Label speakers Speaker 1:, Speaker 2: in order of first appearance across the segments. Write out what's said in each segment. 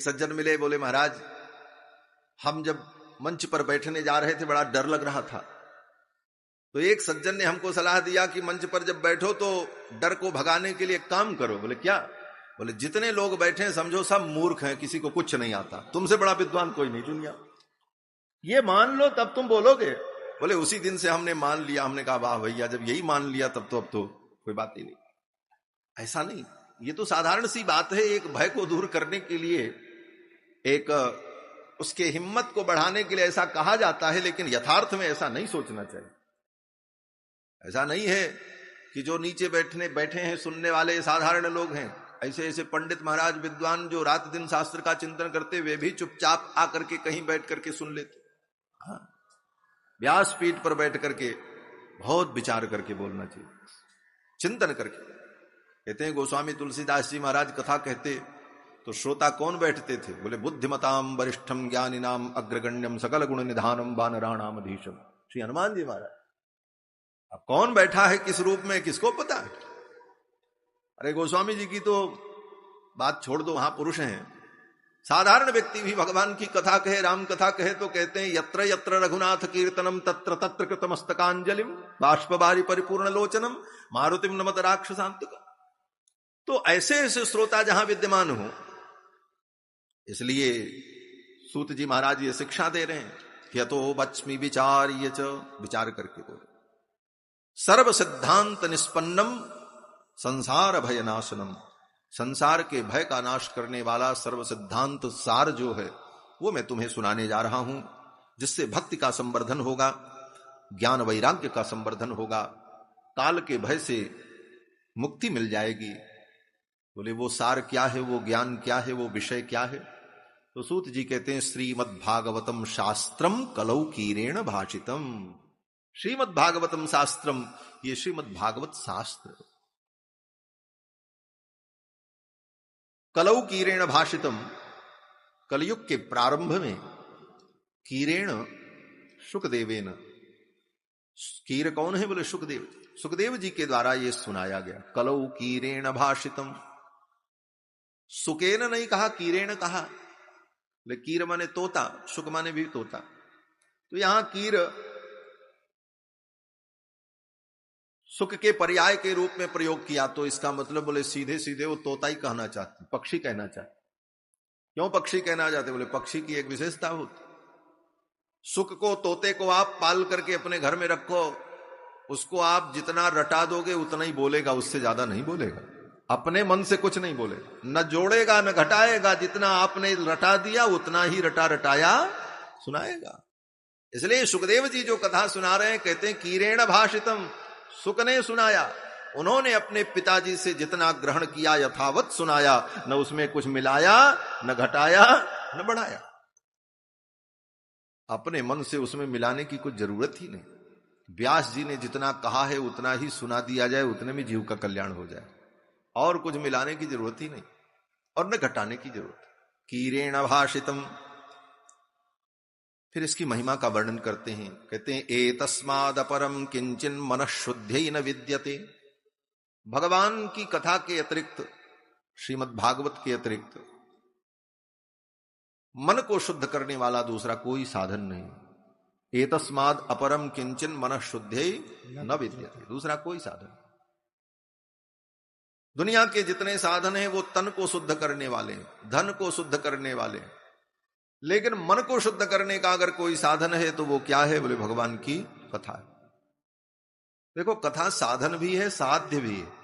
Speaker 1: सज्जन मिले, बोले महाराज हम जब मंच पर बैठने जा रहे थे बड़ा डर लग रहा था, तो एक सज्जन ने हमको सलाह दिया कि मंच पर जब बैठो तो डर को भगाने के लिए काम करो। बोले क्या? बोले जितने लोग बैठे हैं समझो सब मूर्ख हैं, किसी को कुछ नहीं आता, तुमसे बड़ा विद्वान कोई नहीं दुनिया, ये मान लो तब तुम बोलोगे। बोले उसी दिन से हमने मान लिया। हमने कहा वाह भैया, जब यही मान लिया तब तो अब तो कोई बात ही नहीं। ऐसा नहीं, ये तो साधारण सी बात है। एक भय को दूर करने के लिए, एक उसके हिम्मत को बढ़ाने के लिए ऐसा कहा जाता है, लेकिन यथार्थ में ऐसा नहीं सोचना चाहिए। ऐसा नहीं है कि जो नीचे बैठे हैं सुनने वाले साधारण लोग हैं। ऐसे ऐसे पंडित महाराज विद्वान जो रात दिन शास्त्र का चिंतन करते, वे भी चुपचाप आकर के कहीं बैठ करके सुन लेते। हाँ, व्यासपीठ पर बैठ करके बहुत विचार करके बोलना चाहिए, चिंतन करके। कहते हैं गोस्वामी तुलसीदास जी महाराज कथा कहते तो श्रोता कौन बैठते थे? बोले बुद्धिमताम वरिष्ठम ज्ञानिनाम अग्रगण्यम सकल गुण निधानम वानराणाम अधीशम। श्री हनुमान जी महाराज। अब कौन बैठा है किस रूप में, किसको पता है? अरे गोस्वामी जी की तो बात छोड़ दो, वहां पुरुष हैं, साधारण व्यक्ति भी भगवान की कथा कहे, राम कथा कहे तो कहते हैं यत्र यत्र रघुनाथ कीर्तनम तत्र तत्र कृतमस्तकांजलिम बाष्पबारी परिपूर्ण लोचनम मारुतिम नमत राक्षसांतक। तो ऐसे ऐसे श्रोता जहां विद्यमान हो, इसलिए सूत जी महाराज ये शिक्षा दे रहे हैं कि यतो बच्मी विचार्य च, विचार करके बोले। सर्व सिद्धांत निष्पन्नम संसार भय नाशनम, संसार के भय का नाश करने वाला सर्व सिद्धांत सार जो है वो मैं तुम्हें सुनाने जा रहा हूं, जिससे भक्ति का संवर्धन होगा, ज्ञान वैराग्य का संवर्धन होगा, काल के भय से मुक्ति मिल जाएगी। बोले वो सार क्या है, वो ज्ञान क्या है, वो विषय क्या है? तो सूत जी कहते हैं श्रीमद् भागवतम शास्त्रम कलौ कीरेण भाषितम। श्रीमद् भागवतम शास्त्रम, ये श्रीमद् भागवत शास्त्र कलौ कीरेण भाषितम, कलयुग के प्रारंभ में कीरेण सुखदेवेन। कीर कौन है? बोले सुखदेव। सुखदेव जी के द्वारा ये सुनाया गया। कलौ कीरेण भाषितम, सुकेन नहीं कहा, कीरेण कहा। बोले कीर माने तोता, सुक माने भी तोता, तो यहां कीर सुख के पर्याय के रूप में प्रयोग किया, तो इसका मतलब बोले सीधे सीधे वो तोता ही कहना चाहते, पक्षी कहना चाहते। क्यों पक्षी कहना चाहते? बोले पक्षी की एक विशेषता होती, सुख को, तोते को आप पाल करके अपने घर में रखो, उसको आप जितना रटा दोगे उतना ही बोलेगा, उससे ज्यादा नहीं बोलेगा, अपने मन से कुछ नहीं बोलेगा, न जोड़ेगा न घटाएगा, जितना आपने रटा दिया उतना ही रटा रटाया सुनाएगा। इसलिए सुखदेव जी जो कथा सुना रहे हैं, कहते हैं कीरेण भाषितम, सुख ने सुनाया, उन्होंने अपने पिताजी से जितना ग्रहण किया यथावत सुनाया, न उसमें कुछ मिलाया न घटाया न बढ़ाया। अपने मन से उसमें मिलाने की कुछ जरूरत ही नहीं। व्यास जी ने जितना कहा है उतना ही सुना दिया जाए, उतने में जीव का कल्याण हो जाए, और कुछ मिलाने की जरूरत ही नहीं और न घटाने की जरूरत। कीरेण भाषितम। फिर इसकी महिमा का वर्णन करते हैं, कहते हैं एतस्माद् अपरम किंचिन मनः शुद्ध्यै न विद्यते। भगवान की कथा के अतिरिक्त, श्रीमद् भागवत के अतिरिक्त मन को शुद्ध करने वाला दूसरा कोई साधन नहीं। एतस्माद् अपरम किंचिन मनः शुद्ध्यै न विद्यते, दूसरा कोई साधन। दुनिया के जितने साधन हैं वो तन को शुद्ध करने वाले, धन को शुद्ध करने वाले, लेकिन मन को शुद्ध करने का अगर कोई साधन है तो वो क्या है? बोले भगवान की कथा है। देखो कथा साधन भी है, साध्य भी है।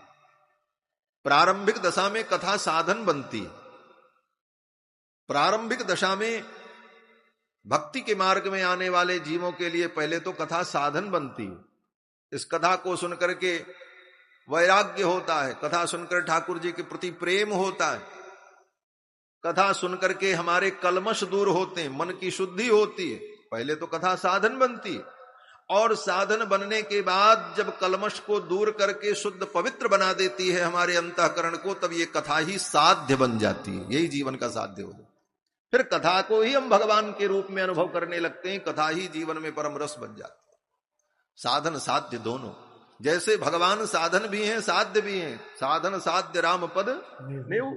Speaker 1: प्रारंभिक दशा में कथा साधन बनती है। प्रारंभिक दशा में भक्ति के मार्ग में आने वाले जीवों के लिए पहले तो कथा साधन बनती है। इस कथा को सुनकर के वैराग्य होता है, कथा सुनकर ठाकुर जी के प्रति प्रेम होता है, कथा सुनकर के हमारे कलमश दूर होते हैं, मन की शुद्धि होती है। पहले तो कथा साधन बनती है, और साधन बनने के बाद जब कलमश को दूर करके शुद्ध पवित्र बना देती है हमारे अंतःकरण को, तब ये कथा ही साध्य बन जाती है। यही जीवन का साध्य हो जाता। फिर कथा को ही हम भगवान के रूप में अनुभव करने लगते हैं, कथा ही जीवन में परम रस बन जाती है। साधन साध्य दोनों, जैसे भगवान साधन भी हैं साध्य भी हैं। साधन साध्य राम पद नेऊ,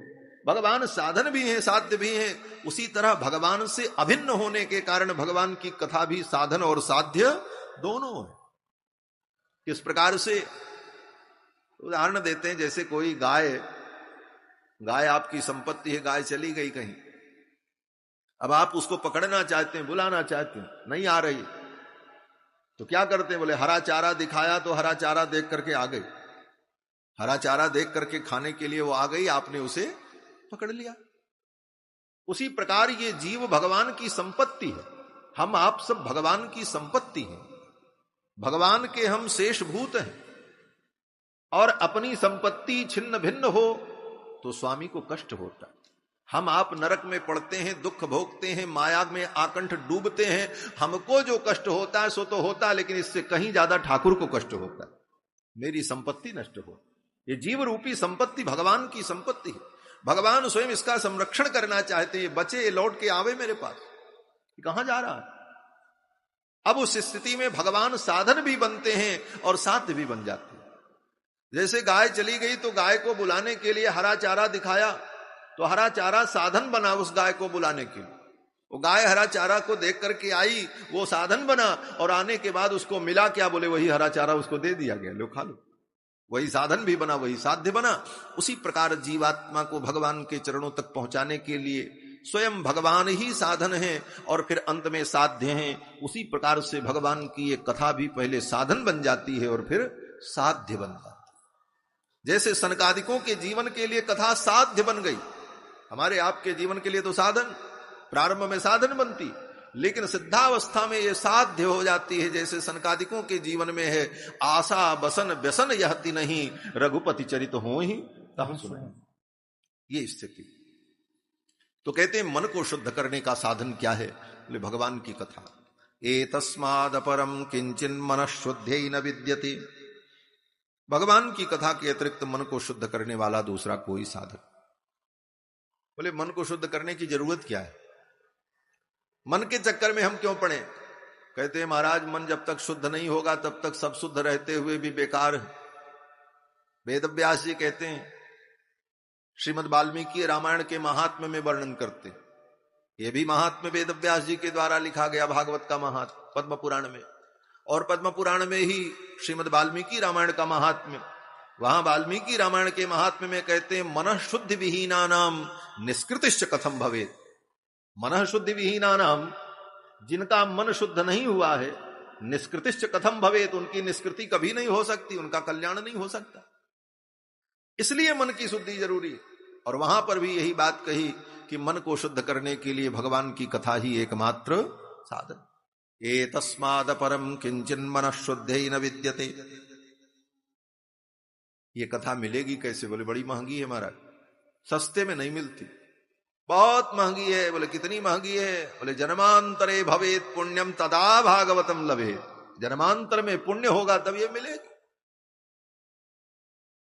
Speaker 1: भगवान साधन भी हैं, साध्य भी हैं। उसी तरह भगवान से अभिन्न होने के कारण भगवान की कथा भी साधन और साध्य दोनों है। किस प्रकार से? उदाहरण देते हैं, जैसे कोई गाय आपकी संपत्ति है, गाय चली गई कहीं, अब आप उसको पकड़ना चाहते हैं, बुलाना चाहते हैं, नहीं आ रही, तो क्या करते हैं? बोले हरा चारा दिखाया तो हरा चारा देख करके आ गई, हरा चारा देख करके खाने के लिए वो आ गई, आपने उसे पकड़ लिया। उसी प्रकार ये जीव भगवान की संपत्ति है, हम आप सब भगवान की संपत्ति हैं, भगवान के हम शेषभूत हैं। और अपनी संपत्ति छिन्न भिन्न हो तो स्वामी को कष्ट होता है। हम आप नरक में पड़ते हैं, दुख भोगते हैं, माया में आकंठ डूबते हैं, हमको जो कष्ट होता है सो तो होता है, लेकिन इससे कहीं ज्यादा ठाकुर को कष्ट होता है, मेरी संपत्ति नष्ट हो। ये जीव रूपी संपत्ति भगवान की संपत्ति है, भगवान स्वयं इसका संरक्षण करना चाहते हैं, बचे ये लौट के आवे मेरे पास, कहां जा रहा है। अब उस स्थिति में भगवान साधन भी बनते हैं और साध्य भी बन जाते हैं। जैसे गाय चली गई तो गाय को बुलाने के लिए हरा चारा दिखाया, तो हरा चारा साधन बना उस गाय को बुलाने के लिए। वो गाय हरा चारा को देख करके आई, वो साधन बना, और आने के बाद उसको मिला क्या? बोले वही हरा चारा उसको दे दिया गया, लो खा लो। वही साधन भी बना, वही साध्य बना। उसी प्रकार जीवात्मा को भगवान के चरणों तक पहुंचाने के लिए स्वयं भगवान ही साधन है और फिर अंत में साध्य हैं। उसी प्रकार से भगवान की ये कथा भी पहले साधन बन जाती है और फिर साध्य बन जाती है। जैसे सनकादिकों के जीवन के लिए कथा साध्य बन गई, हमारे आपके जीवन के लिए तो साधन, प्रारंभ में साधन बनती, लेकिन सिद्धावस्था में ये साध्य हो जाती है। जैसे सनकादिकों के जीवन में है, आशा बसन व्यसन यहति नहीं, रघुपति चरित हो ही तह सुने, ये स्थिति। तो कहते हैं मन को शुद्ध करने का साधन क्या है? बोले भगवान की कथा। एतस्माद् अपरम किंचिन मन शुद्धे न विद्यते। भगवान की कथा के अतिरिक्त मन को शुद्ध करने वाला दूसरा कोई साधन। बोले मन को शुद्ध करने की जरूरत क्या है? मन के चक्कर में हम क्यों पड़े? कहते हैं महाराज मन जब तक शुद्ध नहीं होगा तब तक सब शुद्ध रहते हुए भी बेकार है। वेदव्यास जी कहते हैं, श्रीमद् वाल्मीकि रामायण के महात्म्य में वर्णन करते, ये भी महात्म्य वेदव्यास जी के द्वारा लिखा गया, भागवत का महात्म्य पद्म पुराण में, और पद्म पुराण में ही श्रीमद् वाल्मीकि रामायण का महात्म्य। वहां वाल्मीकि रामायण के महात्म्य में कहते हैं, मनः शुद्धि विहीना नाम निष्कृतिश्च कथम भवेत्। मनः शुद्धि विहीना नाम, जिनका मन शुद्ध नहीं हुआ है, निष्कृतिश्च कथम भवेत्, उनकी निष्कृति कभी नहीं हो सकती, उनका कल्याण नहीं हो सकता। इसलिए मन की शुद्धि जरूरी है। और वहां पर भी यही बात कही कि मन को शुद्ध करने के लिए भगवान की कथा ही एकमात्र साधन। एतस्माद् परम किंचिन मनः शुद्धे न विद्यते। ये कथा मिलेगी कैसे? बोले बड़ी महंगी है महाराज, सस्ते में नहीं मिलती, बहुत महंगी है। बोले कितनी महंगी है? बोले जन्मांतरे भवेत् पुण्यम तदा भागवतम लभेत्। जन्मांतर में पुण्य होगा तब ये मिलेगी,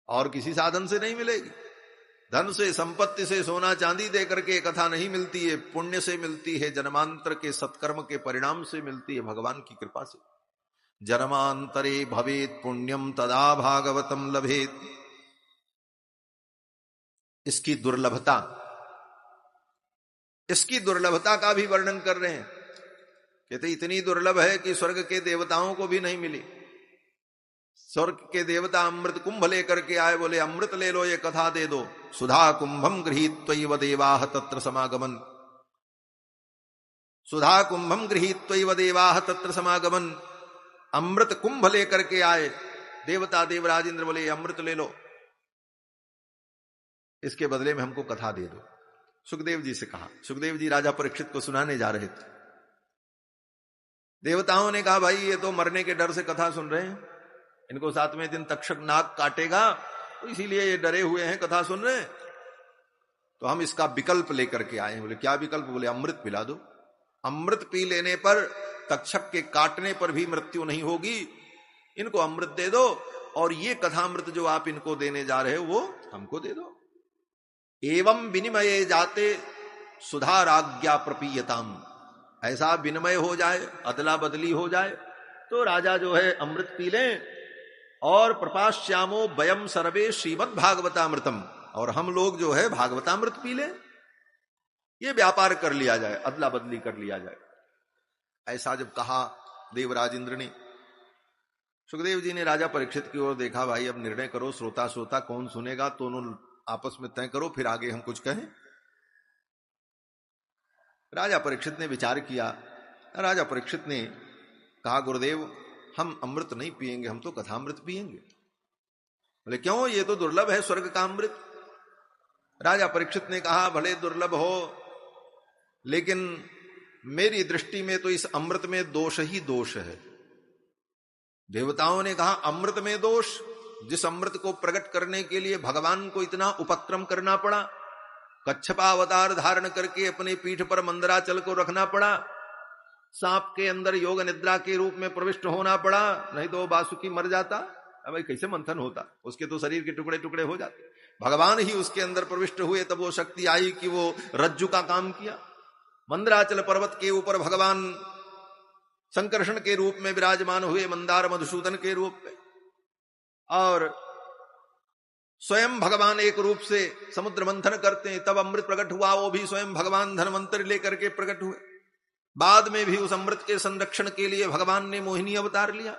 Speaker 1: और किसी साधन से नहीं मिलेगी। धन से, संपत्ति से, सोना चांदी दे करके कथा नहीं मिलती है, पुण्य से मिलती है, जन्मांतर के सत्कर्म के परिणाम से मिलती है, भगवान की कृपा से। जन्मांतरे भवेत् पुण्यम तदा भागवतम लभेत्। इसकी दुर्लभता का भी वर्णन कर रहे हैं। कहते इतनी दुर्लभ है कि स्वर्ग के देवताओं को भी नहीं मिली। स्वर्ग के देवता अमृत कुंभ लेकर के आए, बोले अमृत ले लो, ये कथा दे दो। सुधा कुंभम गृहीत्वैव देवाः तत्र समागमन। सुधा कुंभम गृहीत्वैव देवाः तत्र समागमन। अमृत कुंभ लेकर के आए देवता, देवराज इंद्र बोले अमृत ले लो, इसके बदले में हमको कथा दे दो। सुखदेव जी से कहा। सुखदेव जी राजा परीक्षित को सुनाने जा रहे थे। देवताओं ने कहा भाई ये तो मरने के डर से कथा सुन रहे हैं, इनको 7वें दिन तक्षक नाग काटेगा, तो इसीलिए ये डरे हुए हैं, कथा सुन रहे हैं। तो हम इसका विकल्प लेकर के आए। बोले क्या विकल्प? बोले अमृत पिला दो। अमृत पी लेने पर, तक्षक के काटने पर भी मृत्यु नहीं होगी, इनको अमृत दे दो, और ये कथामृत जो आप इनको देने जा रहे हो वो हमको दे दो। एवं विनिमये जाते सुधा राज्ञा प्रपीयताम। ऐसा विनिमय हो जाए, अदला बदली हो जाए, तो राजा जो है अमृत पी लें, और प्रपाश्यामो वयम सर्वे श्रीमद् भागवतामृतम, और हम लोग जो है भागवतामृत पी लें, ये व्यापार कर लिया जाए, अदला बदली कर लिया जाए। ऐसा जब कहा देवराज इंद्र ने, सुखदेव जी ने राजा परीक्षित की ओर देखा, भाई अब निर्णय करो, श्रोता श्रोता कौन सुनेगा, दोनों आपस में तय करो, फिर आगे हम कुछ कहें। राजा परीक्षित ने विचार किया। राजा परीक्षित ने कहा, गुरुदेव हम अमृत नहीं पिएंगे, हम तो कथामृत पिएंगे। बोले क्यों, ये तो दुर्लभ है स्वर्ग का अमृत। राजा परीक्षित ने कहा, भले दुर्लभ हो, लेकिन मेरी दृष्टि में तो इस अमृत में दोष ही दोष है। देवताओं ने कहा, अमृत में दोष? जिस अमृत को प्रकट करने के लिए भगवान को इतना उपक्रम करना पड़ा, कच्छपा अवतार धारण करके अपने पीठ पर मंदराचल को रखना पड़ा, सांप के अंदर योग निद्रा के रूप में प्रविष्ट होना पड़ा, नहीं तो वासुकी मर जाता। अब भाई कैसे मंथन होता, उसके तो शरीर के टुकड़े टुकड़े हो जाते। भगवान ही उसके अंदर प्रविष्ट हुए, तब वो शक्ति आई कि वो रज्जु का काम किया। मंदराचल पर्वत के ऊपर भगवान संकर्षण के रूप में विराजमान हुए, मंदार मधुसूदन के रूप में, और स्वयं भगवान एक रूप से समुद्र मंथन करते हैं, तब अमृत प्रकट हुआ। वो भी स्वयं भगवान धनवंतरि लेकर के प्रकट हुए। बाद में भी उस अमृत के संरक्षण के लिए भगवान ने मोहिनी अवतार लिया।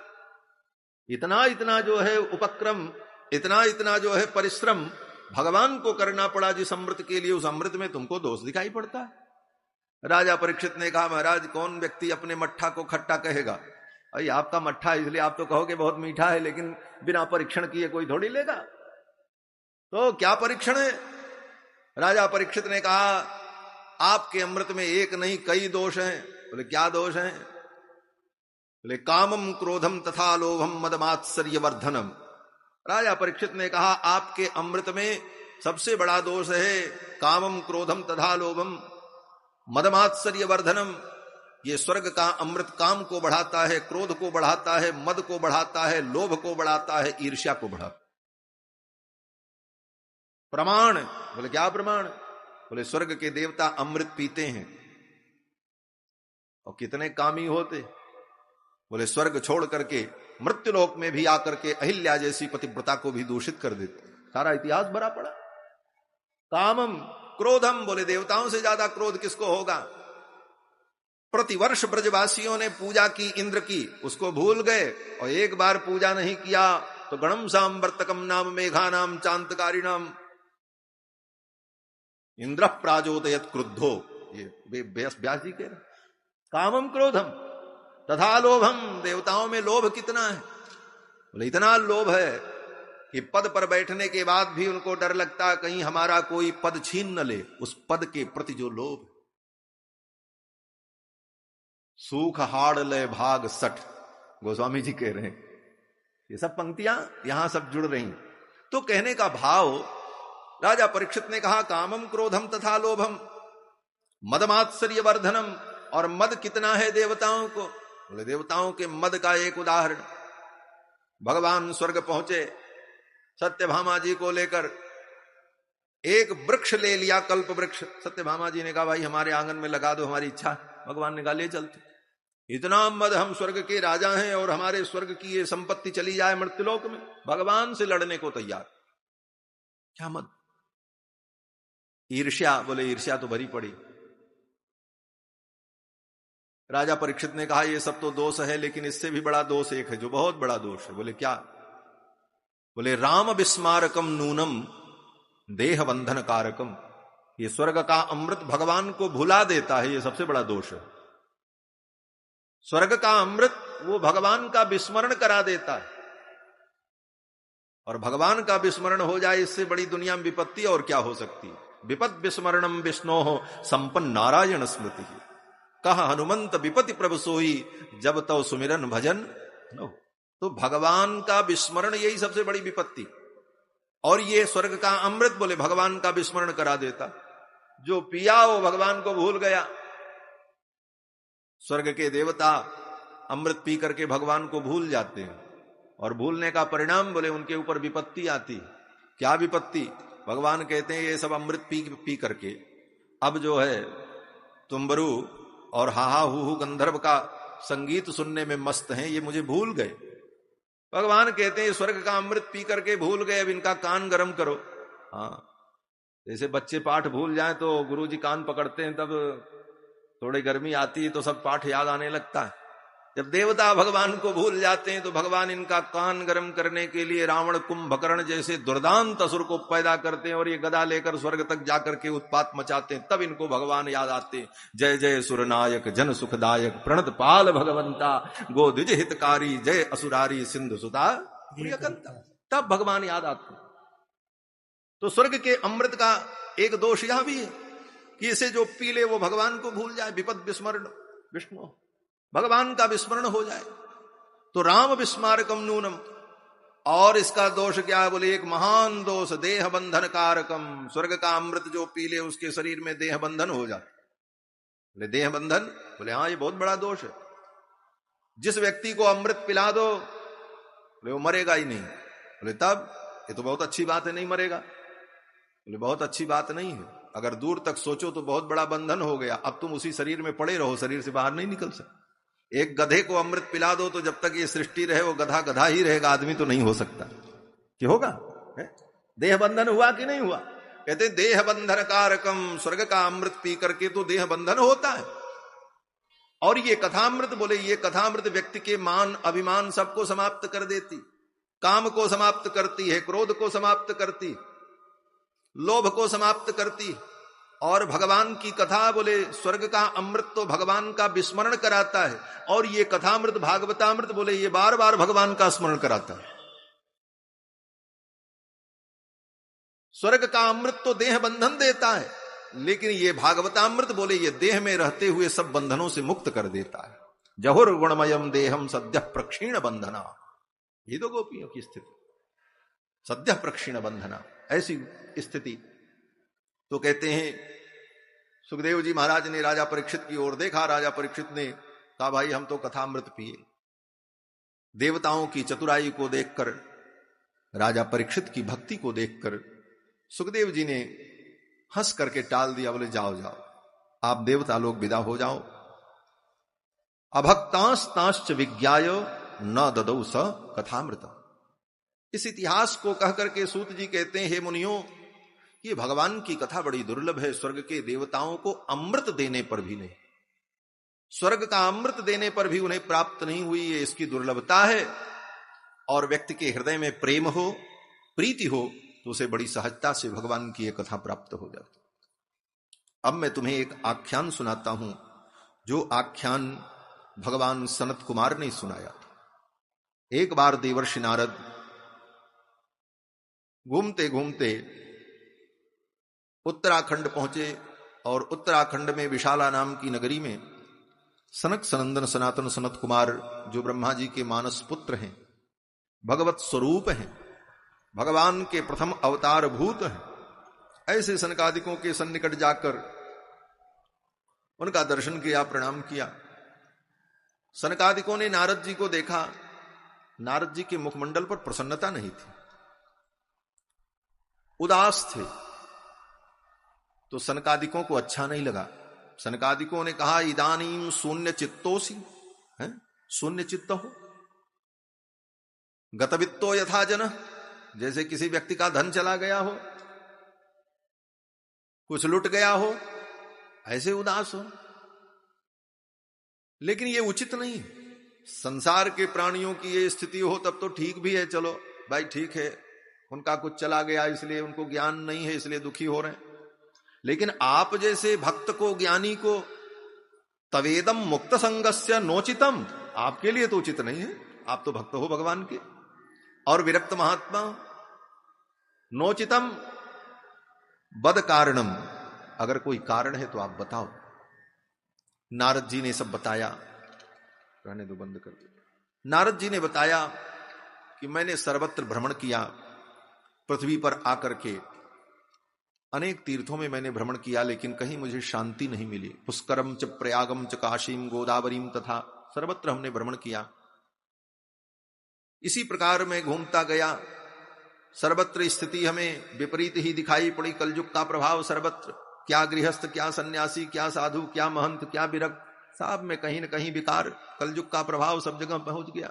Speaker 1: इतना इतना जो है उपक्रम, इतना इतना जो है परिश्रम भगवान को करना पड़ा जिस अमृत के लिए, उस अमृत में तुमको दोष दिखाई पड़ता है। राजा परीक्षित ने कहा, महाराज कौन व्यक्ति अपने मट्ठा को खट्टा कहेगा? अरे आपका मट्ठा इसलिए आप तो कहोगे बहुत मीठा है, लेकिन बिना परीक्षण किए कोई थोड़ी लेगा। तो क्या परीक्षण है? राजा परीक्षित ने कहा, आपके अमृत में एक नहीं कई दोष हैं। बोले क्या दोष हैं? बोले कामम क्रोधम तथा लोभम मदमात्सर्य वर्धनम। राजा परीक्षित ने कहा, आपके अमृत में सबसे बड़ा दोष है कामम क्रोधम तथा लोभम मदमात्सर्य वर्धनम। ये स्वर्ग का अमृत काम को बढ़ाता है, क्रोध को बढ़ाता है, मद को बढ़ाता है, लोभ को बढ़ाता है, ईर्ष्या को बढ़ाता। प्रमाण? बोले क्या प्रमाण? बोले स्वर्ग के देवता अमृत पीते हैं और कितने कामी होते। बोले स्वर्ग छोड़ करके मृत्युलोक में भी आकर के अहिल्या जैसी पतिव्रता को भी दूषित कर देते। सारा इतिहास भरा पड़ा। कामम क्रोधम, बोले देवताओं से ज्यादा क्रोध किसको होगा? प्रतिवर्ष ब्रजवासियों ने पूजा की इंद्र की, उसको भूल गए, और एक बार पूजा नहीं किया तो गणम सांवर्तकम नाम मेघा नाम चांतकारिणाम इंद्र प्राजोदयत क्रुद्धो। ये व्यास जी कह रहे। कामम क्रोधम तथा लोभम, देवताओं में लोभ कितना है? बोले इतना लोभ है कि पद पर बैठने के बाद भी उनको डर लगता कहीं हमारा कोई पद छीन न ले। उस पद के प्रति जो लोभ। सूख हाड़ ले भाग सठ, गोस्वामी जी कह रहे हैं। ये सब पंक्तियां यहां सब जुड़ रही। तो कहने का भाव, राजा परीक्षित ने कहा कामम क्रोधम तथा लोभम मदमात्सर्य वर्धनम। और मद कितना है देवताओं को? बोले देवताओं के मद का एक उदाहरण, भगवान स्वर्ग पहुंचे, सत्यभामा जी को लेकर एक वृक्ष ले लिया, कल्प वृक्ष। सत्यभामा जी ने कहा भाई हमारे आंगन में लगा दो, हमारी इच्छा। भगवान ने कहा ले चलते। इतना मद, हम स्वर्ग के राजा हैं और हमारे स्वर्ग की ये संपत्ति चली जाए मृत्युलोक में। भगवान से लड़ने को तैयार। क्या मद? ईर्ष्या? बोले ईर्ष्या तो भरी पड़ी। राजा परीक्षित ने कहा ये सब तो दोष है, लेकिन इससे भी बड़ा दोष एक है जो बहुत बड़ा दोष है। बोले क्या? बोले राम विस्मारकम नूनम देह बंधन कारकम। ये स्वर्ग का अमृत भगवान को भुला देता है, ये सबसे बड़ा दोष है। स्वर्ग का अमृत वो भगवान का विस्मरण करा देता है, और भगवान का विस्मरण हो जाए इससे बड़ी दुनिया में विपत्ति और क्या हो सकती है। विपद विस्मरणम विष्णो संपन्न नारायण स्मृति। कहा हनुमंत विपति प्रभु सोई, जब तो सुमिरन भजन नो। तो भगवान का विस्मरण यही सबसे बड़ी विपत्ति। और ये स्वर्ग का अमृत बोले भगवान का विस्मरण करा देता। जो पिया वो भगवान को भूल गया। स्वर्ग के देवता अमृत पी करके भगवान को भूल जाते हैं, और भूलने का परिणाम बोले उनके ऊपर विपत्ति आती। क्या विपत्ति? भगवान कहते हैं ये सब अमृत पी करके अब जो है तुम्बरू और हाहा हूहू गंधर्व का संगीत सुनने में मस्त हैं, ये मुझे भूल गए। भगवान कहते हैं स्वर्ग का अमृत पी करके भूल गए, अब इनका कान गर्म करो। हाँ, जैसे बच्चे पाठ भूल जाएं तो गुरुजी कान पकड़ते हैं, तब थोड़ी गर्मी आती है तो सब पाठ याद आने लगता है। जब देवता भगवान को भूल जाते हैं तो भगवान इनका कान गर्म करने के लिए रावण कुंभकर्ण जैसे दुर्दांत असुर को पैदा करते हैं और ये गदा लेकर स्वर्ग तक जाकर के उत्पात मचाते हैं, तब इनको भगवान याद आते हैं। जय जय सुरनायक जन सुखदायक प्रणत पाल भगवंता गोद्विज हितकारी जय असुरारी सिंधु सुता प्रियकंता, तब भगवान याद आते हैं। तो स्वर्ग के अमृत का एक दोष यह भी है कि इसे जो पी ले वो भगवान को भूल जाए, विपद विस्मरण विष्णु, भगवान का विस्मरण हो जाए। तो राम विस्मारकम नूनम, और इसका दोष क्या है? बोले एक महान दोष देह बंधन कारकम, स्वर्ग का अमृत जो पी ले उसके शरीर में देह बंधन हो जाए। बोले देह बंधन, बोले हाँ ये बहुत बड़ा दोष है। जिस व्यक्ति को अमृत पिला दो बोले वो मरेगा ही नहीं। बोले तब ये तो बहुत अच्छी बात है, नहीं मरेगा। बोले बहुत अच्छी बात नहीं है, अगर दूर तक सोचो तो बहुत बड़ा बंधन हो गया। अब तुम उसी शरीर में पड़े रहो, शरीर से बाहर नहीं निकल सकते। एक गधे को अमृत पिला दो तो जब तक ये सृष्टि रहे वो गधा गधा ही रहेगा, आदमी तो नहीं हो सकता। कि होगा? देह बंधन हुआ कि नहीं हुआ? कहते देह बंधन कारकम, स्वर्ग का अमृत पी करके तो देह बंधन होता है। और ये कथामृत, बोले ये कथामृत व्यक्ति के मान अभिमान सबको समाप्त कर देती, काम को समाप्त करती है, क्रोध को समाप्त करती, लोभ को समाप्त करती। और भगवान की कथा, बोले स्वर्ग का अमृत तो भगवान का विस्मरण कराता है, और ये कथामृत भागवतामृत बोले ये बार बार भगवान का स्मरण कराता है। स्वर्ग का अमृत तो देह बंधन देता है, लेकिन ये भागवतामृत बोले ये देह में रहते हुए सब बंधनों से मुक्त कर देता है। जहुर गुणमयम देहम सद्य प्रक्षीण बंधना, ये तो गोपियों की स्थिति, सद्य प्रक्षीण बंधना, ऐसी स्थिति। तो कहते हैं सुखदेव जी महाराज ने राजा परीक्षित की ओर देखा, राजा परीक्षित ने कहा भाई हम तो कथामृत पिए। देवताओं की चतुराई को देखकर, राजा परीक्षित की भक्ति को देखकर सुखदेव जी ने हंस करके टाल दिया, बोले जाओ जाओ आप देवता लोग विदा हो जाओ। अभक्तांस्तांश्च विज्ञाय न ददौ स कथामृत। इस इतिहास को कहकर के सूत जी कहते हैं हे मुनियों, ये भगवान की कथा बड़ी दुर्लभ है। स्वर्ग के देवताओं को अमृत देने पर भी नहीं, स्वर्ग का अमृत देने पर भी उन्हें प्राप्त नहीं हुई, ये इसकी दुर्लभता है। और व्यक्ति के हृदय में प्रेम हो, प्रीति हो, तो उसे बड़ी सहजता से भगवान की ये कथा प्राप्त हो जाती। अब मैं तुम्हें एक आख्यान सुनाता हूं, जो आख्यान भगवान सनत कुमार ने सुनाया था। एक बार देवर्षि नारद घूमते घूमते उत्तराखंड पहुंचे, और उत्तराखंड में विशाला नाम की नगरी में सनक सनंदन सनातन सनत कुमार, जो ब्रह्मा जी के मानस पुत्र हैं, भगवत स्वरूप हैं, भगवान के प्रथम अवतार भूत हैं, ऐसे सनकादिकों के सन्निकट जाकर उनका दर्शन किया, प्रणाम किया। सनकादिकों ने नारद जी को देखा, नारद जी के मुखमंडल पर प्रसन्नता नहीं थी, उदास थे। तो सनकादिकों को अच्छा नहीं लगा। सनकादिकों ने कहा इदानीम शून्य चित्तोसी, है शून्य चित्त हो, गतवित्तो यथा जन, जैसे किसी व्यक्ति का धन चला गया हो, कुछ लुट गया हो, ऐसे उदास हो। लेकिन ये उचित नहीं। संसार के प्राणियों की ये स्थिति हो तब तो ठीक भी है, चलो भाई ठीक है, उनका कुछ चला गया इसलिए उनको ज्ञान नहीं है इसलिए दुखी हो रहे हैं। लेकिन आप जैसे भक्त को, ज्ञानी को, तवेदम मुक्त संगस्य नोचितम, आपके लिए तो उचित नहीं है, आप तो भक्त हो भगवान के। और विरक्त महात्मा, नोचितम बद कारणम, अगर कोई कारण है तो आप बताओ। नारद जी ने सब बताया, रहने दो बंद कर दो। नारद जी ने बताया कि मैंने सर्वत्र भ्रमण किया, पृथ्वी पर आकर के अनेक तीर्थों में मैंने भ्रमण किया, लेकिन कहीं मुझे शांति नहीं मिली। पुष्करम च प्रयागम च काशीम गोदावरीम तथा, सर्वत्र हमने भ्रमण किया। इसी प्रकार मैं घूमता गया, सर्वत्र स्थिति हमें विपरीत ही दिखाई पड़ी। कलयुग का प्रभाव सर्वत्र, क्या गृहस्थ, क्या सन्यासी, क्या साधु, क्या महंत, क्या विरक्त, सब में कहीं न कहीं विकार, कलयुग का प्रभाव सब जगह पहुंच गया।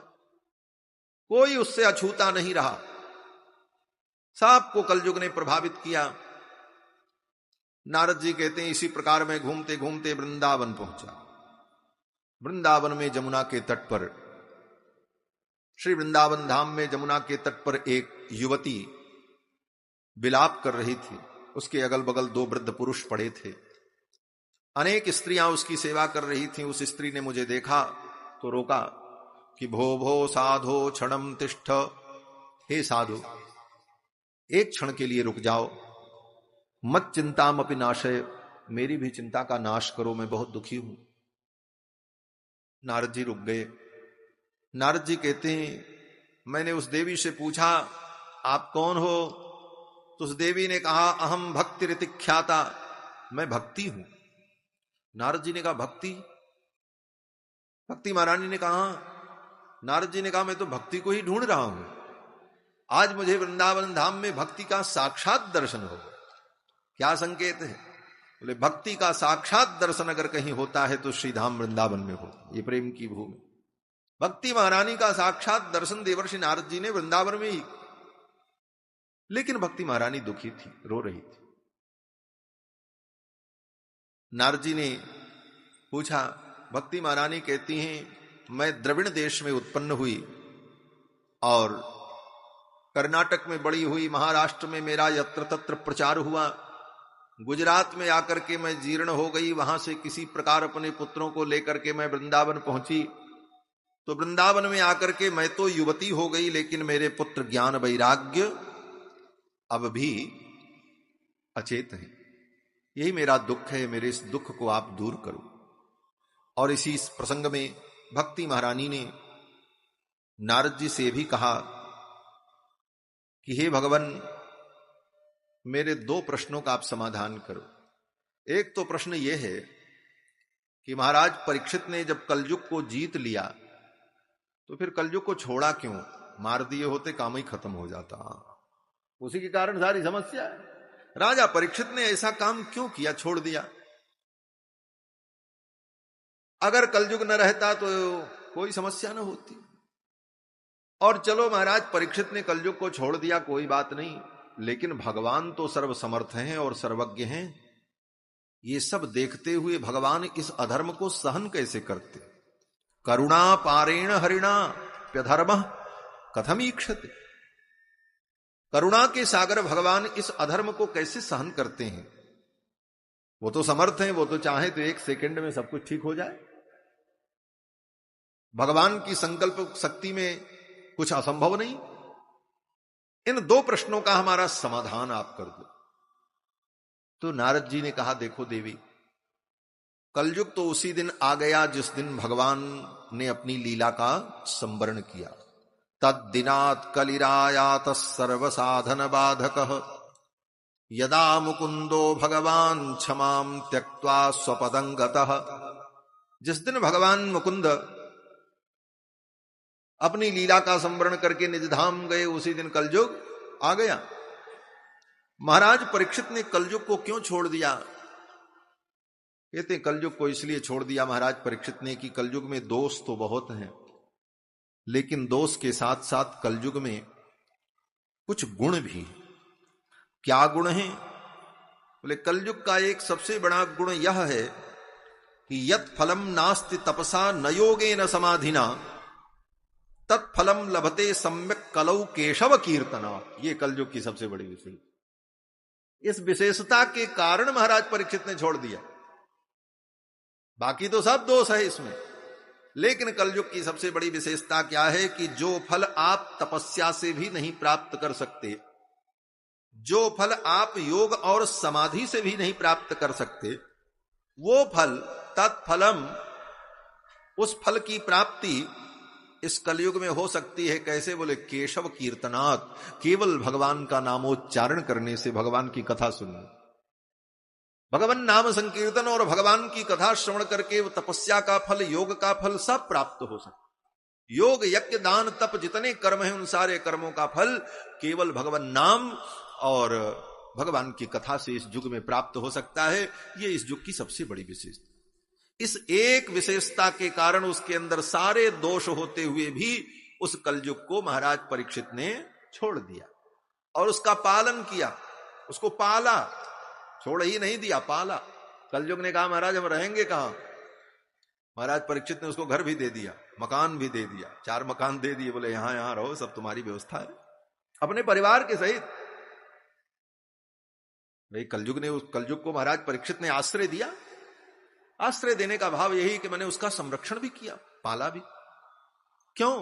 Speaker 1: कोई उससे अछूता नहीं रहा, सबको कलयुग ने प्रभावित किया। नारद जी कहते हैं इसी प्रकार मैं घूमते घूमते वृंदावन पहुंचा। वृंदावन में जमुना के तट पर, श्री वृंदावन धाम में जमुना के तट पर एक युवती विलाप कर रही थी। उसके अगल बगल 2 वृद्ध पुरुष पड़े थे। अनेक स्त्रियां उसकी सेवा कर रही थीं। उस स्त्री ने मुझे देखा तो रोका कि भो भो साधो क्षणम तिष्ठ, हे साधु एक क्षण के लिए रुक जाओ। मत चिंताम अपि नाशय, मेरी भी चिंता का नाश करो, मैं बहुत दुखी हूं। नारद जी रुक गए। नारद जी कहते हैं मैंने उस देवी से पूछा आप कौन हो? तो उस देवी ने कहा अहम भक्ति रीति ख्याता, मैं भक्ति हूं। नारद जी ने कहा भक्ति? भक्ति महारानी ने कहा। नारद जी ने कहा मैं तो भक्ति को ही ढूंढ रहा हूं। आज मुझे वृंदावन धाम में भक्ति का साक्षात दर्शन हो। क्या संकेत है? बोले भक्ति का साक्षात दर्शन अगर कहीं होता है तो श्रीधाम वृंदावन में हो, ये प्रेम की भूमि। भक्ति महारानी का साक्षात दर्शन देवर्षि नारद जी ने वृंदावन में ही। लेकिन भक्ति महारानी दुखी थी, रो रही थी। नारद जी ने पूछा, भक्ति महारानी कहती हैं मैं द्रविड़ देश में उत्पन्न हुई और कर्नाटक में बड़ी हुई, महाराष्ट्र में मेरा यत्र तत्र प्रचार हुआ, गुजरात में आकर के मैं जीर्ण हो गई, वहां से किसी प्रकार अपने पुत्रों को लेकर के मैं वृंदावन पहुंची। तो वृंदावन में आकर के मैं तो युवती हो गई, लेकिन मेरे पुत्र ज्ञान वैराग्य अब भी अचेत हैं। यही मेरा दुख है, मेरे इस दुख को आप दूर करो। और इसी प्रसंग में भक्ति महारानी ने नारद जी से भी कहा कि हे भगवान, मेरे 2 प्रश्नों का आप समाधान करो। एक तो प्रश्न यह है कि महाराज परीक्षित ने जब कलयुग को जीत लिया तो फिर कलयुग को छोड़ा क्यों? मार दिए होते काम ही खत्म हो जाता। उसी के कारण सारी समस्या है। राजा परीक्षित ने ऐसा काम क्यों किया, छोड़ दिया? अगर कलयुग न रहता तो कोई समस्या न होती। और चलो महाराज परीक्षित ने कलयुग को छोड़ दिया, कोई बात नहीं, लेकिन भगवान तो सर्वसमर्थ हैं और सर्वज्ञ हैं। ये सब देखते हुए भगवान इस अधर्म को सहन कैसे करते? करुणा पारेण हरिणा प्यधर्म कथमीक्षते। करुणा के सागर भगवान इस अधर्म को कैसे सहन करते हैं? वो तो समर्थ हैं, वो तो चाहे तो 1 सेकंड में सब कुछ ठीक हो जाए। भगवान की संकल्प शक्ति में कुछ असंभव नहीं। इन 2 प्रश्नों का हमारा समाधान आप कर दो। तो नारद जी ने कहा देखो देवी, कलयुग तो उसी दिन आ गया जिस दिन भगवान ने अपनी लीला का संवरण किया। तद्दिनात् कलिरायात सर्व साधन बाधकः यदा मुकुंदो भगवान क्षमाम त्यक्त्वा स्वपदं गतः। जिस दिन भगवान मुकुंद अपनी लीला का संवरण करके निज धाम गए, उसी दिन कलयुग आ गया। महाराज परीक्षित ने कलयुग को क्यों छोड़ दिया? कहते हैं कलयुग को इसलिए छोड़ दिया महाराज परीक्षित ने कि कलयुग में दोष तो बहुत हैं, लेकिन दोष के साथ साथ कलयुग में कुछ गुण भी। क्या गुण हैं? बोले कलयुग का एक सबसे बड़ा गुण यह है कि यत् फलम नास्ति तपसा न योगेन समाधिना तत्फलम लभते सम्यक कलौ केशव कीर्तना। ये कलयुग की सबसे बड़ी विशेषता। इस विशेषता के कारण महाराज परीक्षित ने छोड़ दिया। बाकी तो सब दोष है इसमें, लेकिन कलयुग की सबसे बड़ी विशेषता क्या है कि जो फल आप तपस्या से भी नहीं प्राप्त कर सकते, जो फल आप योग और समाधि से भी नहीं प्राप्त कर सकते, वो फल तत्फलम, उस फल की प्राप्ति इस कलयुग में हो सकती है। कैसे? बोले केशव कीर्तनात्, केवल भगवान का नामोच्चारण करने से, भगवान की कथा सुनने, भगवान नाम संकीर्तन और भगवान की कथा श्रवण करके तपस्या का फल, योग का फल सब प्राप्त हो सकता। योग यज्ञ दान तप जितने कर्म हैं, उन सारे कर्मों का फल केवल भगवान नाम और भगवान की कथा से इस युग में प्राप्त हो सकता है। ये इस युग की सबसे बड़ी विशेषता। इस एक विशेषता के कारण उसके अंदर सारे दोष होते हुए भी उस कलयुग को महाराज परीक्षित ने छोड़ दिया और उसका पालन किया, उसको पाला। छोड़ ही नहीं दिया, पाला। कलयुग ने कहा महाराज हम रहेंगे कहां? महाराज परीक्षित ने उसको घर भी दे दिया, मकान भी दे दिया, 4 मकान दे दिए, बोले यहां यहां रहो, सब तुम्हारी व्यवस्था है, अपने परिवार के सहित। भाई कलयुग को महाराज परीक्षित ने आश्रय दिया। आश्रय देने का भाव यही कि मैंने उसका संरक्षण भी किया, पाला भी। क्यों?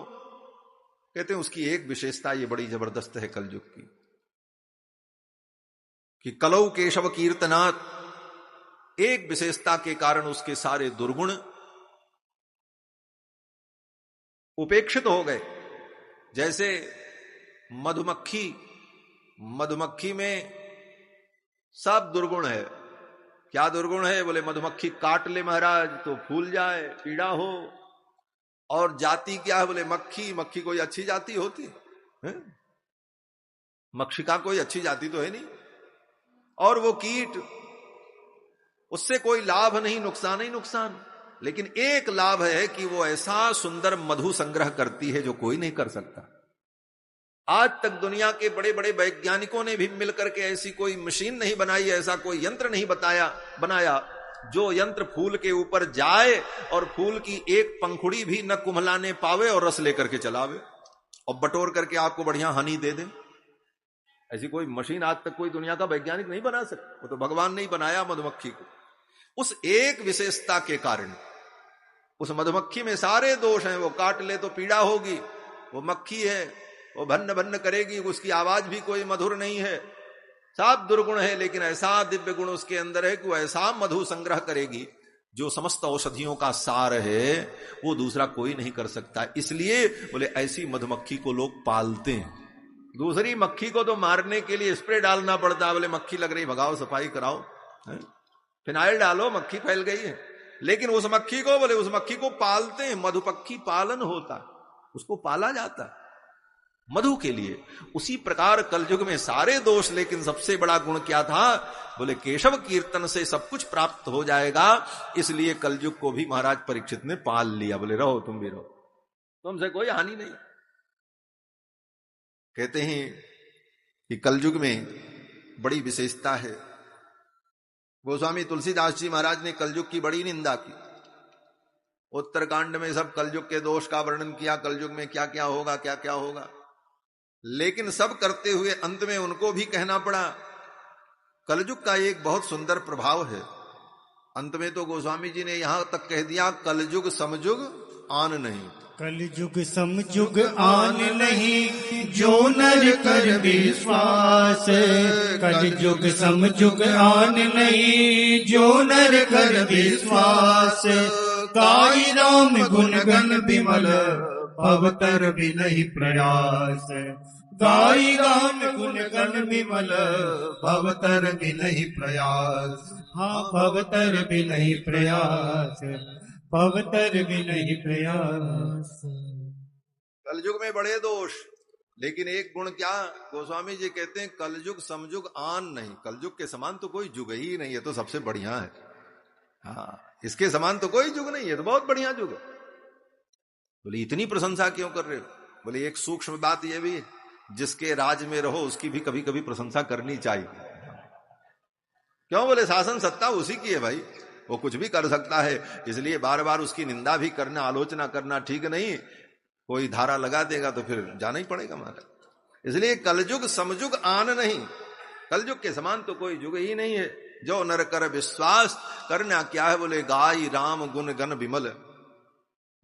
Speaker 1: कहते हैं उसकी एक विशेषता ये बड़ी जबरदस्त है कलयुग की, कि कलौ केशव कीर्तनात्, एक विशेषता के कारण उसके सारे दुर्गुण उपेक्षित हो गए। जैसे मधुमक्खी में सब दुर्गुण है। क्या दुर्गुण है? बोले मधुमक्खी काट ले महाराज तो फूल जाए, पीड़ा हो। और जाति क्या है? बोले मक्खी कोई अच्छी जाति होती है? मक्षिका कोई अच्छी जाति तो है नहीं। और वो कीट, उससे कोई लाभ नहीं, नुकसान ही नुकसान। लेकिन एक लाभ है कि वो ऐसा सुंदर मधु संग्रह करती है जो कोई नहीं कर सकता। आज तक दुनिया के बड़े बड़े वैज्ञानिकों ने भी मिलकर के ऐसी कोई मशीन नहीं बनाई, ऐसा कोई यंत्र नहीं बनाया जो यंत्र फूल के ऊपर जाए और फूल की एक पंखुड़ी भी न कुम्हलाने पावे और रस लेकर के चलावे और बटोर करके आपको बढ़िया हनी दे दे। ऐसी कोई मशीन आज तक कोई दुनिया का वैज्ञानिक नहीं बना सकता। वो तो भगवान ने ही बनाया मधुमक्खी को। उस एक विशेषता के कारण उस मधुमक्खी में सारे दोष हैं। वो काट ले तो पीड़ा होगी, वो मक्खी है, वो भन्न भन्न करेगी, उसकी आवाज भी कोई मधुर नहीं है, सब दुर्गुण है। लेकिन ऐसा दिव्य गुण उसके अंदर है कि वो ऐसा मधु संग्रह करेगी जो समस्त औषधियों का सार है, वो दूसरा कोई नहीं कर सकता। इसलिए बोले ऐसी मधुमक्खी को लोग पालते हैं। दूसरी मक्खी को तो मारने के लिए स्प्रे डालना पड़ता है। बोले मक्खी लग रही, भगाओ, सफाई कराओ, फिनाइल डालो, मक्खी फैल गई है। लेकिन उस मक्खी को, बोले उस मक्खी को पालते हैं, मधुपक्षी पालन होता, उसको पाला जाता मधु के लिए। उसी प्रकार कलयुग में सारे दोष, लेकिन सबसे बड़ा गुण क्या था? बोले केशव कीर्तन से सब कुछ प्राप्त हो जाएगा। इसलिए कलयुग को भी महाराज परीक्षित ने पाल लिया। बोले रहो, तुम भी रहो, तुमसे कोई हानि नहीं। कहते हैं कि कलयुग में बड़ी विशेषता है। गोस्वामी तुलसीदास जी महाराज ने कलयुग की बड़ी निंदा की। उत्तरकांड में सब कलयुग के दोष का वर्णन किया, कलयुग में क्या क्या होगा, क्या क्या होगा। लेकिन सब करते हुए अंत में उनको भी कहना पड़ा। कलयुग का एक बहुत सुंदर प्रभाव है। अंत में तो गोस्वामी जी ने यहां तक कह दिया, कलयुग समयुग आन नहीं।
Speaker 2: कलयुग समयुग आन नहीं, जो नर कर विश्वास। कलयुग समयुग आन नहीं, जो नर कर विश्वास। गाई राम गुण गण विमल, भवतर भी नहीं प्रयास। गाई राम गुण गण विमल, भवतर भी नहीं प्रयास। हाँ, भवतर भी नहीं प्रयास, भवतर भी नहीं प्रयास।
Speaker 1: कलयुग में बड़े दोष, लेकिन एक गुण क्या? गोस्वामी जी कहते हैं कलयुग समयुग आन नहीं। कलयुग के समान तो कोई युग ही नहीं है, तो सबसे बढ़िया है। हाँ, इसके समान तो कोई युग नहीं है, तो बहुत बढ़िया युग है। बोले इतनी प्रशंसा क्यों कर रहे हो? बोले एक सूक्ष्म बात यह भी, जिसके राज में रहो उसकी भी कभी कभी प्रशंसा करनी चाहिए। क्यों? बोले शासन सत्ता उसी की है भाई, वो कुछ भी कर सकता है। इसलिए बार बार उसकी निंदा भी करना, आलोचना करना ठीक नहीं। कोई धारा लगा देगा तो फिर जाना ही पड़ेगा महाराज। इसलिए कलयुग समयुग आन नहीं, कलयुग के समान तो कोई युग ही नहीं है। जो नर कर विश्वास, करना क्या है? बोले गाई राम गुण गण विमल,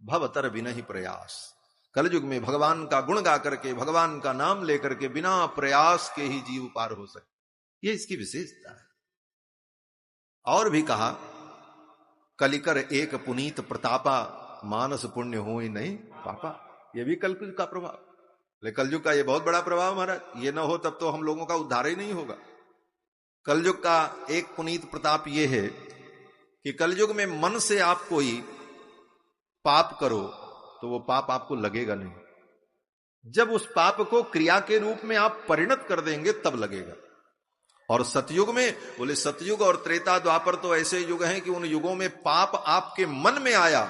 Speaker 1: भवतर बिनहि प्रयास। कलयुग में भगवान का गुण गा करके, भगवान का नाम लेकर के बिना प्रयास के ही जीव पार हो सके, ये इसकी विशेषता है। और भी कहा, कलिकर एक पुनीत प्रतापा, मानस पुण्य हो ही नहीं पापा। ये भी कलयुग का प्रभाव, लेकिन कलयुग का ये बहुत बड़ा प्रभाव महाराज। ये ना हो तब तो हम लोगों का उद्धार ही नहीं होगा। कलयुग का एक पुनीत प्रताप ये है कि कलयुग में मन से आप कोई पाप करो तो वो पाप आपको लगेगा नहीं। जब उस पाप को क्रिया के रूप में आप परिणत कर देंगे तब लगेगा। और सतयुग में, बोले सतयुग और त्रेता द्वापर तो ऐसे युग हैं कि उन युगों में पाप आपके मन में आया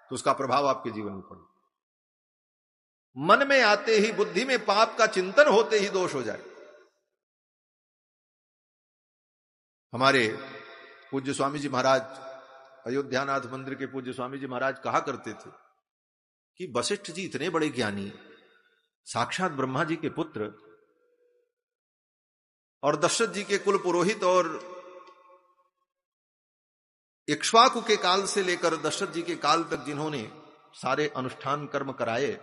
Speaker 1: तो उसका प्रभाव आपके जीवन में पड़ा। मन में आते ही, बुद्धि में पाप का चिंतन होते ही दोष हो जाए। हमारे पूज्य स्वामी जी महाराज, अयोध्यानाथ मंदिर के पूज्य स्वामी जी महाराज कहा करते थे कि वशिष्ठ जी इतने बड़े ज्ञानी, साक्षात ब्रह्मा जी के पुत्र और दशरथ जी के कुल पुरोहित, और इक्ष्वाकु के काल से लेकर दशरथ जी के काल तक जिन्होंने सारे अनुष्ठान कर्म कराए,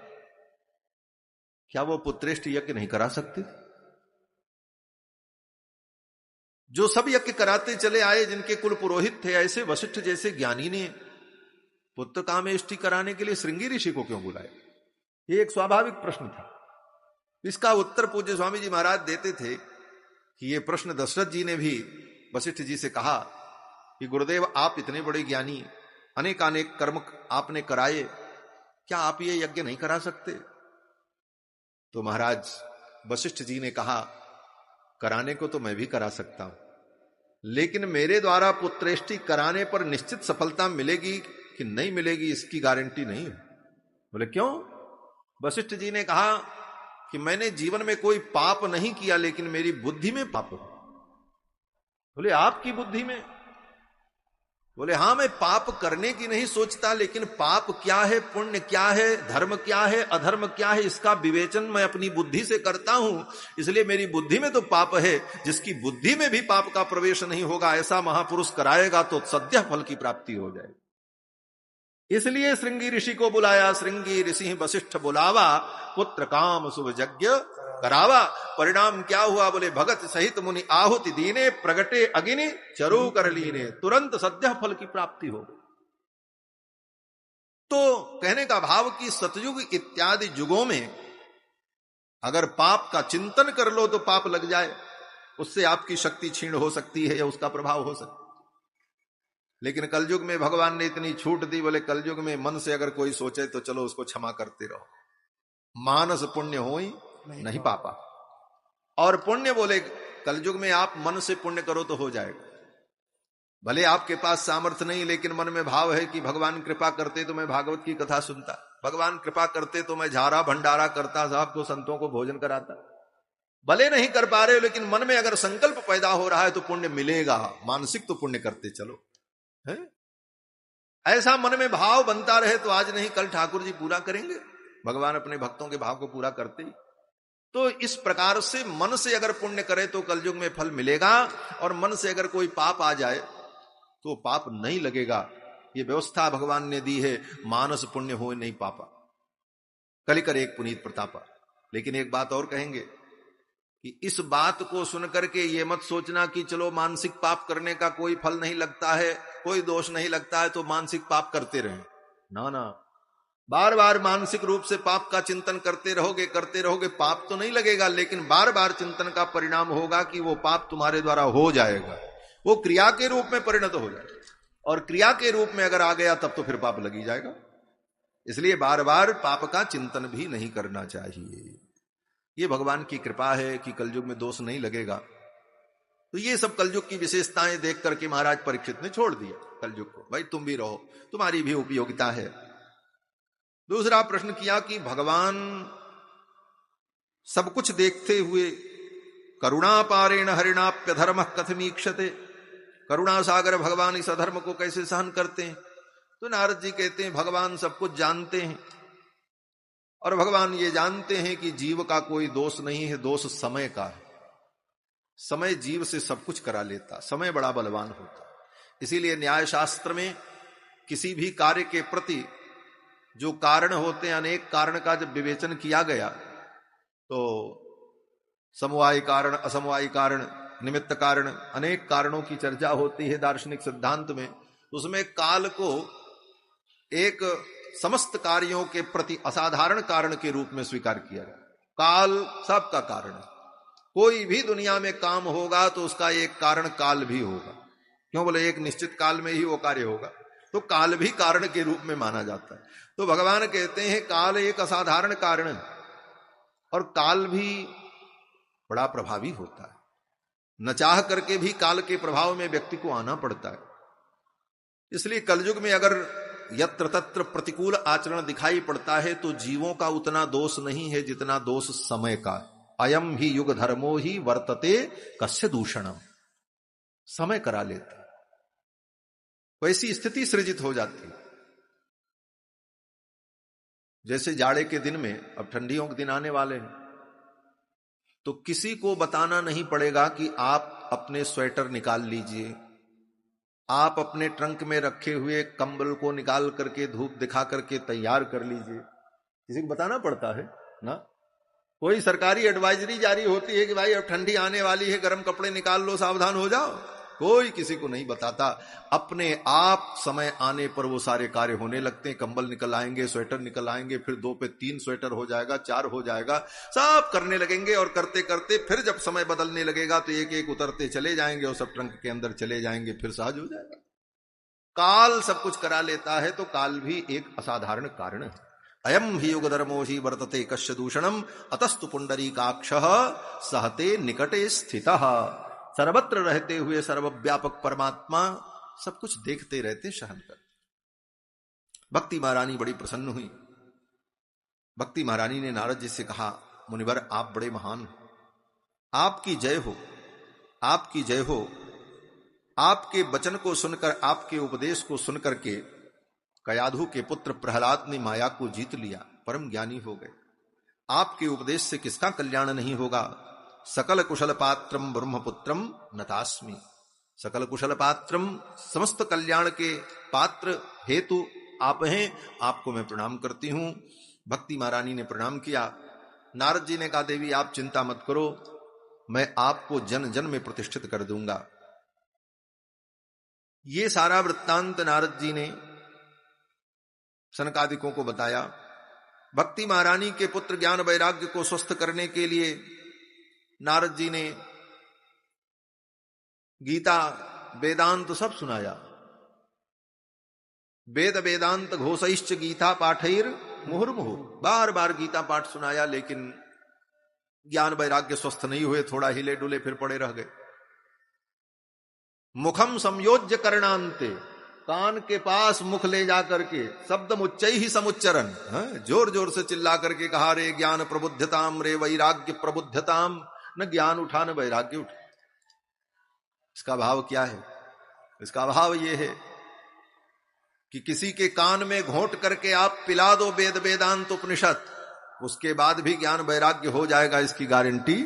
Speaker 1: क्या वो पुत्रेष्ठ यज्ञ नहीं करा सकते? जो सब यज्ञ कराते चले आए, जिनके कुल पुरोहित थे, ऐसे वशिष्ठ जैसे ज्ञानी ने पुत्र कामेष्टि कराने के लिए श्रृंगी ऋषि को क्यों बुलाया? ये एक स्वाभाविक प्रश्न था। इसका उत्तर पूज्य स्वामी जी महाराज देते थे कि ये प्रश्न दशरथ जी ने भी वशिष्ठ जी से कहा कि गुरुदेव, आप इतने बड़े ज्ञानी, अनेकानेक कर्म आपने कराए, क्या आप ये यज्ञ नहीं करा सकते? तो महाराज वशिष्ठ जी ने कहा, कराने को तो मैं भी करा सकता हूं, लेकिन मेरे द्वारा पुत्रेष्टि कराने पर निश्चित सफलता मिलेगी कि नहीं मिलेगी, इसकी गारंटी नहीं है। बोले क्यों? वशिष्ठ जी ने कहा कि मैंने जीवन में कोई पाप नहीं किया, लेकिन मेरी बुद्धि में पाप हो। बोले आपकी बुद्धि में? बोले हाँ, मैं पाप करने की नहीं सोचता, लेकिन पाप क्या है, पुण्य क्या है, धर्म क्या है, अधर्म क्या है, इसका विवेचन मैं अपनी बुद्धि से करता हूं। इसलिए मेरी बुद्धि में तो पाप है। जिसकी बुद्धि में भी पाप का प्रवेश नहीं होगा, ऐसा महापुरुष कराएगा तो सद्य फल की प्राप्ति हो जाएगी। इसलिए श्रृंगी ऋषि को बुलाया। श्रृंगी ऋषि वशिष्ठ बुलावा, पुत्र काम शुभ यज्ञ करावा। परिणाम क्या हुआ? बोले भगत सहित मुनि आहुति दीने, प्रगटे अग्नि चरु कर लीने, तुरंत सद्य फल की प्राप्ति हो गई। तो कहने का भाव कि सतयुग इत्यादि युगों में अगर पाप का चिंतन कर लो तो पाप लग जाए, उससे आपकी शक्ति क्षीण हो सकती है या उसका प्रभाव हो सकता है। लेकिन कलयुग में भगवान ने इतनी छूट दी, बोले कलयुग में मन से अगर कोई सोचे तो चलो उसको क्षमा करते रहो, मानस पुण्य होई नहीं पापा। और पुण्य बोले कलयुग में आप मन से पुण्य करो तो हो जाएगा। भले आपके पास सामर्थ्य नहीं, लेकिन मन में भाव है कि भगवान कृपा करते तो मैं भागवत की कथा सुनता, भगवान कृपा करते तो मैं झारा भंडारा करता, साहब को संतों को भोजन कराता। भले नहीं कर पा रहे हो, लेकिन मन में अगर संकल्प पैदा हो रहा है तो पुण्य मिलेगा। मानसिक तो पुण्य करते चलो है। ऐसा मन में भाव बनता रहे तो आज नहीं कल ठाकुर जी पूरा करेंगे। भगवान अपने भक्तों के भाव को पूरा करते ही। तो इस प्रकार से मन से अगर पुण्य करे तो कलयुग में फल मिलेगा, और मन से अगर कोई पाप आ जाए तो पाप नहीं लगेगा। ये व्यवस्था भगवान ने दी है, मानस पुण्य हो नहीं पापा, कलिकर एक पुनीत प्रतापा। लेकिन एक बात और कहेंगे कि इस बात को सुनकर के ये मत सोचना कि चलो मानसिक पाप करने का कोई फल नहीं लगता है, कोई दोष नहीं लगता है तो मानसिक पाप करते रहें। ना ना, बार बार मानसिक रूप से पाप का चिंतन करते रहोगे, पाप तो नहीं लगेगा, लेकिन बार बार चिंतन का परिणाम होगा कि वो पाप तुम्हारे द्वारा हो जाएगा, वो क्रिया के रूप में परिणत हो जाएगा। और क्रिया के रूप में अगर आ गया तब तो फिर पाप लगी जाएगा। इसलिए बार बार पाप का चिंतन भी नहीं करना चाहिए। ये भगवान की कृपा है कि कलयुग में दोष नहीं लगेगा। तो ये सब कलयुग की विशेषताएं देख करके महाराज परीक्षित ने छोड़ दिया कलयुग को। भाई तुम भी रहो, तुम्हारी भी उपयोगिता है। दूसरा प्रश्न किया कि भगवान सब कुछ देखते हुए करुणा पारेण हरिणाप्य धर्म कथमीक्षते, करुणा सागर भगवान इस अधर्म को कैसे सहन करते हैं? तो नारद जी कहते हैं भगवान सब कुछ जानते हैं, और भगवान ये जानते हैं कि जीव का कोई दोष नहीं है, दोष समय का है। समय जीव से सब कुछ करा लेता, समय बड़ा बलवान होता। इसीलिए न्याय शास्त्र में किसी भी कार्य के प्रति जो कारण होते हैं, अनेक कारण का जब विवेचन किया गया तो समवाय कारण, असमवाय कारण, निमित्त कारण, अनेक कारणों की चर्चा होती है दार्शनिक सिद्धांत में। उसमें काल को एक समस्त कार्यों के प्रति असाधारण कारण के रूप में स्वीकार किया गया। काल सबका कारण है। कोई भी दुनिया में काम होगा तो उसका एक कारण काल भी होगा। क्यों? बोले एक निश्चित काल में ही वो कार्य होगा, तो काल भी कारण के रूप में माना जाता है। तो भगवान कहते हैं काल एक असाधारण कारण है, और काल भी बड़ा प्रभावी होता है। न चाह करके भी काल के प्रभाव में व्यक्ति को आना पड़ता है। इसलिए कलयुग में अगर यत्र तत्र प्रतिकूल आचरण दिखाई पड़ता है तो जीवों का उतना दोष नहीं है जितना दोष समय का। अयम ही युग धर्मो ही वर्तते कस्य दूषणम। समय करा लेते, वैसी स्थिति सृजित हो जाती। जैसे जाड़े के दिन में, अब ठंडियों के दिन आने वाले हैं, तो किसी को बताना नहीं पड़ेगा कि आप अपने स्वेटर निकाल लीजिए, आप अपने ट्रंक में रखे हुए कंबल को निकाल करके धूप दिखा करके तैयार कर लीजिए। किसी को बताना पड़ता है ना? कोई सरकारी एडवाइजरी जारी होती है कि भाई अब ठंडी आने वाली है, गर्म कपड़े निकाल लो, सावधान हो जाओ, कोई किसी को नहीं बताता। अपने आप समय आने पर वो सारे कार्य होने लगते हैं। कंबल निकल आएंगे, स्वेटर निकल आएंगे, फिर 2 पे 3 स्वेटर हो जाएगा, 4 हो जाएगा, सब करने लगेंगे। और करते करते फिर जब समय बदलने लगेगा तो एक एक उतरते चले जाएंगे और सब ट्रंक के अंदर चले जाएंगे, फिर सहज हो जाएगा। काल सब कुछ करा लेता है, तो काल भी एक असाधारण कारण है। अयम ही युग धर्मोषि वर्तते कश्य दूषणम अतस्तु पुंडरीकाक्षः सहते निकटे स्थितः। सर्वत्र रहते हुए सर्वव्यापक परमात्मा सब कुछ देखते रहते, सहन कर। भक्ति महारानी बड़ी प्रसन्न हुई। भक्ति महारानी ने नारद जी से कहा, मुनिवर आप बड़े महान हो, आपकी जय हो, आपकी जय हो। आपके वचन को सुनकर, आपके उपदेश को सुनकर के कयाधु के पुत्र प्रहलाद ने माया को जीत लिया, परम ज्ञानी हो गए। आपके उपदेश से किसका कल्याण नहीं होगा? सकल कुशल पात्रम ब्रह्मपुत्रम नतास्मि। सकल कुशल पात्रम, समस्त कल्याण के पात्र हेतु आप हैं, आपको मैं प्रणाम करती हूं। भक्ति महारानी ने प्रणाम किया। नारद जी ने कहा, देवी आप चिंता मत करो, मैं आपको जन जन में प्रतिष्ठित कर दूंगा। ये सारा वृत्तांत नारद जी ने सनकादिकों को बताया। भक्ति महारानी के पुत्र ज्ञान वैराग्य को स्वस्थ करने के लिए नारद जी ने गीता वेदांत सब सुनाया। वेद वेदांत घोषैश्च गीता पाठैर मुहुर्मुहु, बार बार गीता पाठ सुनाया, लेकिन ज्ञान वैराग्य स्वस्थ नहीं हुए, थोड़ा हिले डुले फिर पड़े रह गए। मुखम संयोज्य करणांते, कान के पास मुख ले जाकर के शब्द मुच्चै ही समुच्चरण, जोर जोर से चिल्ला करके कहा, रे ज्ञान प्रबुद्धताम, रे वैराग्य प्रबुद्धताम। न ज्ञान उठा न वैराग्य उठा। इसका भाव क्या है? इसका भाव यह है कि किसी के कान में घोंट करके आप पिला दो वेद वेदांत उपनिषद, उसके बाद भी ज्ञान वैराग्य हो जाएगा, इसकी गारंटी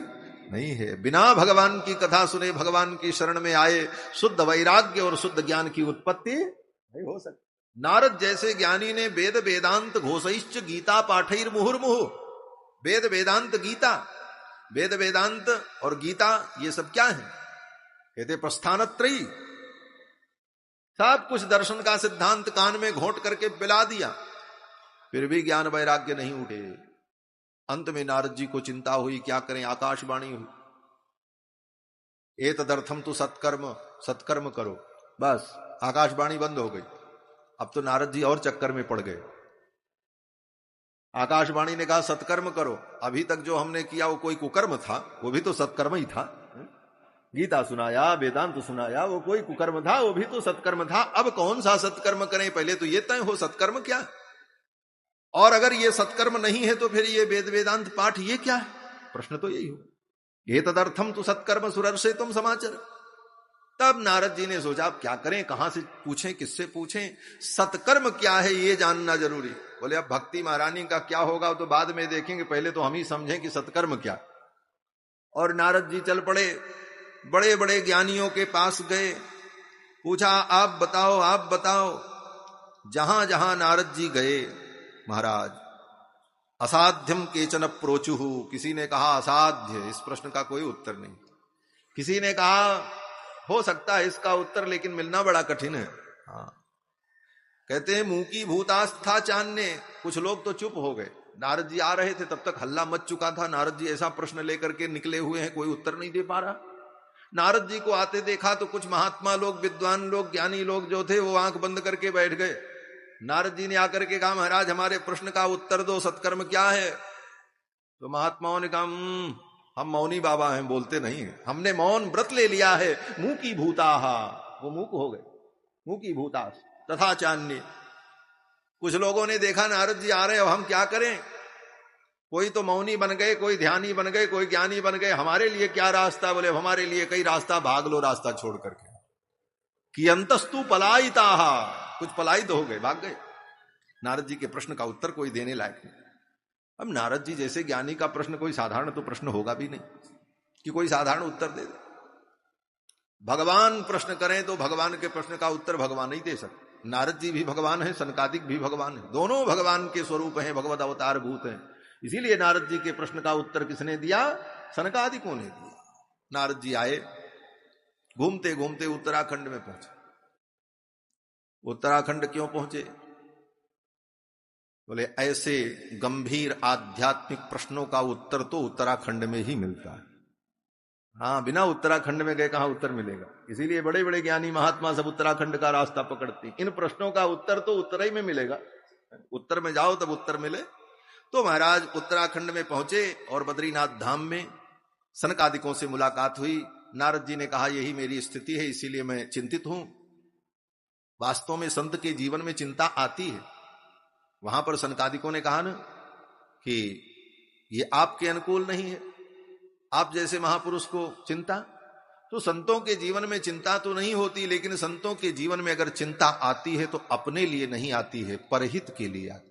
Speaker 1: नहीं है। बिना भगवान की कथा सुने, भगवान की शरण में आए, शुद्ध वैराग्य और शुद्ध ज्ञान की उत्पत्ति नहीं हो सकती। नारद जैसे ज्ञानी ने वेद वेदांत घोषैश्च गीता पाठैर मुहुर्मुहु, वेद वेदांत गीता, वेद वेदांत और गीता ये सब क्या है? कहते प्रस्थानत्रयी, सब कुछ दर्शन का सिद्धांत कान में घोंट करके पिला दिया, फिर भी ज्ञान वैराग्य नहीं उठे। अंत में नारद जी को चिंता हुई, क्या करें? आकाशवाणी हुई, एतदर्थम तो सत्कर्म, सत्कर्म करो। बस आकाशवाणी बंद हो गई। अब तो नारद जी और चक्कर में पड़ गए। आकाशवाणी ने कहा सत्कर्म करो। अभी तक जो हमने किया वो कोई कुकर्म था, वो भी तो सत्कर्म ही था। गीता सुनाया, वेदांत सुनाया, वो कोई कुकर्म था, वो भी तो सत्कर्म था। अब कौन सा सत्कर्म करें? पहले तो ये तय हो सत्कर्म क्या, और अगर ये सत्कर्म नहीं है तो फिर ये वेद वेदांत पाठ ये क्या है? प्रश्न तो यही हो। ये तदर्थम तो सत्कर्म सुरर से तुम समाचार। तब नारद जी ने सोचा अब क्या करें, कहां से पूछें, किससे पूछें? सत्कर्म क्या है ये जानना जरूरी। बोले अब भक्ति महारानी का क्या होगा तो बाद में देखेंगे, पहले तो हम ही समझें कि सत्कर्म क्या। और नारद जी चल पड़े, बड़े बड़े ज्ञानियों के पास गए, पूछा आप बताओ, आप बताओ। जहां जहां नारद जी गए, महाराज असाध्यम केचन प्रोचुहु, किसी ने कहा असाध्य, इस प्रश्न का कोई उत्तर नहीं। किसी ने कहा हो सकता है इसका उत्तर, लेकिन मिलना बड़ा कठिन है। हाँ, कहते हैं मुंह की भूतास्था चान्ने। कुछ लोग तो चुप हो गए। नारद जी आ रहे थे, तब तक हल्ला मच चुका था। नारद जी ऐसा प्रश्न लेकर के निकले हुए हैं, कोई उत्तर नहीं दे पा रहा। नारद जी को आते देखा तो कुछ महात्मा लोग, विद्वान लोग, ज्ञानी लोग जो थे वो आंख बंद करके बैठ गए। नारद जी ने आकर के कहा महाराज हमारे प्रश्न का उत्तर दो, सत्कर्म क्या है? तो महात्माओं ने कहा हम मौनी बाबा हैं, बोलते नहीं, हमने मौन व्रत ले लिया है। मुंह की भूताहा, वो मूक हो गए। मुंह की भूता तथा चान्य। कुछ लोगों ने देखा नारद जी आ रहे हैं, अब हम क्या करें? कोई तो मौनी बन गए, कोई ध्यानी बन गए, कोई ज्ञानी बन गए। हमारे लिए क्या रास्ता? बोले हमारे लिए कई रास्ता, भाग लो रास्ता छोड़ करके। कि अंतस्तु पलायिता, कुछ पलायित हो गए, भाग गए। नारद जी के प्रश्न का उत्तर कोई देने लायक नहीं। अब नारद जी जैसे ज्ञानी का प्रश्न कोई साधारण तो प्रश्न होगा भी नहीं कि कोई साधारण उत्तर दे दे। भगवान प्रश्न करें तो भगवान के प्रश्न का उत्तर भगवान नहीं दे सकते। नारद जी भी भगवान है, सनकादिक भी भगवान है, दोनों भगवान के स्वरूप हैं, भगवत अवतार भूत हैं। इसीलिए नारद जी के प्रश्न का उत्तर किसने दिया? सनकादिकों ने दिया। नारद जी आए, घूमते घूमते उत्तराखंड में पहुंचे। उत्तराखंड क्यों पहुंचे? बोले ऐसे गंभीर आध्यात्मिक प्रश्नों का उत्तर तो उत्तराखंड में ही मिलता है। हाँ, बिना उत्तराखंड में गए कहां उत्तर मिलेगा। इसीलिए बड़े बड़े ज्ञानी महात्मा सब उत्तराखंड का रास्ता पकड़ते। इन प्रश्नों का उत्तर तो उत्तर ही में मिलेगा। उत्तर में जाओ तब उत्तर मिले। तो महाराज उत्तराखंड में पहुंचे और बद्रीनाथ धाम में सनकादिकों से मुलाकात हुई। नारद जी ने कहा यही मेरी स्थिति है, इसीलिए मैं चिंतित हूं। वास्तव में संत के जीवन में चिंता आती है। वहां पर सनकादिकों ने कहा ना कि ये आपके अनुकूल नहीं है, आप जैसे महापुरुष को चिंता। तो संतों के जीवन में चिंता तो नहीं होती, लेकिन संतों के जीवन में अगर चिंता आती है तो अपने लिए नहीं आती है, परहित के लिए आती।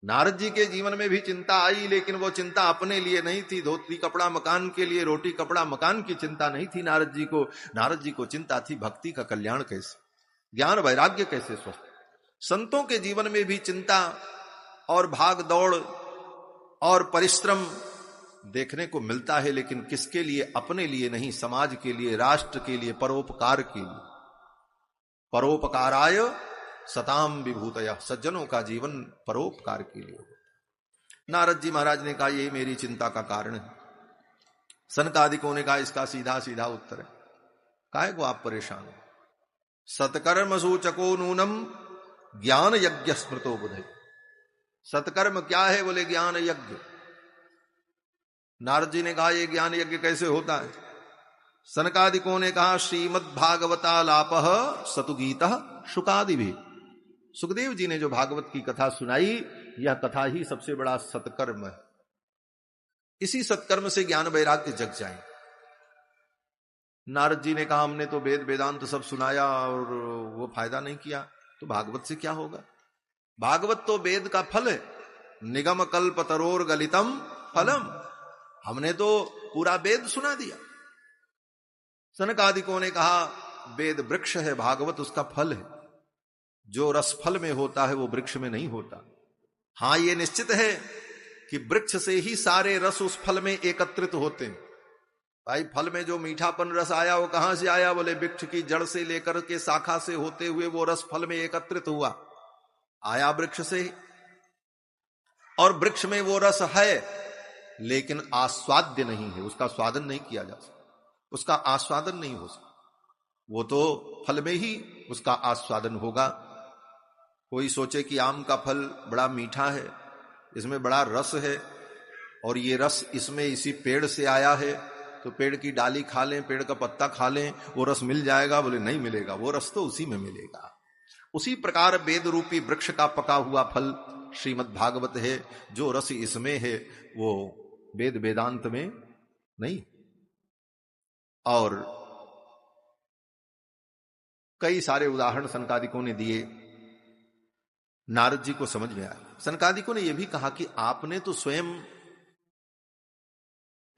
Speaker 1: नारद जी के जीवन में भी चिंता आई, लेकिन वो चिंता अपने लिए नहीं थी। धोती कपड़ा मकान के लिए, रोटी कपड़ा मकान की चिंता नहीं थी नारद जी को। नारद जी को चिंता थी भक्ति का कल्याण कैसे, ज्ञान वैराग्य कैसे स्वस्थ। संतों के जीवन में भी चिंता और भाग दौड़ और परिश्रम देखने को मिलता है, लेकिन किसके लिए? अपने लिए नहीं, समाज के लिए, राष्ट्र के लिए, परोपकार के लिए। परोपकाराय सताम विभूतया, सज्जनों का जीवन परोपकार के लिए। नारद जी महाराज ने कहा यही मेरी चिंता का कारण है। सनकादिकों ने कहा इसका सीधा सीधा उत्तर है, काहे को आप परेशान हो? सत्कर्म सूचको नूनम ज्ञान यज्ञ स्मृतो बुधे। सत्कर्म क्या है? बोले ज्ञान यज्ञ। नारद जी ने कहा ये ज्ञान यज्ञ कैसे होता है? सनकादिकों ने कहा श्रीमद् भागवतालापः सतुगीतः शुकादि भी। सुखदेव जी ने जो भागवत की कथा सुनाई, यह कथा ही सबसे बड़ा सत्कर्म है। इसी सत्कर्म से ज्ञान वैराग्य जग जाए। नारद जी ने कहा हमने तो वेद वेदांत सब सुनाया और वो फायदा नहीं किया, तो भागवत से क्या होगा? भागवत तो वेद का फल है। निगम कल्प तरोर गलितम फलम। हमने तो पूरा वेद सुना दिया। सनकादिकों ने कहा वेद वृक्ष है, भागवत उसका फल है। जो रस फल में होता है वो वृक्ष में नहीं होता। हां, ये निश्चित है कि वृक्ष से ही सारे रस उस फल में एकत्रित होते हैं। भाई फल में जो मीठापन रस आया वो कहां से आया? बोले वृक्ष की जड़ से लेकर के शाखा से होते हुए वो रस फल में एकत्रित हुआ, आया वृक्ष से। और वृक्ष में वो रस है, लेकिन आस्वाद्य नहीं है, उसका स्वादन नहीं किया जा सकता, उसका आस्वादन नहीं हो सकता। वो तो फल में ही उसका आस्वादन होगा। कोई सोचे कि आम का फल बड़ा मीठा है, इसमें बड़ा रस है, और ये रस इसमें इसी पेड़ से आया है, तो पेड़ की डाली खा लें, पेड़ का पत्ता खा लें, वो रस मिल जाएगा? बोले नहीं मिलेगा, वो रस तो उसी में मिलेगा। उसी प्रकार वेद रूपी वृक्ष का पका हुआ फल श्रीमद् भागवत है। जो रस इसमें है वो वेद वेदांत में नहीं। और कई सारे उदाहरण सनकादिकों ने दिए, नारद जी को समझ में आया। सनकादिकों ने यह भी कहा कि आपने तो स्वयं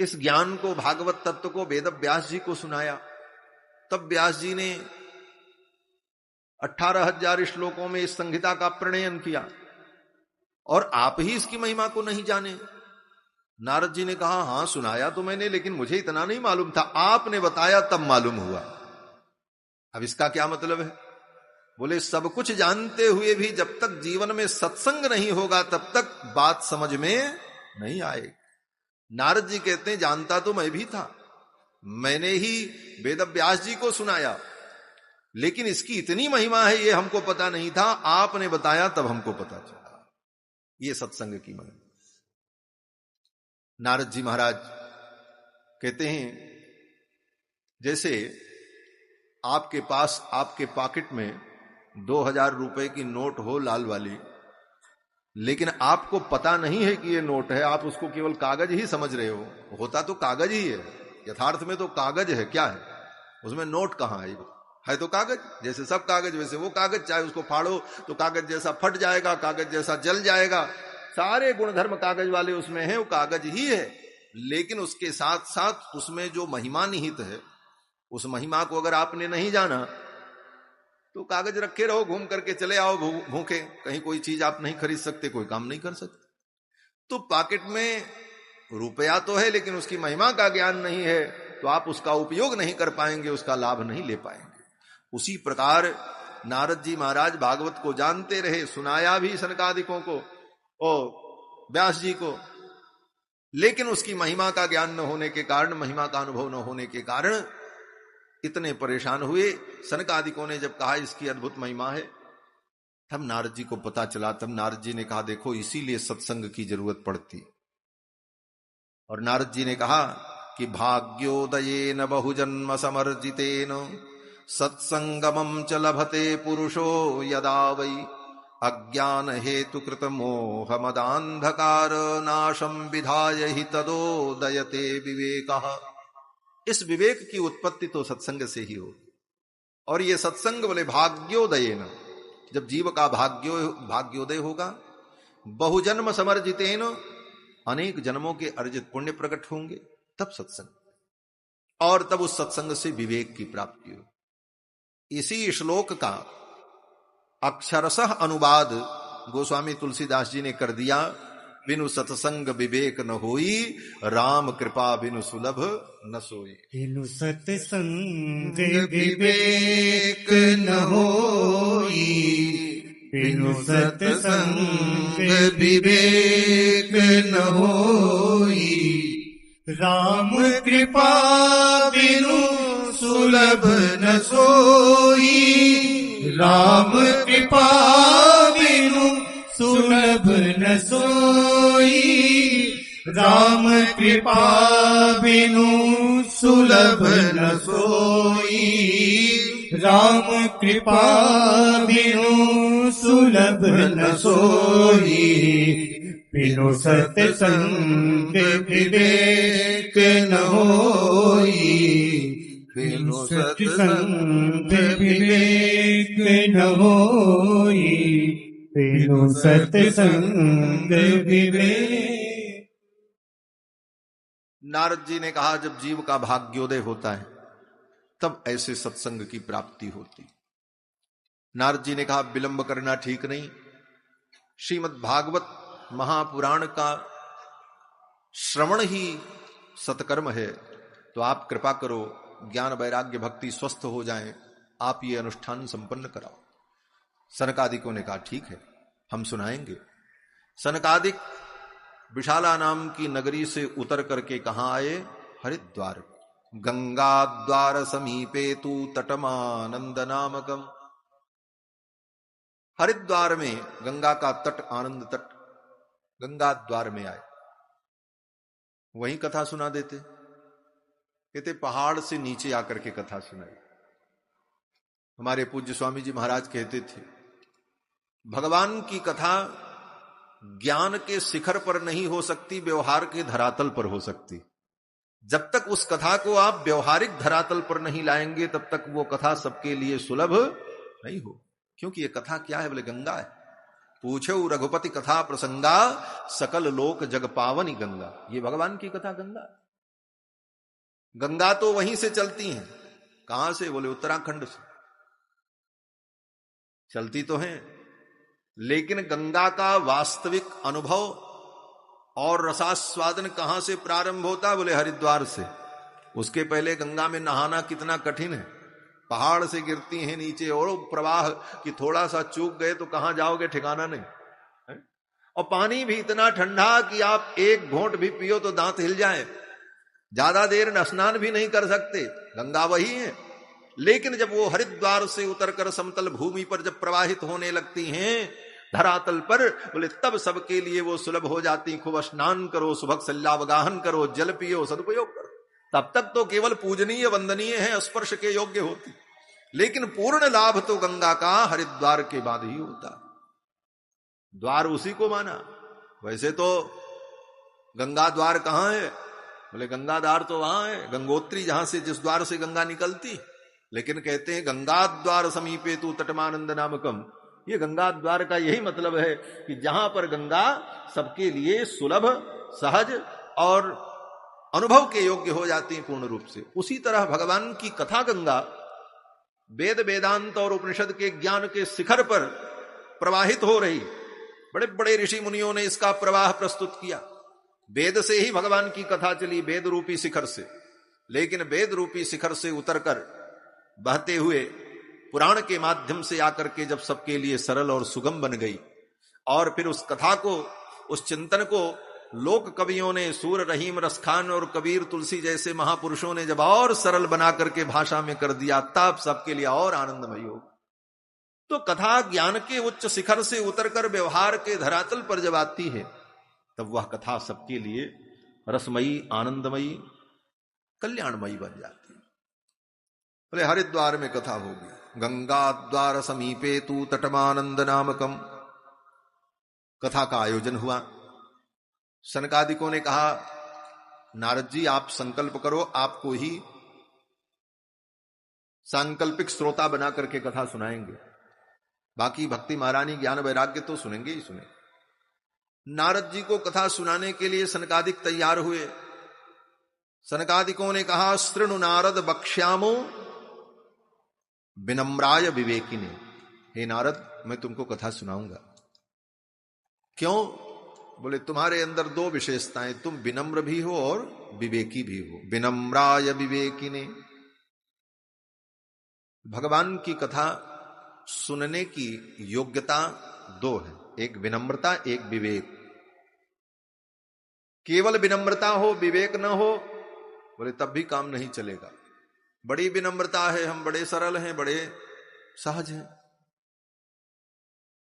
Speaker 1: इस ज्ञान को, भागवत तत्व को वेद व्यास जी को सुनाया, तब व्यास जी ने 18,000 श्लोकों में इस संहिता का प्रणयन किया, और आप ही इसकी महिमा को नहीं जाने। नारद जी ने कहा हां सुनाया तो मैंने, लेकिन मुझे इतना नहीं मालूम था, आपने बताया तब मालूम हुआ। अब इसका क्या मतलब है? बोले सब कुछ जानते हुए भी जब तक जीवन में सत्संग नहीं होगा तब तक बात समझ में नहीं आएगी। नारद जी कहते हैं जानता तो मैं भी था, मैंने ही वेद व्यास जी को सुनाया, लेकिन इसकी इतनी महिमा है ये हमको पता नहीं था, आपने बताया तब हमको पता चला। ये सत्संग की महिमा। नारद जी महाराज कहते हैं जैसे आपके पास, आपके पॉकेट में 2000 रुपए की नोट हो लाल वाली, लेकिन आपको पता नहीं है कि ये नोट है, आप उसको केवल कागज ही समझ रहे हो। होता तो कागज ही है, यथार्थ में तो कागज है, क्या है उसमें नोट कहां है? है तो कागज, जैसे सब कागज वैसे वो कागज, चाहे उसको फाड़ो तो कागज जैसा फट जाएगा, कागज जैसा जल जाएगा, सारे गुणधर्म कागज वाले उसमें हैं, वो कागज ही है। लेकिन उसके साथ साथ उसमें जो महिमा निहित है, उस महिमा को अगर आपने नहीं जाना तो कागज रखे रहो, घूम करके चले आओ भूखे, कहीं कोई चीज आप नहीं खरीद सकते, कोई काम नहीं कर सकते। तो पॉकेट में रुपया तो है लेकिन उसकी महिमा का ज्ञान नहीं है, तो आप उसका उपयोग नहीं कर पाएंगे, उसका लाभ नहीं ले पाएंगे। उसी प्रकार नारद जी महाराज भागवत को जानते रहे, सुनाया भी सनकादिकों को और व्यास जी को, लेकिन उसकी महिमा का ज्ञान न होने के कारण, महिमा का अनुभव न होने के कारण इतने परेशान हुए। सनकादिकों ने जब कहा इसकी अद्भुत महिमा है, तब नारद जी को पता चला। तब नारद जी ने कहा देखो इसीलिए सत्संग की जरूरत पड़ती। और नारद जी ने कहा कि भाग्योदयेन बहुजन्म समर्जितेन सत्संगमं च लभते पुरुषो यदा वै अज्ञान हेतु कृत मोह मदांधकार नाशम विधाय हि तदोदयते विवेकः। इस विवेक की उत्पत्ति तो सत्संग से ही हो। और ये सत्संग बोले भाग्योदयेन, जब जीव का भाग्योदय होगा, बहुजन्म समर्जितेन, अनेक जन्मों के अर्जित पुण्य प्रकट होंगे, तब सत्संग, और तब उस सत्संग से विवेक की प्राप्ति हो। इसी श्लोक का अक्षरशः अनुवाद गोस्वामी तुलसीदास जी ने कर दिया, बिनु सत्संग विवेक न होई, राम कृपा बिनु सुलभ न सोई।
Speaker 2: बिनु सत्संग विवेक न होई, बिनु सत्संग विवेक न होई, राम कृपा बिनु सुलभ न सोई, राम कृपा बिनु सुलभ न सोई, राम कृपा बिनु सुलभ न सोई, राम कृपा बिनु सुलभ न सोई, बिनु सत्संग विवेक न होई, बिनु सत्संग विवेक न होई, बिनु सत्संग विवेक।
Speaker 1: नारद जी ने कहा जब जीव का भाग्योदय होता है तब ऐसे सत्संग की प्राप्ति होती। नारद जी ने कहा विलंब करना ठीक नहीं, श्रीमद् भागवत महापुराण का श्रवण ही सत्कर्म है, तो आप कृपा करो, ज्ञान वैराग्य भक्ति स्वस्थ हो जाएं, आप ये अनुष्ठान संपन्न कराओ। सनकादिकों ने कहा ठीक है, हम सुनाएंगे। सनकादिक विशाला नाम की नगरी से उतर करके कहां आए? हरिद्वार। गंगा द्वार समीपे तू तटमानंद नामकम। हरिद्वार में गंगा का तट, आनंद तट, गंगा द्वार में आए, वहीं कथा सुना देते। कहते पहाड़ से नीचे आकर के कथा सुनाई। हमारे पूज्य स्वामी जी महाराज कहते थे भगवान की कथा ज्ञान के शिखर पर नहीं हो सकती, व्यवहार के धरातल पर हो सकती। जब तक उस कथा को आप व्यवहारिक धरातल पर नहीं लाएंगे तब तक वो कथा सबके लिए सुलभ नहीं हो। क्योंकि ये कथा क्या है? बोले गंगा है। पूछो रघुपति कथा प्रसंगा, सकल लोक जग पावनी गंगा। ये भगवान की कथा गंगा। गंगा तो वहीं से चलती हैं। कहां से? बोले उत्तराखंड से चलती तो हैं, लेकिन गंगा का वास्तविक अनुभव और रसास्वादन कहां से प्रारंभ होता? बोले हरिद्वार से। उसके पहले गंगा में नहाना कितना कठिन है। पहाड़ से गिरती हैं नीचे, और प्रवाह कि थोड़ा सा चूक गए तो कहां जाओगे ठिकाना नहीं है? और पानी भी इतना ठंडा कि आप एक घोंट भी पियो तो दांत हिल जाए। ज्यादा देर स्नान भी नहीं कर सकते। गंगा वही है। लेकिन जब वो हरिद्वार से उतरकर समतल भूमि पर जब प्रवाहित होने लगती हैं धरातल पर, बोले तब सबके लिए वो सुलभ हो जाती। खूब स्नान करो, सुभग सल्लावगाहन करो, जल पियो, सदुपयोग करो। तब तक तो केवल पूजनीय वंदनीय है, स्पर्श के योग्य होती। लेकिन पूर्ण लाभ तो गंगा का हरिद्वार के बाद ही होता। द्वार उसी को माना। वैसे तो गंगा द्वार कहां है? बोले गंगा द्वार तो वहां है, गंगोत्री, जहां से जिस द्वार से गंगा निकलती। लेकिन कहते हैं गंगा द्वार समीपे तू तटमानंद नामकम, ये गंगा द्वार का यही मतलब है कि जहां पर गंगा सबके लिए सुलभ, सहज और अनुभव के योग्य हो जाती है पूर्ण रूप से, उसी तरह भगवान की कथा गंगा वेद वेदांत और उपनिषद के ज्ञान के शिखर पर प्रवाहित हो रही। बड़े बड़े ऋषि मुनियों ने इसका प्रवाह प्रस्तुत किया। वेद से ही भगवान की कथा चली, वेद रूपी शिखर से, लेकिन वेद रूपी शिखर से उतरकर बहते हुए पुराण के माध्यम से आकर के जब सबके लिए सरल और सुगम बन गई, और फिर उस कथा को, उस चिंतन को लोक कवियों ने, सूर रहीम रसखान और कबीर तुलसी जैसे महापुरुषों ने जब और सरल बना करके भाषा में कर दिया, तब सबके लिए और आनंदमय हो। तो कथा ज्ञान के उच्च शिखर से उतरकर व्यवहार के धरातल पर जब आती है, तब वह कथा सबके लिए रसमयी, आनंदमयी, कल्याणमयी बन जाती है। बोले हरिद्वार में कथा होगी, गंगा द्वार समीपे तू तटमानंद नामकम, कथा का आयोजन हुआ। सनकादिकों ने कहा, नारद जी आप संकल्प करो, आपको ही सांकल्पिक श्रोता बना करके कथा सुनाएंगे, बाकी भक्ति महारानी ज्ञान वैराग्य तो सुनेंगे ही सुनेंगे। नारद जी को कथा सुनाने के लिए सनकादिक तैयार हुए। सनकादिकों ने कहा, शृणु नारद बक्ष्यामो विनम्राय विवेकिने, हे नारद मैं तुमको कथा सुनाऊंगा। क्यों? बोले तुम्हारे अंदर दो विशेषताएं, तुम विनम्र भी हो और विवेकी भी हो। विनम्राय विवेकिने, भगवान की कथा सुनने की योग्यता दो है, एक विनम्रता, एक विवेक। केवल विनम्रता हो, विवेक न हो, बोले तब भी काम नहीं चलेगा। बड़ी विनम्रता है, हम बड़े सरल हैं, बड़े सहज हैं,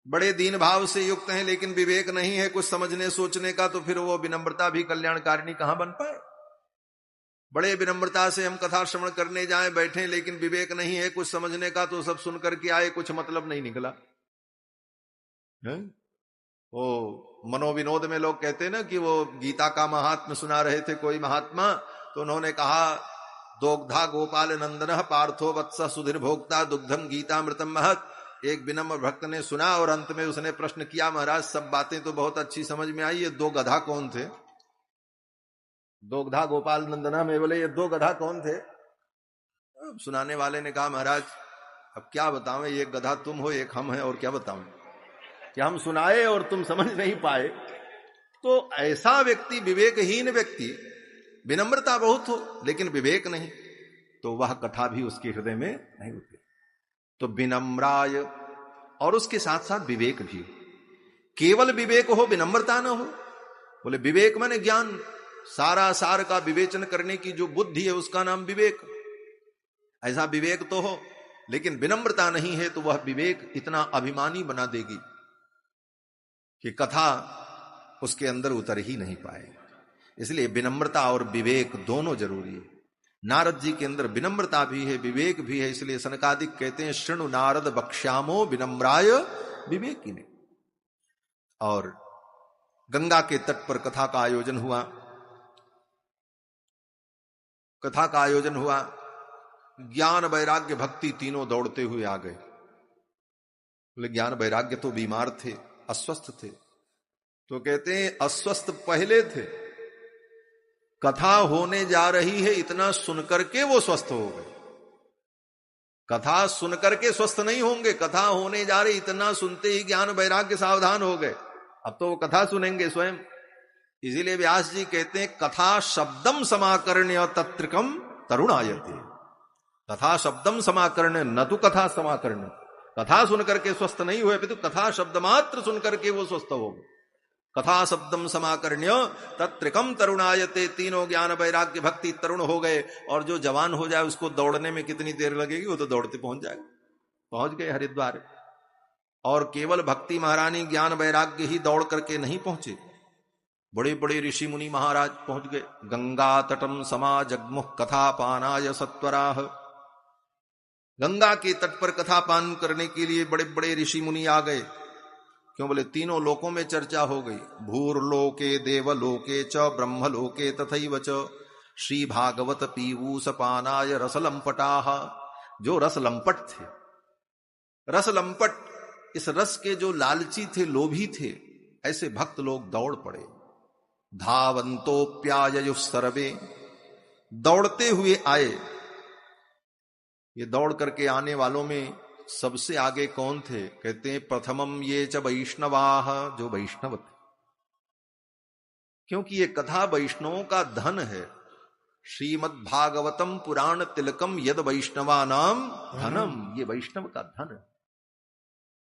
Speaker 1: बड़े दीन भाव से युक्त हैं, लेकिन विवेक नहीं है कुछ समझने सोचने का, तो फिर वो विनम्रता भी कल्याणकारिणी कहां बन पाए। बड़े विनम्रता से हम कथा श्रवण करने जाएं, बैठे, लेकिन विवेक नहीं है कुछ समझने का, तो सब सुन करके आए, कुछ मतलब नहीं निकला। वो मनोविनोद में लोग कहते हैं ना कि वो गीता का महात्म्य सुना रहे थे कोई महात्मा, तो उन्होंने कहा, दोग्धा गोपाल नंदन पार्थो वत्स सुधीर भोक्ता दुग्धम गीतामृतम महत। एक विनम्र भक्त ने सुना और अंत में उसने प्रश्न किया, महाराज सब बातें तो बहुत अच्छी समझ में आई, ये दो गधा कौन थे? दोग्धा गोपाल नंदना में बोले ये दो गधा कौन थे? सुनाने वाले ने कहा, महाराज अब क्या बतावें, एक गधा तुम हो, एक हम हैं, और क्या बताऊं कि हम सुनाए और तुम समझ नहीं पाए। तो ऐसा व्यक्ति, विवेकहीन व्यक्ति, विनम्रता बहुत हो लेकिन विवेक नहीं, तो वह कथा भी उसके हृदय में नहीं होती। तो विनम्राय, और उसके साथ साथ विवेक भी। केवल विवेक हो, विनम्रता ना हो। बोले विवेक माने ज्ञान, सारा सार का विवेचन करने की जो बुद्धि है उसका नाम विवेक। ऐसा विवेक तो हो, लेकिन विनम्रता नहीं है, तो वह विवेक इतना अभिमानी बना देगी कि कथा उसके अंदर उतर ही नहीं पाए। इसलिए विनम्रता और विवेक दोनों जरूरी है। नारद जी के अंदर विनम्रता भी है, विवेक भी है, इसलिए सनकादिक कहते हैं, शृणु नारद बक्ष्यामो विनम्राय विवेकिने। और गंगा के तट पर कथा का आयोजन हुआ। कथा का आयोजन हुआ, ज्ञान वैराग्य भक्ति तीनों दौड़ते हुए आ गए। बोले ज्ञान वैराग्य तो बीमार थे, अस्वस्थ थे, तो कहते हैं अस्वस्थ पहले थे, कथा होने जा रही है इतना सुनकर के वो स्वस्थ हो गए। कथा सुनकर के स्वस्थ नहीं होंगे, कथा होने जा रही इतना सुनते ही ज्ञान वैराग्य सावधान हो गए। अब तो वो कथा सुनेंगे स्वयं। इसीलिए व्यास जी कहते हैं, कथा शब्दम समाकर्ण्य तत्रिकम तरुणायते। कथा शब्दम समाकर्ण्य, न तो कथा समाकर्ण्य। कथा सुनकर के स्वस्थ नहीं हुए, तो कथा शब्द मात्र सुनकर के वो स्वस्थ हो गए। कथा शब्दम समाकर्ण्य तत्रिकम तरुणायते, तीनों ज्ञान वैराग्य भक्ति तरुण हो गए। और जो जवान हो जाए उसको दौड़ने में कितनी देर लगेगी, वो तो दौड़ते पहुंच जाएगा। पहुंच गए हरिद्वार। और केवल भक्ति महारानी ज्ञान वैराग्य ही दौड़ करके नहीं पहुंचे, बड़े बड़े ऋषि मुनि महाराज पहुंच गए। गंगा तटम समा जगमुख कथा पानाय सत्वराह। गंगा के तट पर कथा पान करने के लिए बड़े बड़े ऋषि मुनि आ गए। क्यों? बोले तीनों लोकों में चर्चा हो गई। भूर्लोके देवलोके च ब्रह्मलोके तथैव च श्री भागवत पीयूष पानाय रसलंपटाः जो रस लंपट थे। रस लंपट, इस रस के जो लालची थे, लोभी थे, ऐसे भक्त लोग दौड़ पड़े। धावंतोप्याययुः सर्वे, दौड़ते हुए आए। ये दौड़ करके आने वालों में सबसे आगे कौन थे? कहते हैं प्रथमम ये च वैष्णवाः, जो वैष्णव थे। क्योंकि ये कथा वैष्णवों का धन है। श्रीमद् भागवतम पुराण तिलकम यद वैष्णवानाम धनम, ये वैष्णव का धन है।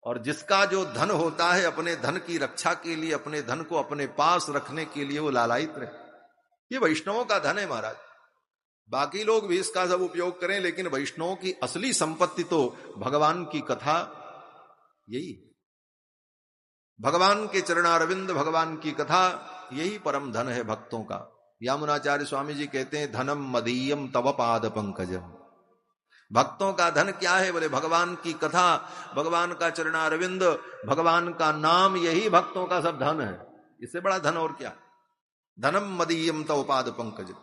Speaker 1: और जिसका जो धन होता है, अपने धन की रक्षा के लिए, अपने धन को अपने पास रखने के लिए वो लालायित रहे, ये वैष्णवों का धन है महाराज। बाकी लोग भी इसका सब उपयोग करें, लेकिन वैष्णवों की असली संपत्ति तो भगवान की कथा यही है। भगवान के चरणारविंद, भगवान की कथा, यही परम धन है भक्तों का। यामुनाचार्य स्वामी जी कहते हैं धनम मदीयम तव पाद पंकजम। भक्तों का धन क्या है? बोले भगवान की कथा, भगवान का चरणारविंद, भगवान का नाम, यही भक्तों का सब धन है। इससे बड़ा धन और क्या? धनम मदीयम तव पाद पंकजम,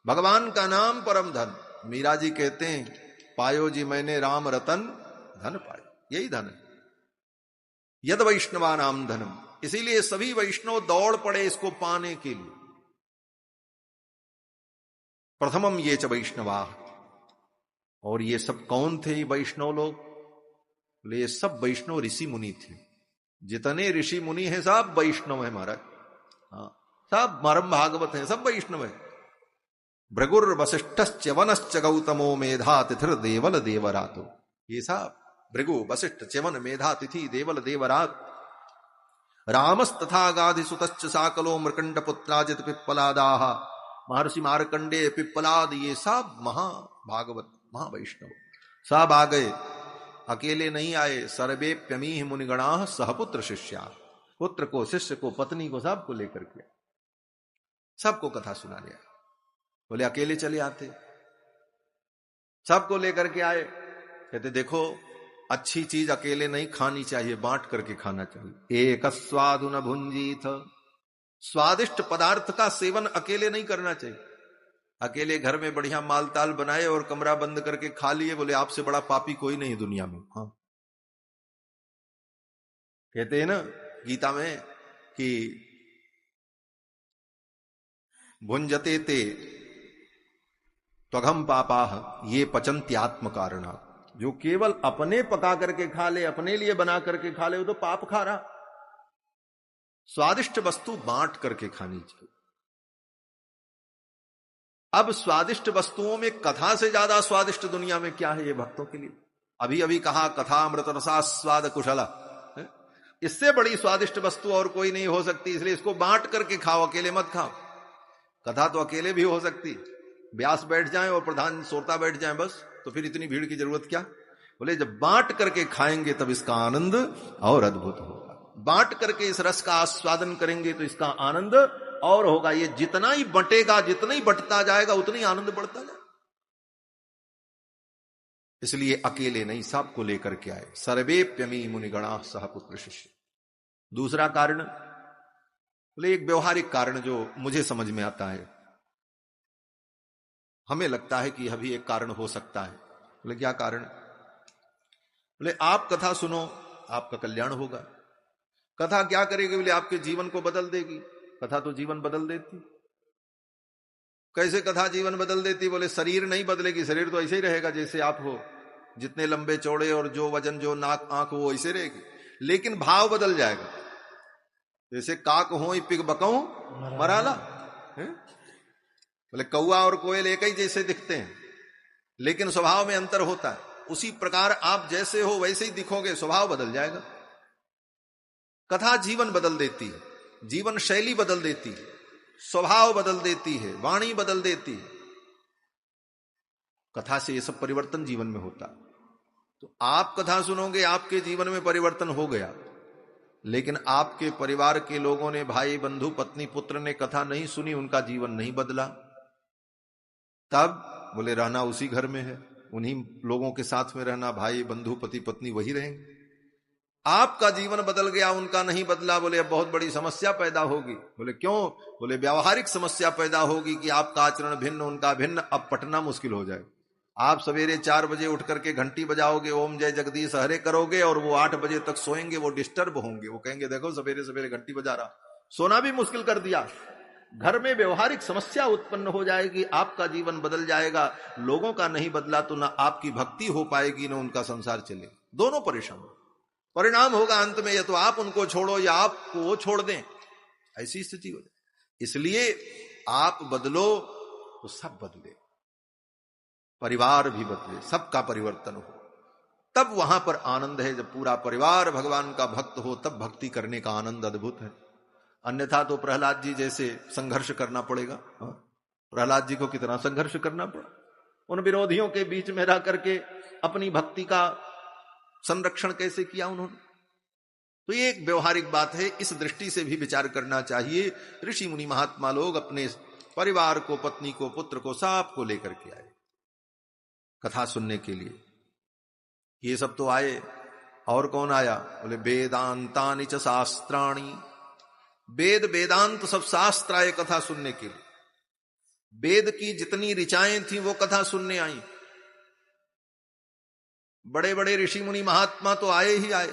Speaker 1: भगवान का नाम परम धन। मीरा जी कहते हैं पायो जी मैंने राम रतन धन पायो, यही धन है। यद वैष्णवा नाम धनम, इसीलिए सभी वैष्णव दौड़ पड़े इसको पाने के लिए। प्रथमम ये च वैष्णवा, और ये सब कौन थे ये वैष्णव लोग? बोले ये सब वैष्णव ऋषि मुनि थे। जितने ऋषि मुनि हैं सब वैष्णव है महाराज। हाँ, सब मरम भागवत हैं, सब वैष्णव है। भृगुर वसिष्ठश्च वनश्च गौतमो मेधा तिथिर देवल देवरातो, ये सब भृगु वसिष्ठ च्यवन मेधा तिथि देवल देवरात। रामस्तथा गाधिसुतश्च साकलो मृकंड पुत्राजित पिप्पलादाह, महर्षि मार्कंडे पिप्पलाद, ये सब महाभागवत महावैष्णव सब आ गए। अकेले नहीं आए, सर्वेप्यमीह मुनिगणाः सहपुत्र शिष्या, पुत्र को, शिष्य को, पत्नी को, सबको लेकर के, सबको कथा सुना लिया। बोले अकेले चले आते, सबको लेकर के आए। कहते देखो अच्छी चीज अकेले नहीं खानी चाहिए, बांट करके खाना चाहिए। एक स्वादु न भुंजीत, स्वादिष्ट पदार्थ का सेवन अकेले नहीं करना चाहिए। अकेले घर में बढ़िया मालताल बनाए और कमरा बंद करके खा लिए, बोले आपसे बड़ा पापी कोई नहीं दुनिया में। हाँ, कहते हैं ना गीता में कि भुंजते ते त्वघम पापाह ये पचन्त्यात्म कारणा, जो केवल अपने पका करके खा ले, अपने लिए बना करके खा ले, वो तो पाप खा रहा। स्वादिष्ट वस्तु बांट करके खानी चाहिए। अब स्वादिष्ट वस्तुओं में कथा से ज्यादा स्वादिष्ट दुनिया में क्या है ये भक्तों के लिए? अभी अभी कहा कथा अमृत रसास्वाद कुशला, इससे बड़ी स्वादिष्ट वस्तु और कोई नहीं हो सकती, इसलिए इसको बांट करके खाओ, अकेले मत खाओ। कथा तो अकेले भी हो सकती, व्यास बैठ जाए और प्रधान श्रोता बैठ जाए बस, तो फिर इतनी भीड़ की जरूरत क्या? बोले जब बांट करके खाएंगे तब इसका आनंद और अद्भुत होगा। बांट करके इस रस का आस्वादन करेंगे तो इसका आनंद और होगा। ये जितना ही बंटेगा, जितना ही बंटता जाएगा, उतना ही आनंद बढ़ता जाएगा। इसलिए अकेले नहीं, सबको लेकर के आए। सर्वेप्यमी मुनिगणा सह पुत्र शिष्य। दूसरा कारण, बोले एक व्यवहारिक कारण जो मुझे समझ में आता है, हमें लगता है कि यह भी एक कारण हो सकता है। बोले क्या कारण? बोले आप कथा सुनो, आपका कल्याण होगा। कथा क्या करेगी? बोले आपके जीवन को बदल देगी। कथा तो जीवन बदल देती। कैसे कथा जीवन बदल देती? बोले शरीर नहीं बदलेगी, शरीर तो ऐसे ही रहेगा जैसे आप हो, जितने लंबे चौड़े और जो वजन, जो नाक आंख, वो ऐसे रहेगी, लेकिन भाव बदल जाएगा। जैसे काक हो पिग बकऊ मराला, बोले कौआ और कोयल एक ही जैसे दिखते हैं, लेकिन स्वभाव में अंतर होता है। उसी प्रकार आप जैसे हो वैसे ही दिखोगे, स्वभाव बदल जाएगा। कथा जीवन बदल देती है, जीवन शैली बदल देती है, स्वभाव बदल देती है, वाणी बदल देती है। कथा से ये सब परिवर्तन जीवन में होता। तो आप कथा सुनोगे, आपके जीवन में परिवर्तन हो गया, लेकिन आपके परिवार के लोगों ने, भाई बंधु पत्नी पुत्र ने कथा नहीं सुनी, उनका जीवन नहीं बदला, तब बोले रहना उसी घर में है, उन्हीं लोगों के साथ में रहना, भाई बंधु पति पत्नी वही रहेंगे। आपका जीवन बदल गया, उनका नहीं बदला, बोले अब बहुत बड़ी समस्या पैदा होगी। बोले क्यों? बोले व्यावहारिक समस्या पैदा होगी कि आपका आचरण भिन्न, उनका भिन्न, अब पटना मुश्किल हो जाए। आप सवेरे 4 बजे उठ करके घंटी बजाओगे, ओम जय जगदीश हरे करोगे, और वो 8 बजे तक सोएंगे, वो डिस्टर्ब होंगे, वो कहेंगे देखो सवेरे सवेरे घंटी बजा रहा। सोना भी मुश्किल कर दिया। घर में व्यवहारिक समस्या उत्पन्न हो जाएगी, आपका जीवन बदल जाएगा। लोगों का नहीं बदला तो ना आपकी भक्ति हो पाएगी, ना उनका संसार चलेगा, दोनों परेशान। परिणाम होगा अंत में या तो आप उनको छोड़ो या आपको वो छोड़ दें, ऐसी स्थिति हो जाए। इसलिए आप बदलो तो सब बदले, परिवार भी बदले, सबका परिवर्तन हो, तब वहां पर आनंद है। जब पूरा परिवार भगवान का भक्त हो तब भक्ति करने का आनंद अद्भुत है। अन्यथा तो प्रहलाद जी जैसे संघर्ष करना पड़ेगा। प्रहलाद जी को कितना संघर्ष करना पड़ा, उन विरोधियों के बीच में रह करके अपनी भक्ति का संरक्षण कैसे किया उन्होंने। तो ये एक व्यवहारिक बात है, इस दृष्टि से भी विचार करना चाहिए। ऋषि मुनि महात्मा लोग अपने परिवार को, पत्नी को, पुत्र को, सब को लेकर के आए कथा सुनने के लिए। ये सब तो आए, और कौन आया? बोले वेदांतानि च शास्त्राणि, वेद वेदांत सब शास्त्र आए कथा सुनने के लिए। वेद की जितनी ऋचाएं थी वो कथा सुनने आई। बड़े बड़े ऋषि मुनि महात्मा तो आए ही आए,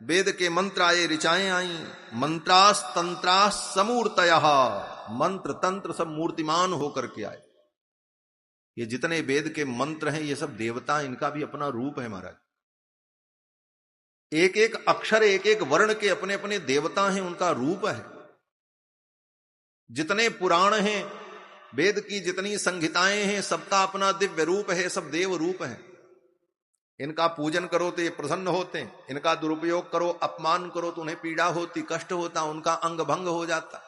Speaker 1: वेद के मंत्र आए, ऋचाएं आई। मंत्रास तंत्रास समूर्तयः, मंत्र तंत्र सब मूर्तिमान होकर के आए। ये जितने वेद के मंत्र हैं ये सब देवता, इनका भी अपना रूप है महाराज। एक एक अक्षर, एक एक वर्ण के अपने अपने देवता हैं, उनका रूप है। जितने पुराण हैं, वेद की जितनी संहिताएं हैं, सबका अपना दिव्य रूप है, सब देव रूप है। इनका पूजन करो तो ये प्रसन्न होते हैं, इनका दुरुपयोग करो, अपमान करो तो उन्हें पीड़ा होती, कष्ट होता, उनका अंग भंग हो जाता।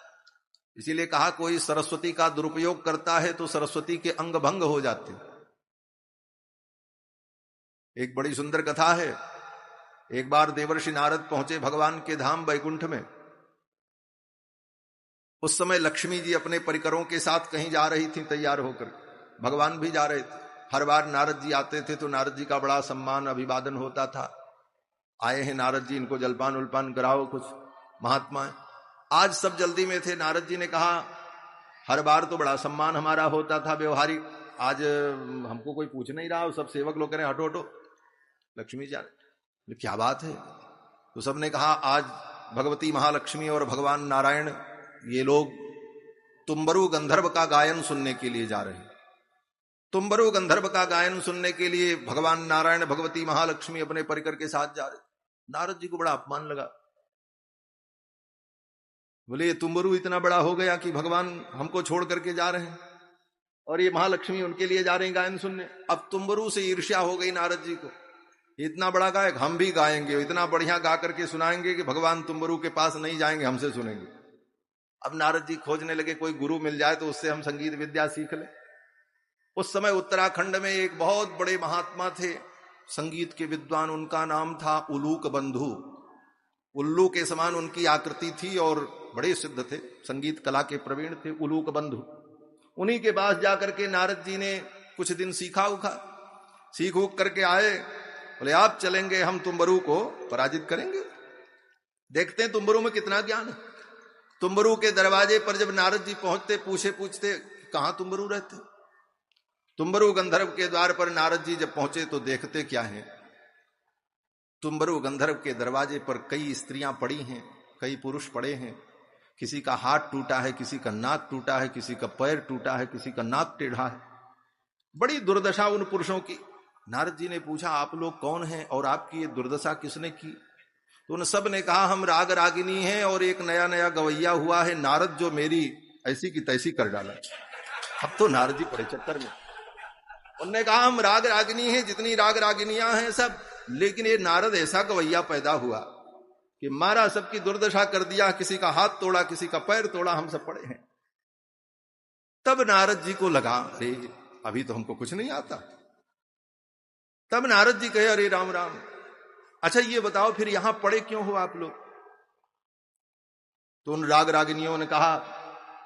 Speaker 1: इसीलिए कहा कोई सरस्वती का दुरुपयोग करता है तो सरस्वती के अंग भंग हो जाते। एक बड़ी सुंदर कथा है। एक बार देवर्षि नारद पहुंचे भगवान के धाम वैकुंठ में। उस समय लक्ष्मी जी अपने परिकरों के साथ कहीं जा रही थी तैयार होकर, भगवान भी जा रहे थे। हर बार नारद जी आते थे तो नारद जी का बड़ा सम्मान अभिवादन होता था। आए हैं नारद जी, इनको जलपान उल्पान कराओ कुछ, महात्मा है। आज सब जल्दी में थे। नारद जी ने कहा हर बार तो बड़ा सम्मान हमारा होता था व्यवहारिक, आज हमको कोई पूछ नहीं रहा, सब सेवक लोग कह रहे हटो हटो। लक्ष्मी जी क्या बात है? तो सबने कहा आज भगवती महालक्ष्मी और भगवान नारायण ये लोग तुम्बरु गंधर्व का गायन सुनने के लिए जा रहे हैं। तुम्बरु गंधर्व का गायन सुनने के लिए भगवान नारायण, भगवती महालक्ष्मी अपने परिकर के साथ जा रहे। नारद जी को बड़ा अपमान लगा। बोले ये तुम्बरु इतना बड़ा हो गया कि भगवान हमको छोड़ करके जा रहे हैं और ये महालक्ष्मी उनके लिए जा रहे हैं गायन सुनने। अब तुम्बरु से ईर्ष्या हो गई नारद जी को, इतना बड़ा गायक हम भी गाएंगे, इतना बढ़िया गा करके सुनाएंगे कि भगवान तुम्बरु के पास नहीं जाएंगे, हमसे सुनेंगे। अब नारद जी खोजने लगे कोई गुरु मिल जाए तो उससे हम संगीत विद्या सीख ले। उस समय उत्तराखंड में एक बहुत बड़े महात्मा थे, संगीत के विद्वान, उनका नाम था उलूक बंधु। उल्लू के समान उनकी आकृति थी और बड़े सिद्ध थे, संगीत कला के प्रवीण थे, उलूक बंधु। उन्हीं के पास जाकर के नारद जी ने कुछ दिन सीख उख करके आए। बोले आप चलेंगे, हम तुम्बरु को पराजित करेंगे, देखते हैं तुम्बरु में कितना ज्ञान है। तुम्बरु के दरवाजे पर जब नारद जी पहुंचते, पूछते कहां तुम्बरु रहते। तुम्बरु गंधर्व के द्वार पर नारद जी जब पहुंचे तो देखते क्या है, तुम्बरु गंधर्व के दरवाजे पर कई स्त्रियां पड़ी हैं, कई पुरुष पड़े हैं। किसी का हाथ टूटा है, किसी का नाक टूटा है, किसी का पैर टूटा है, किसी का नाक टेढ़ा है। बड़ी दुर्दशा उन पुरुषों की। नारद जी ने पूछा आप लोग कौन हैं और आपकी ये दुर्दशा किसने की? तो उन सब ने कहा हम राग रागिनी हैं और एक नया नया गवैया हुआ है नारद, जो मेरी ऐसी की तैसी कर डाला। अब तो नारद जी पड़े चक्कर में। उन्होंने कहा हम राग रागिनी हैं, जितनी राग रागिनियां हैं सब, लेकिन ये नारद ऐसा गवैया पैदा हुआ कि मारा, सबकी दुर्दशा कर दिया, किसी का हाथ तोड़ा, किसी का पैर तोड़ा, हम सब पड़े हैं। तब नारद जी को लगा अरे अभी तो हमको कुछ नहीं आता। तब नारद जी कहे अरे राम राम, अच्छा ये बताओ फिर यहां पड़े क्यों हो आप लोग? तो उन राग रागिनियों ने कहा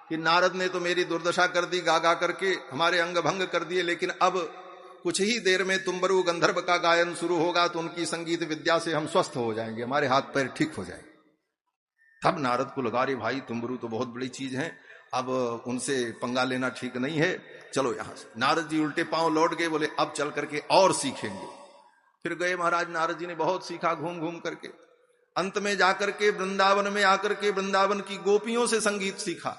Speaker 1: कि नारद ने तो मेरी दुर्दशा कर दी, गा गा करके हमारे अंग भंग कर दिए, लेकिन अब कुछ ही देर में तुम्बरु गंधर्व का गायन शुरू होगा तो उनकी संगीत विद्या से हम स्वस्थ हो जाएंगे, हमारे हाथ पैर ठीक हो जाएंगे। तब नारद को लगा रे भाई तुम्बरु तो बहुत बड़ी चीज है, अब उनसे पंगा लेना ठीक नहीं है, चलो यहां से। नारद जी उल्टे पांव लौट गए, बोले अब चल करके और सीखेंगे। फिर गए महाराज, नारद जी ने बहुत सीखा घूम घूम करके। अंत में जाकर के वृंदावन में आकर के वृंदावन की गोपियों से संगीत सीखा,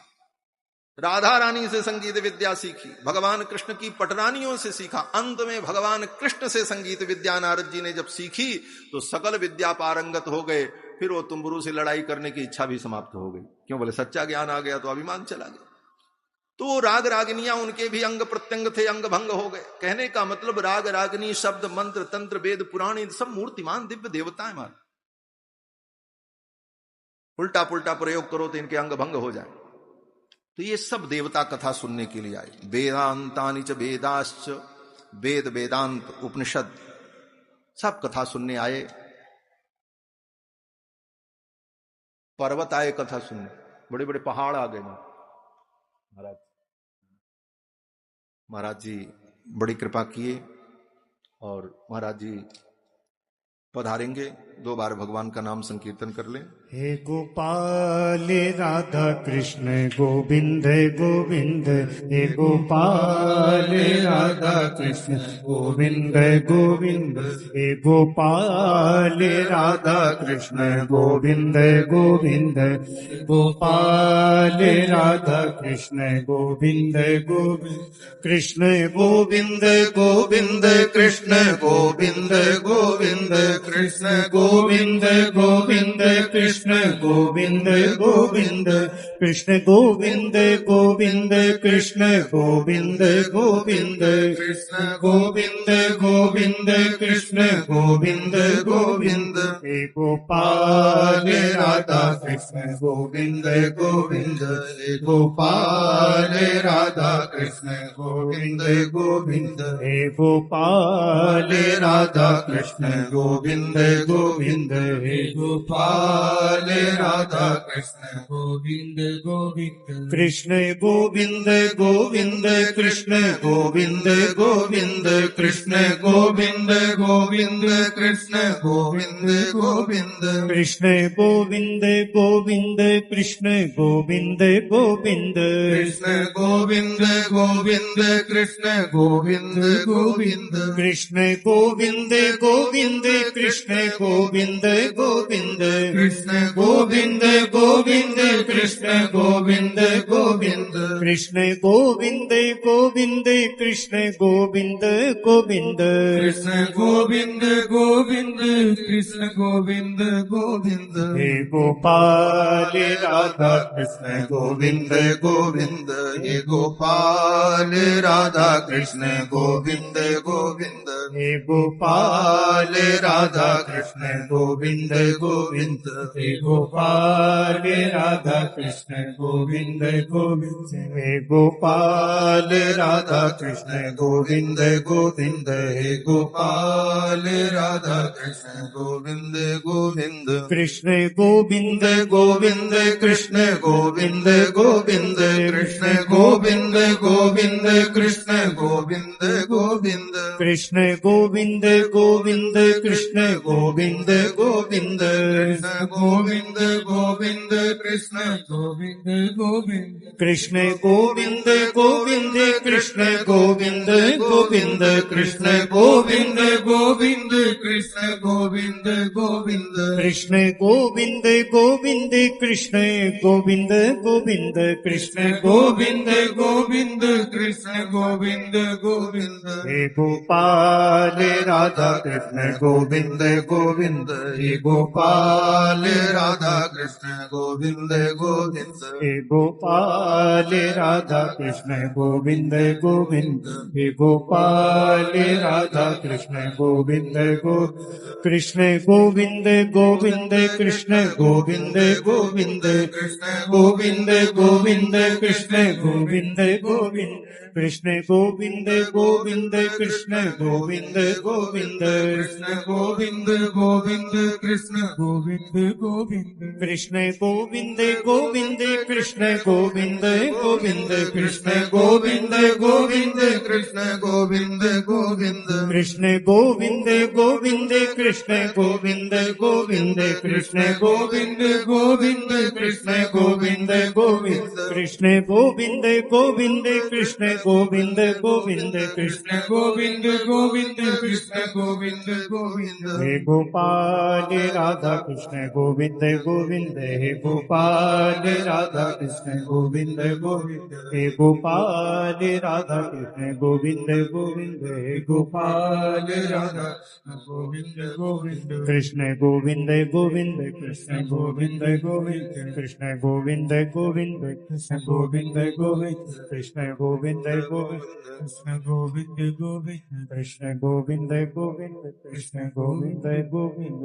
Speaker 1: राधा रानी से संगीत विद्या सीखी, भगवान कृष्ण की पटरानियों से सीखा। अंत में भगवान कृष्ण से संगीत विद्या नारद जी ने जब सीखी तो सकल विद्या पारंगत हो गए। फिर वो तुम्बुरु से लड़ाई करने की इच्छा भी समाप्त हो गई। क्यों? बोले सच्चा ज्ञान आ गया तो अभिमान चला गया। तो राग रागनियां उनके भी अंग प्रत्यंग थे, अंग भंग हो गए। कहने का मतलब राग रागनी शब्द मंत्र तंत्र वेद पुराण सब मूर्तिमान दिव्य देवताएं मार, उल्टा पुल्टा प्रयोग करो तो इनके अंग भंग हो जाए। तो ये सब देवता कथा सुनने के लिए आए। वेदांतानि च वेदाश्च, वेद वेदांत उपनिषद सब कथा सुनने आए। पर्वत आए कथा सुनने, बड़े बड़े पहाड़ आ गए। महाराज जी बड़ी कृपा किए और महाराज जी पधारेंगे। 2 बार भगवान का नाम संकीर्तन कर लें।
Speaker 2: हे गोपाल राधा कृष्ण गोविंद गोविंद, हे गोपाल राधा कृष्ण गोविंद गोविंद, हे गोपाल राधा कृष्ण गोविंद गोविंद, गोपाल राधा कृष्ण गोविंद गोविंद, कृष्ण गोविंद गोविंद कृष्ण गोविंद गोविंद, कृष्ण गोविंद गोविंद कृष्ण गोविंद गोविंद, कृष्ण गोविंद गोविंद कृष्ण गोविंद गोविंद, कृष्ण गोविंद गोविंद कृष्ण गोविंद गोविंद, हे गोपाल राधा कृष्ण गोविंद गोविंद, हे गोपाल राधा कृष्ण गोविंद गोविंद, हे गोपाल राधा कृष्ण गोविंद गोविंद, हे गोपाल राधा कृष्ण गोविंद गोविंद, कृष्ण गोविंद गोविंद कृष्ण गोविंद गोविंद, कृष्ण गोविंद गोविंद कृष्ण गोविंद गोविंद, कृष्ण गोविंद गोविंद कृष्ण गोविंद गोविंद, कृष्ण गोविंद गोविंद कृष्ण गोविंद गोविंद, कृष्ण गोविंद गोविंद कृष्ण गोविंद गोविंद, कृष्ण गोविंद गोविंद कृष्ण गोविंद गोविंद, कृष्ण गोविंद गोविंद कृष्ण गोविंद गोविंद, कृष्ण गोविंद गोविंद कृष्ण गोविंद गोविंद, हे गोपाल राधा कृष्ण गोविंद गोविंद, हे गोपाल राधा कृष्ण गोविंद गोविंद, हे गोपाल राधा कृष्ण गोविंद गोविंद, हे गोपाल राधा कृष्ण गोविंद गोविंद, हे गोपाल राधा कृष्ण गोविंद गोविंद, हे गोपाल राधा कृष्ण गोविंद गोविंद, कृष्ण गोविंद गोविंद कृष्ण गोविंद गोविंद, कृष्ण गोविंद गोविंद कृष्ण गोविंद गोविंद, कृष्ण गोविंद गोविंद कृष्ण गोविंद गोविंद, कृष्ण गोविंद गोविंद कृष्ण गोविंद गोविंद, कृष्ण गोविंद गोविंद कृष्ण गोविंद गोविंद, कृष्ण गोविंद गोविंद कृष्ण गोविंद गोविंद, कृष्ण गोविंद गोविंद कृष्ण गोविंद गोविंद, कृष्ण गोविंद गोविंद कृष्ण गोविंद गोविंद, हे गोपाल राधा कृष्ण गोविंद गोविंद, हे गोपाल राधा कृष्ण गोविंद गोविंद, हे गोपाल राधा कृष्ण गोविंद गोविंद, हे गोपाल राधा कृष्ण गोविंद गोविंद, कृष्ण गोविंद गोविंद कृष्ण गोविंद गोविंद, कृष्ण गोविंद गोविंद कृष्ण गोविंद गोविंद, कृष्ण गोविंद गोविंद कृष्ण गोविंद गोविंद, कृष्ण गोविंद गोविंद कृष्ण गोविंद गोविंद, कृष्ण गोविंद गोविंद कृष्ण गोविंद गोविंद, कृष्ण गोविंद गोविंद कृष्ण गोविंद गोविंद, कृष्ण गोविंद गोविंद कृष्ण गोविंद गोविंद, कृष्ण गोविंद गोविंद कृष्ण गोविंद गोविंद, कृष्ण गोविंद गोविंद कृष्ण गोविंद गोविंद कृष्ण गोविंद गोविंद कृष्ण गोविंद गोविंद हे गोपाल राधा कृष्ण गोविंद गोविंद हे गोपाल राधा कृष्ण गोविंद गोविंद हे गोपाल राधा कृष्ण गोविंद गोविंद हे गोपाल राधा गोविंद गोविंद कृष्ण गोविंद गोविंद कृष्ण गोविंद गोविंद कृष्ण गोविंद गोविंद कृष्ण गोविंद गोविंद कृष्ण गोविंद गोविंद कृष्ण गोविंद गोविंद कृष्ण गोविंद गोविंद कृष्ण गोविंद गोविंद।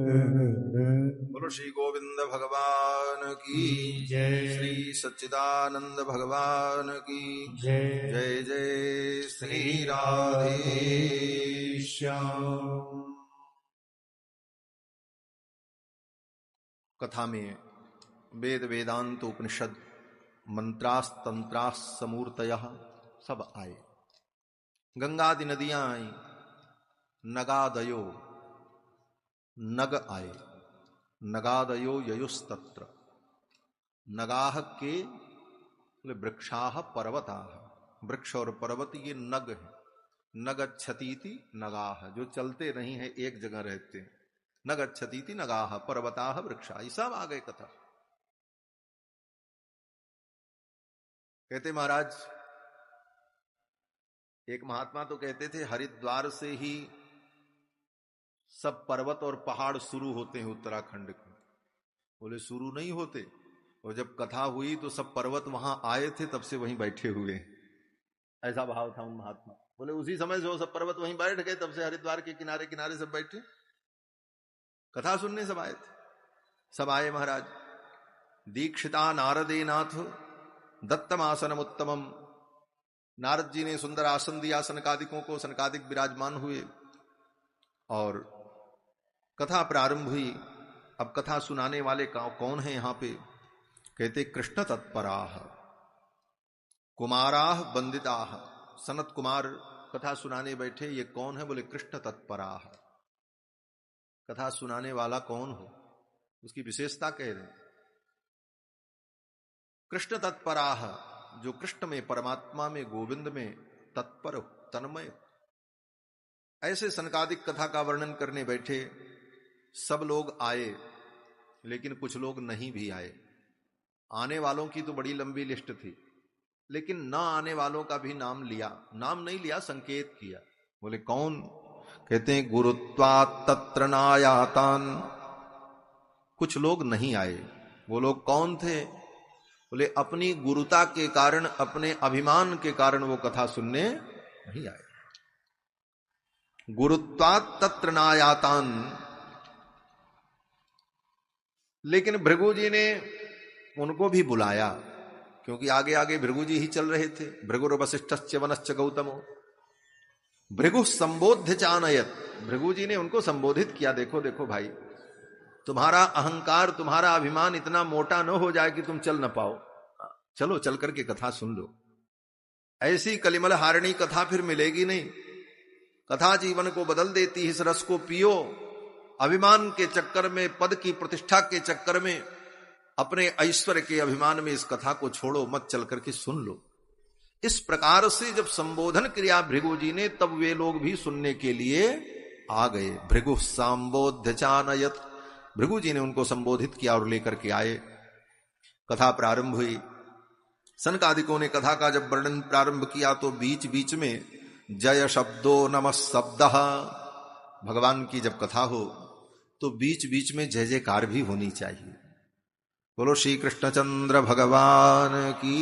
Speaker 1: बोलो श्री गोविंद भगवान की
Speaker 2: जय।
Speaker 1: श्री सच्चिदानंद भगवान की
Speaker 2: जय।
Speaker 1: जय जय श्री राधे
Speaker 2: श्याम।
Speaker 1: कथा में वेद वेदांत उपनिषद मंत्रास्तंत्रास समूर्तयः सब आए। गंगादि नदियां आई, नगादयो नग आए, नगादयो ययुस्तत्र। नगाह के वृक्षाह पर्वताह, वृक्ष और पर्वत ये नग है। नगच्छतीति नगाह, जो चलते नहीं है एक जगह रहते हैं। नगच्छतीति नगाह पर्वताह वृक्षा, ये सब आ गए कथा। कहते महाराज, एक महात्मा तो कहते थे हरिद्वार से ही सब पर्वत और पहाड़ शुरू होते हैं उत्तराखंड के। बोले शुरू नहीं होते, और जब कथा हुई तो सब पर्वत वहां आए थे, तब से वहीं बैठे हुए। ऐसा भाव था उन महात्मा। बोले उसी समय से वो सब पर्वत वहीं बैठ गए, तब से हरिद्वार के किनारे किनारे सब बैठे, कथा सुनने सब आए थे। सब आए महाराज। दीक्षिता नारदे नाथ दत्तमासनम उत्तमम। नारद जी ने सुंदर आसन दिया सनकादिकों को, सनकादिक विराजमान हुए और कथा प्रारंभ हुई। अब कथा सुनाने वाले कौन है यहां पे? कहते कृष्ण तत्पराह कुमाराह वंदिताह। सनत कुमार कथा सुनाने बैठे, ये कौन है? बोले कृष्ण तत्पराह। कथा सुनाने वाला कौन हो, उसकी विशेषता कह रहे। कृष्ण तत्पराह, जो कृष्ण में, परमात्मा में, गोविंद में तत्पर तन्मय। ऐसे सनकादिक कथा का वर्णन करने बैठे। सब लोग आए, लेकिन कुछ लोग नहीं भी आए। आने वालों की तो बड़ी लंबी लिस्ट थी, लेकिन न आने वालों का भी नाम लिया। नाम नहीं लिया, संकेत किया। बोले कौन? कहते हैं गुरुत्वात् तत्र नायातान। कुछ लोग नहीं आए। वो लोग कौन थे? बोले अपनी गुरुता के कारण, अपने अभिमान के कारण वो कथा सुनने नहीं आए। गुरुत्वात् तत्र नायातान। लेकिन भृगु जी ने उनको भी बुलाया, क्योंकि आगे आगे भृगु जी ही चल रहे थे। भृगुर वसिष्ठश्च वनश्च गौतमो भृगु संबोध्य चानयत। भृगु जी ने उनको संबोधित किया, देखो देखो भाई, तुम्हारा अहंकार, तुम्हारा अभिमान इतना मोटा न हो जाए कि तुम चल न पाओ। चलो चल करके कथा सुन लो। ऐसी कलिमल हारिणी कथा फिर मिलेगी नहीं। कथा जीवन को बदल देती है। इस रस को पियो। अभिमान के चक्कर में, पद की प्रतिष्ठा के चक्कर में, अपने ऐश्वर्य के अभिमान में इस कथा को छोड़ो मत, चल करके सुन लो। इस प्रकार से जब संबोधन किया भृगु जी ने, तब वे लोग भी सुनने के लिए आ गए। भृगु संबोध्य चानयत। भृगु जी ने उनको संबोधित किया और लेकर के आए। कथा प्रारंभ हुई। सनकादिकों ने कथा का जब वर्णन प्रारंभ किया तो बीच बीच में जय शब्दो नमः शब्दः। भगवान की जब कथा हो तो बीच बीच में जय जयकार भी होनी चाहिए। बोलो श्री कृष्णचंद्र भगवान की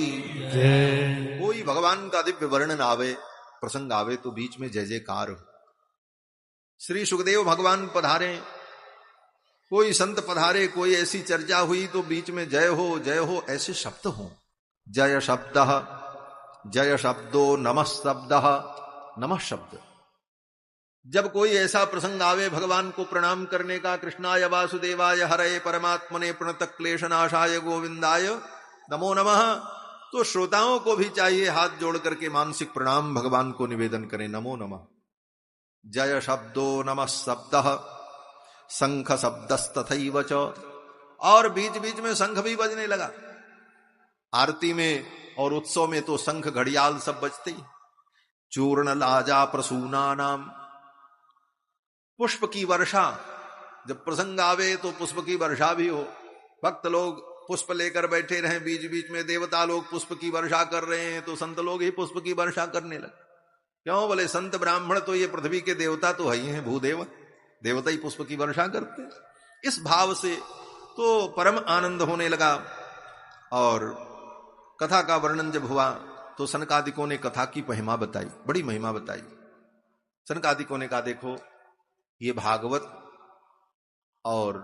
Speaker 1: जय। कोई भगवान का दिव्य वर्णन आवे, प्रसंग आवे, तो बीच में जय जयकार हो। श्री सुखदेव भगवान पधारे, कोई संत पधारे, कोई ऐसी चर्चा हुई तो बीच में जय हो ऐसे शब्द हो। जय शब्द, जय शब्दो नमः शब्द, नमः शब्द। जब कोई ऐसा प्रसंग आवे भगवान को प्रणाम करने का, कृष्णाय वासुदेवाय हरये परमात्मने प्रणत क्लेशनाशाय गोविंदाय नमो नमः, तो श्रोताओं को भी चाहिए हाथ जोड़ करके मानसिक प्रणाम भगवान को निवेदन करें, नमो नमः। जय शब्दो नमः शब्द, शंख शब्दस्तथैव च। और बीच बीच में शंख भी बजने लगा। आरती में और उत्सव में तो शंख घड़ियाल सब बजते ही। चूर्ण लाजा प्रसूना नाम, पुष्प की वर्षा, जब प्रसंग आवे तो पुष्प की वर्षा भी हो, भक्त लोग पुष्प लेकर बैठे रहे, बीच बीच में देवता लोग पुष्प की वर्षा कर रहे हैं तो संत लोग ही पुष्प की वर्षा करने लगे। क्यों? बोले संत ब्राह्मण तो ये पृथ्वी के देवता तो है ही हैं, भूदेव, देवता ही पुष्प की वर्षा करते। इस भाव से तो परम आनंद होने लगा। और कथा का वर्णन जब हुआ तो सनकादिकों ने कथा की महिमा बताई, बड़ी महिमा बताई। सनकादिकों ने कहा देखो ये भागवत और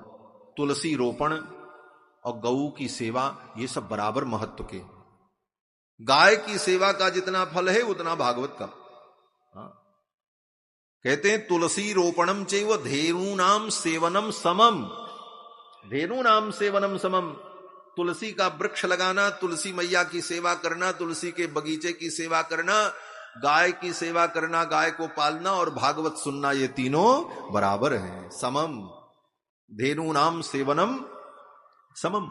Speaker 1: तुलसी रोपण और गऊ की सेवा ये सब बराबर महत्व के। गाय की सेवा का जितना फल है उतना भागवत का। हाँ। कहते हैं तुलसी रोपणम चैव धेनूनाम सेवनम समम, धेनूनाम सेवनम समम। तुलसी का वृक्ष लगाना, तुलसी मैया की सेवा करना, तुलसी के बगीचे की सेवा करना, गाय की सेवा करना, गाय को पालना और भागवत सुनना, ये तीनों बराबर हैं, समम। धेनूनाम सेवनम समम।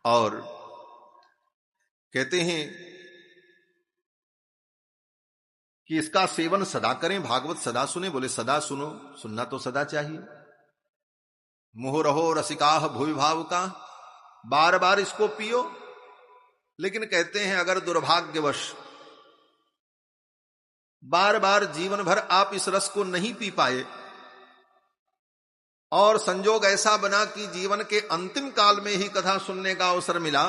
Speaker 1: और कहते हैं कि इसका सेवन सदा करें, भागवत सदा सुने। बोले सदा सुनो, सुनना तो सदा चाहिए। मुहुरहो रसिकाह भूवि भाव का, बार बार इसको पियो। लेकिन कहते हैं अगर दुर्भाग्यवश बार बार जीवन भर आप इस रस को नहीं पी पाए और संजोग ऐसा बना कि जीवन के अंतिम काल में ही कथा सुनने का अवसर मिला,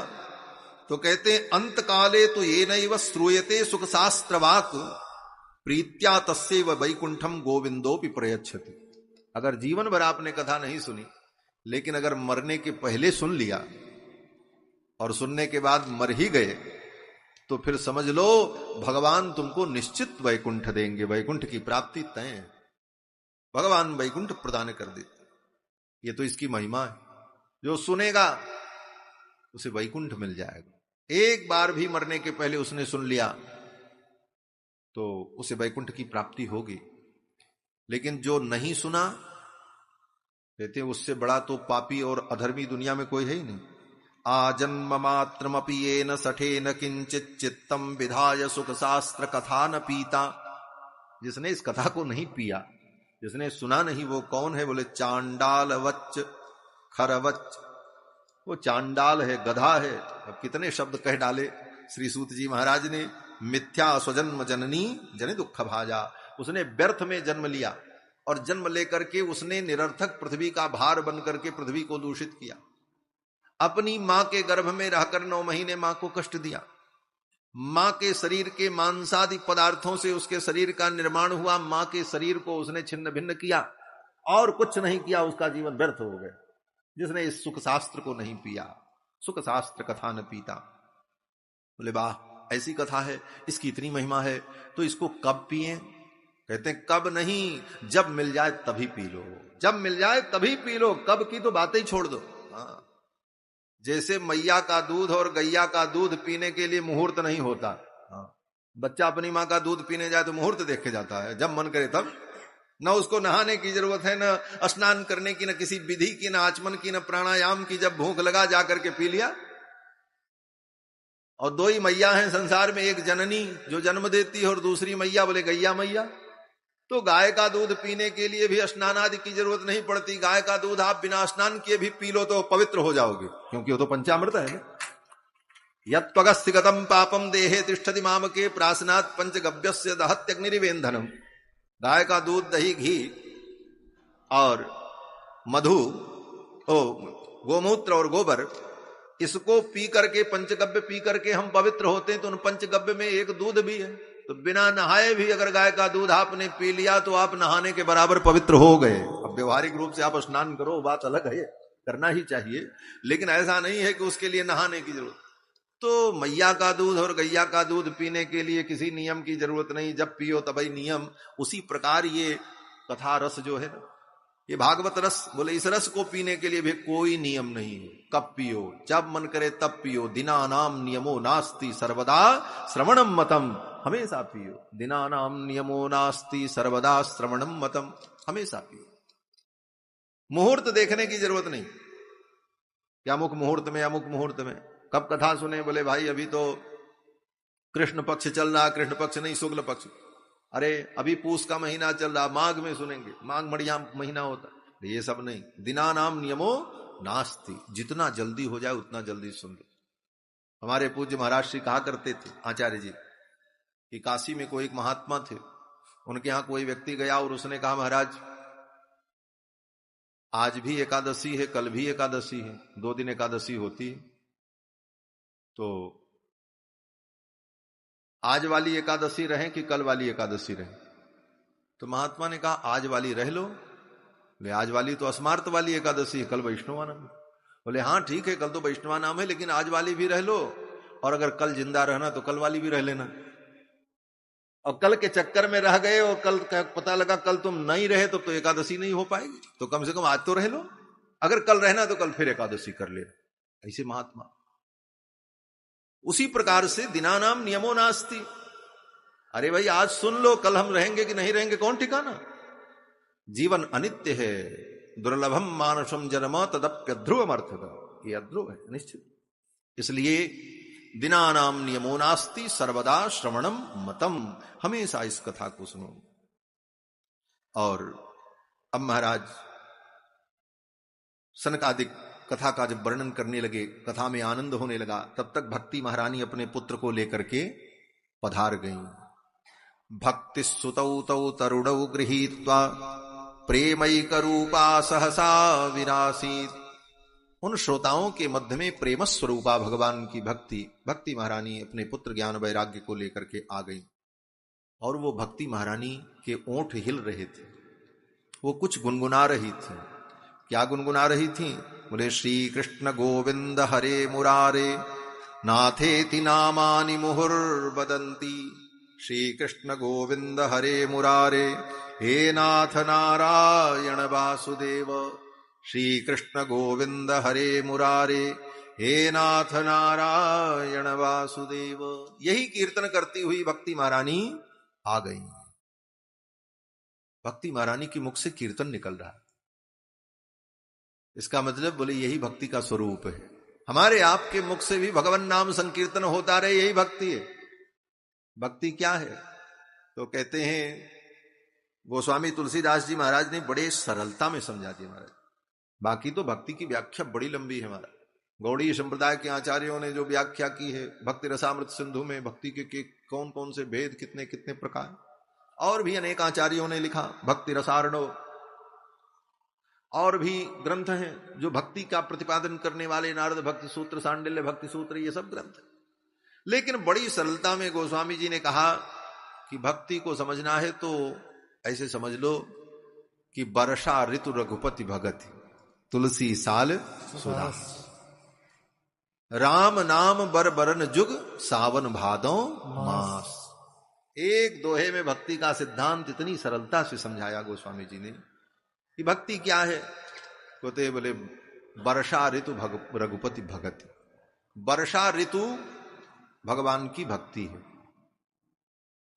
Speaker 1: तो कहते हैं अंत काले तो ये नैव श्रूयते सुख शास्त्र वाक प्रीत्या तस्यैव वैकुंठम गोविंदोपि प्रयच्छति। अगर जीवन भर आपने कथा नहीं सुनी, लेकिन अगर मरने के पहले सुन लिया और सुनने के बाद मर ही गए, तो फिर समझ लो भगवान तुमको निश्चित वैकुंठ देंगे, वैकुंठ की प्राप्ति तय है, भगवान वैकुंठ प्रदान कर देते। ये तो इसकी महिमा है, जो सुनेगा उसे वैकुंठ मिल जाएगा। एक बार भी मरने के पहले उसने सुन लिया तो उसे वैकुंठ की प्राप्ति होगी। लेकिन जो नहीं सुना, कहते हैं उससे बड़ा तो पापी और अधर्मी दुनिया में कोई है ही नहीं। आजन्म मात्रमपि येन सठेन किंचित चित्तम विधाय सुख शास्त्र कथा न पीता। जिसने इस कथा को नहीं पिया, जिसने सुना नहीं, वो कौन है? बोले चांडाल वच्च खरवच्च। वो चांडाल है, गधा है। अब कितने शब्द कह डाले श्री सूत जी महाराज ने। मिथ्या स्वजन्म जननी जनि दुख भाजा। उसने व्यर्थ में जन्म लिया और जन्म लेकर के उसने निरर्थक पृथ्वी का भार बन करके पृथ्वी को दूषित किया। अपनी मां के गर्भ में रहकर 9 महीने मां को कष्ट दिया। मां के शरीर के मांसादि पदार्थों से उसके शरीर का निर्माण हुआ। मां के शरीर को उसने छिन्न भिन्न किया और कुछ नहीं किया, उसका जीवन व्यर्थ हो गया जिसने इस सुख शास्त्र को नहीं पिया। सुख शास्त्र कथा न पीता। बोले वाह, ऐसी कथा है, इसकी इतनी महिमा है, तो इसको कब पिए? कहते हैं कब नहीं, जब मिल जाए तभी पी लो। जब मिल जाए तभी पी लो, कब की तो बातें ही छोड़ दो। हाँ। जैसे मैया का दूध और गैया का दूध पीने के लिए मुहूर्त नहीं होता। हाँ। बच्चा अपनी माँ का दूध पीने जाए तो मुहूर्त देखे जाता है, जब मन करे तब। न उसको नहाने की जरूरत है, न स्नान करने की, न किसी विधि की, न आचमन की, न प्राणायाम की। जब भूख लगा जाकर के पी लिया। और 2 ही मैया हैं संसार में, एक जननी जो जन्म देती है और दूसरी मैया बोले गैया मैया। तो गाय का दूध पीने के लिए भी स्नान आदि की जरूरत नहीं पड़ती। गाय का दूध आप बिना स्नान किए भी पी लो तो पवित्र हो जाओगे, क्योंकि वो तो पंचामृत है ना। यत्त्वगस्तिगतम पापम देहे तिष्ठति मामके प्रासनात् पंचगव्यस्य दहत्यग्निरिवेन्धनम। गाय का दूध, दही, घी और मधु, गोमूत्र और गोबर, इसको पी करके, पंचगव्य पी करके हम पवित्र होते हैं। तो उन पंचगव्य में एक दूध भी है। तो बिना नहाए भी अगर गाय का दूध आपने पी लिया तो आप नहाने के बराबर पवित्र हो गए। अब व्यवहारिक रूप से आप स्नान करो, बात अलग है, करना ही चाहिए, लेकिन ऐसा नहीं है कि उसके लिए नहाने की जरूरत। तो मैया का दूध और गैया का दूध पीने के लिए किसी नियम की जरूरत नहीं, जब पियो तभी नियम। उसी प्रकार ये कथा रस जो है ना, ये भागवत रस, बोले इस रस को पीने के लिए भी कोई नियम नहीं है। कब पियो? जब मन करे तब पियो। दिना नाम नियमो नास्ति सर्वदा श्रवणम मतम। हमेशा पियो। दिना नाम नियमो नास्ति सर्वदा श्रवणम मतम। हमेशा पियो। मुहूर्त देखने की जरूरत नहीं, या अमुक मुहूर्त में, अमुक मुहूर्त में। कब कथा सुने? बोले भाई अभी तो कृष्ण पक्ष चल रहा, कृष्ण पक्ष नहीं शुक्ल पक्ष। अरे अभी पूस का महीना चल रहा, माघ में सुनेंगे, माघ बढ़िया महीना होता। ये सब नहीं, दिना नाम नियमो नास्ति, जितना जल्दी हो जाए उतना जल्दी सुन लो। हमारे पूज्य महाराज श्री कहा करते थे आचार्य जी कि काशी में कोई एक महात्मा थे, उनके यहां कोई व्यक्ति गया और उसने कहा महाराज आज भी एकादशी है, कल भी एकादशी है, 2 दिन एकादशी होती है, तो आज वाली एकादशी रहे कि कल वाली एकादशी रहे? तो महात्मा ने कहा आज वाली रह लो। बोले आज वाली तो अस्मार्त वाली एकादशी है, कल वैष्णवा नाम। बोले हाँ ठीक है, कल तो वैष्णवा नाम है, लेकिन आज वाली भी रह लो, और अगर कल जिंदा रहना तो कल वाली भी रह लेना। और कल के चक्कर में रह गए और कल पता लगा कल तुम नहीं रहे तो एकादशी नहीं हो पाएगी, तो कम से कम आज तो रह लो, अगर कल रहना तो कल फिर एकादशी कर लेना। ऐसे महात्मा। उसी प्रकार से दिनानाम नियमो नास्ति। अरे भाई आज सुन लो, कल हम रहेंगे कि नहीं रहेंगे कौन ठिकाना? जीवन अनित्य है, दुर्लभम मानुषम जन्म तदप्यध्रुवम अर्थः, ये अध्रुव है निश्चित। इसलिए दिनानाम नियमो नास्ति सर्वदा श्रवणम मतम, हमेशा इस कथा को सुनो। और अब महाराज सनकादिक कथा का जब वर्णन करने लगे, कथा में आनंद होने लगा, तब तक भक्ति महारानी अपने पुत्र को लेकर के पधार गईं। भक्ति सुतौ तौ तरुणौ गृहीत्वा प्रेमैक रूपा सहसा विरासीत। उन श्रोताओं के मध्य में प्रेम स्वरूपा भगवान की भक्ति महारानी अपने पुत्र ज्ञान वैराग्य को लेकर के आ गई। और वो भक्ति महारानी के ओंठ हिल रहे थे, वो कुछ गुनगुना रही थी। क्या गुनगुना रही थी? बोले श्री कृष्ण गोविंद हरे मुरारे नाथेति नामानि मुहुर्वदन्ति। श्री कृष्ण गोविंद हरे मुरारे हे नाथ नारायण वासुदेव। श्री कृष्ण गोविंद हरे मुरारे हे नाथ नारायण वासुदेव। यही कीर्तन करती हुई भक्ति महारानी आ गई। भक्ति महारानी की मुख से कीर्तन निकल रहा है, इसका मतलब बोले यही भक्ति का स्वरूप है। हमारे आपके मुख से भी भगवान नाम संकीर्तन होता रहे, यही भक्ति है। भक्ति क्या है? तो कहते हैं गोस्वामी तुलसीदास जी महाराज ने बड़े सरलता में समझा दिया महाराज। बाकी तो भक्ति की व्याख्या बड़ी लंबी है। हमारा गौड़ीय संप्रदाय के आचार्यों ने जो व्याख्या की है भक्ति रसामृत सिंधु में, भक्ति के कौन कौन से भेद, कितने कितने प्रकार, और भी अनेक आचार्यों ने लिखा। भक्ति रसारणो और भी ग्रंथ हैं जो भक्ति का प्रतिपादन करने वाले, नारद भक्ति सूत्र, सांडिल्य भक्ति सूत्र, ये सब ग्रंथ। लेकिन बड़ी सरलता में गोस्वामी जी ने कहा कि भक्ति को समझना है तो ऐसे समझ लो कि वर्षा ऋतु रघुपति भगति, तुलसी साल सुदास, राम नाम बर बरन जुग, सावन भादों मास। एक दोहे में भक्ति का सिद्धांत इतनी सरलता से समझाया गोस्वामी जी ने कि भक्ति क्या है। कहते बोले वर्षा ऋतु रघुपति भगति। वर्षा ऋतु भगवान की भक्ति है।